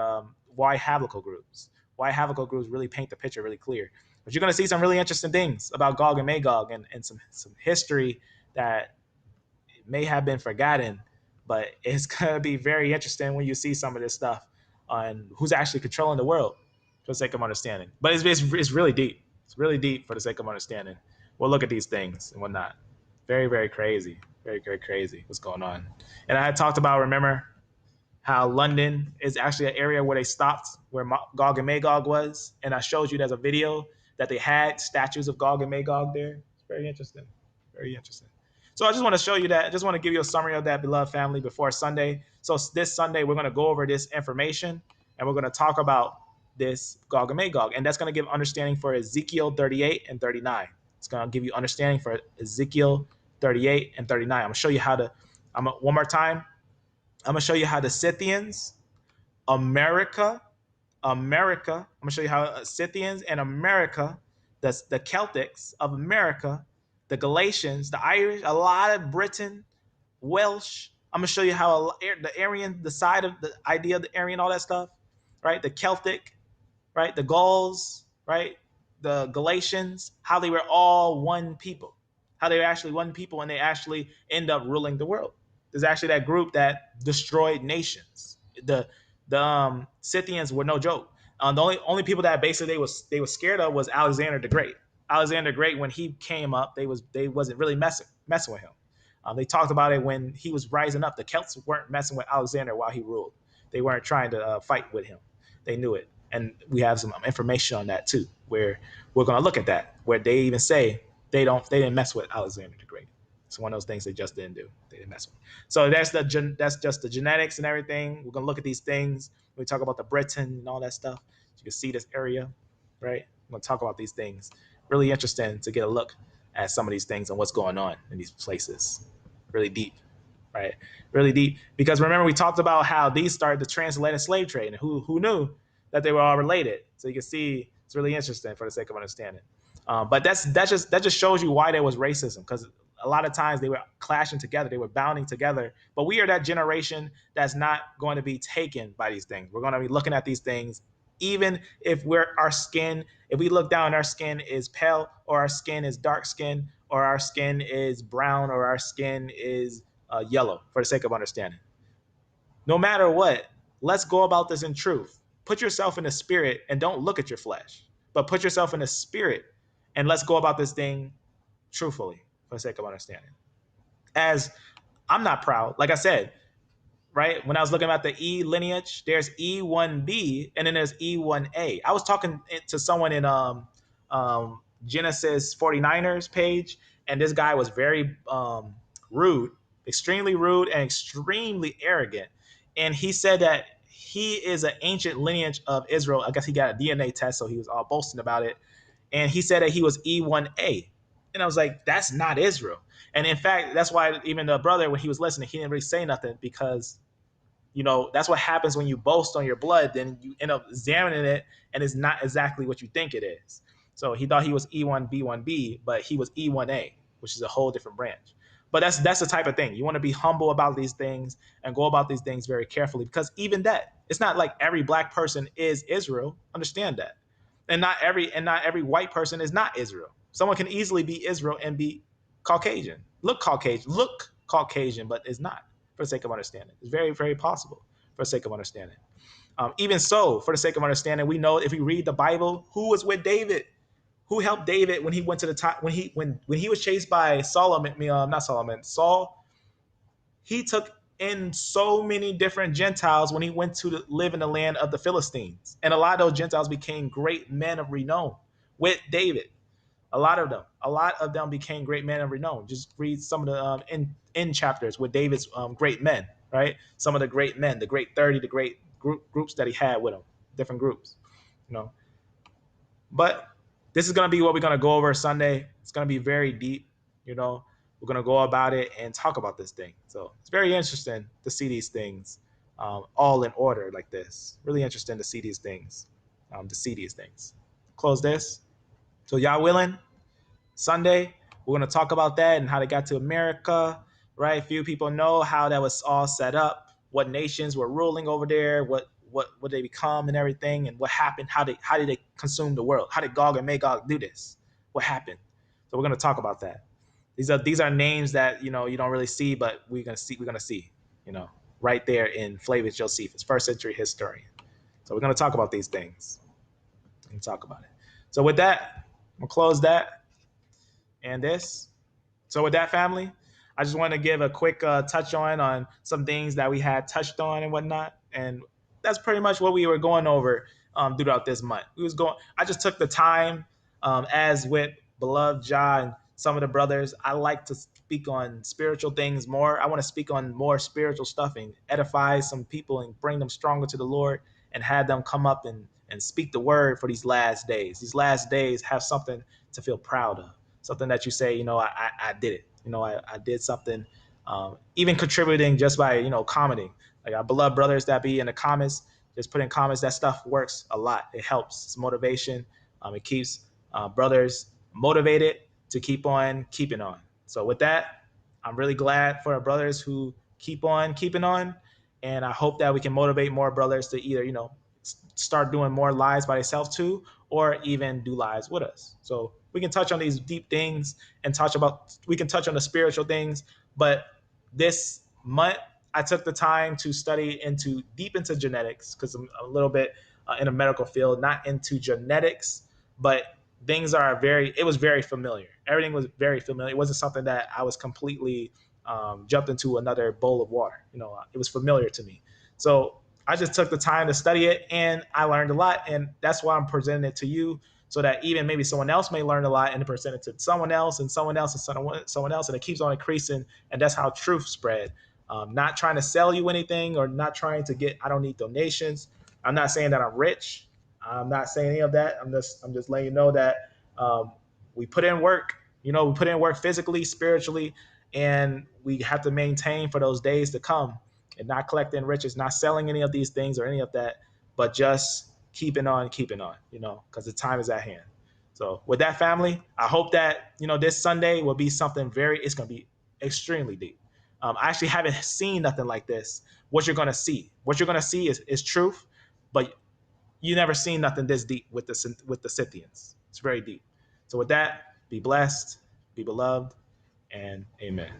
why haplogroup groups. Why haplogroup groups really paint the picture really clear. But you're going to see some really interesting things about Gog and Magog and some history that may have been forgotten, but it's going to be very interesting when you see some of this stuff on who's actually controlling the world for the sake of understanding. But it's really deep. It's really deep for the sake of understanding. We'll look at these things and whatnot. Very, very crazy. Very, very crazy what's going on. And I had talked about, remember, how London is actually an area where they stopped, where Gog and Magog was. And I showed you there's a video that they had statues of Gog and Magog there. It's very interesting. Very interesting. So I just want to show you that. I just want to give you a summary of that, beloved family, before Sunday. So this Sunday, we're going to go over this information, and we're going to talk about this Gog and Magog. And that's going to give understanding for Ezekiel 38 and 39. It's going to give you understanding for Ezekiel 38 and 39. I'm going to show you how to, one more time, I'm going to show you how the Scythians, America, I'm going to show you how Scythians and America, the Celtics of America, the Galatians, the Irish, a lot of Britain, Welsh. I'm going to show you how the Aryan, the side of the idea of the Aryan, all that stuff, right? The Celtic, right? The Gauls, right? The Galatians, how they were all one people, how they were actually one people, and they actually end up ruling the world. There's actually that group that destroyed nations. The Scythians were no joke. The only people that basically they were scared of was Alexander the Great. Alexander the Great, when he came up, they wasn't really messing with him. They talked about it when he was rising up. The Celts weren't messing with Alexander while he ruled. They weren't trying to fight with him. They knew it, and we have some information on that too, where we're going to look at that, where they even say they didn't mess with Alexander the Great. It's one of those things they just didn't do. They didn't mess with. So that's just the genetics and everything. We're gonna look at these things. We talk about the Britain and all that stuff. You can see this area, right? We're gonna talk about these things. Really interesting to get a look at some of these things and what's going on in these places. Really deep, right? Really deep. Because remember, we talked about how these started the transatlantic slave trade, and who knew that they were all related. So you can see it's really interesting for the sake of understanding. But that just shows you why there was racism, because a lot of times they were clashing together, they were bounding together. But we are that generation that's not going to be taken by these things. We're going to be looking at these things, even if if we look down, our skin is pale, or our skin is dark skin, or our skin is brown, or our skin is yellow, for the sake of understanding. No matter what, let's go about this in truth. Put yourself in the spirit and don't look at your flesh, but put yourself in the spirit and let's go about this thing truthfully, for the sake of understanding. As I'm not proud, like I said, right? When I was looking at the E lineage, there's E1B and then there's E1A. I was talking to someone in Genesis 49ers page, and this guy was very rude, extremely rude and extremely arrogant. And he said that he is an ancient lineage of Israel. I guess he got a DNA test, so he was all boasting about it. And he said that he was E1A. And I was like, that's not Israel. And in fact, that's why even the brother, when he was listening, he didn't really say nothing, because, that's what happens when you boast on your blood. Then you end up examining it, and it's not exactly what you think it is. So he thought he was E1B1B, but he was E1A, which is a whole different branch. But that's the type of thing. You want to be humble about these things and go about these things very carefully, because even that, it's not like every black person is Israel. Understand that. And not every white person is not Israel. Someone can easily be Israel and be Caucasian. Look Caucasian, but is not. for the sake of understanding. It's very, very possible for the sake of understanding. Even so, for the sake of understanding, we know if we read the Bible, who was with David? Who helped David when he went to the top, when he was chased by Saul? He took in so many different Gentiles when he went to live in the land of the Philistines. And a lot of those Gentiles became great men of renown with David. A lot of them became great men of renown. Just read some of the in chapters with David's great men, right? Some of the great men, the great 30, the great groups that he had with him, different groups, you know. But this is going to be what we're going to go over Sunday. It's going to be very deep, you know. We're going to go about it and talk about this thing. So it's very interesting to see these things all in order like this. Really interesting to see these things, Close this. So y'all willing? Sunday, we're going to talk about that and how they got to America, right? Few people know how that was all set up, what nations were ruling over there, what they become and everything, and what happened, how did they consume the world? How did Gog and Magog do this? What happened? So we're going to talk about that. These are names that, you know, you don't really see, but we're going to see, you know, right there in Flavius Josephus, first century historian. So we're going to talk about these things and talk about it. So with that, I'm going to close that. And this. So with that, family, I just want to give a quick touch on some things that we had touched on and whatnot. And that's pretty much what we were going over throughout this month. I just took the time, as with beloved Ja and some of the brothers. I like to speak on spiritual things more. I want to speak on more spiritual stuff and edify some people and bring them stronger to the Lord and have them come up and speak the word for these last days. These last days have something to feel proud of. Something that you say, you know, I did it. You know, I did something, even contributing just by, you know, commenting. Like our beloved brothers that be in the comments, just put in comments. That stuff works a lot. It helps. It's motivation. It keeps brothers motivated to keep on keeping on. So with that, I'm really glad for our brothers who keep on keeping on. And I hope that we can motivate more brothers to either, you know, start doing more lives by themselves too, or even do lives with us. So we can touch on these deep things and we can touch on the spiritual things. But this month, I took the time to study deep into genetics because I'm a little bit in a medical field, not into genetics, but it was very familiar. Everything was very familiar. It wasn't something that I was completely jumped into another bowl of water. You know, it was familiar to me. So I just took the time to study it and I learned a lot. And that's why I'm presenting it to you so that even maybe someone else may learn a lot and present it to someone else and someone else and someone else. And it keeps on increasing. And that's how truth spread. Not trying to sell you anything or not trying to I don't need donations. I'm not saying that I'm rich. I'm not saying any of that. I'm just letting you know that we put in work. You know, we put in work physically, spiritually, and we have to maintain for those days to come. And not collecting riches, not selling any of these things or any of that, but just keeping on, you know, because the time is at hand. So with that, family, I hope that, you know, this Sunday will be something it's going to be extremely deep. I actually haven't seen nothing like this. What you're going to see is truth, but you never seen nothing this deep with the Scythians. It's very deep. So with that, be blessed, be beloved, and amen.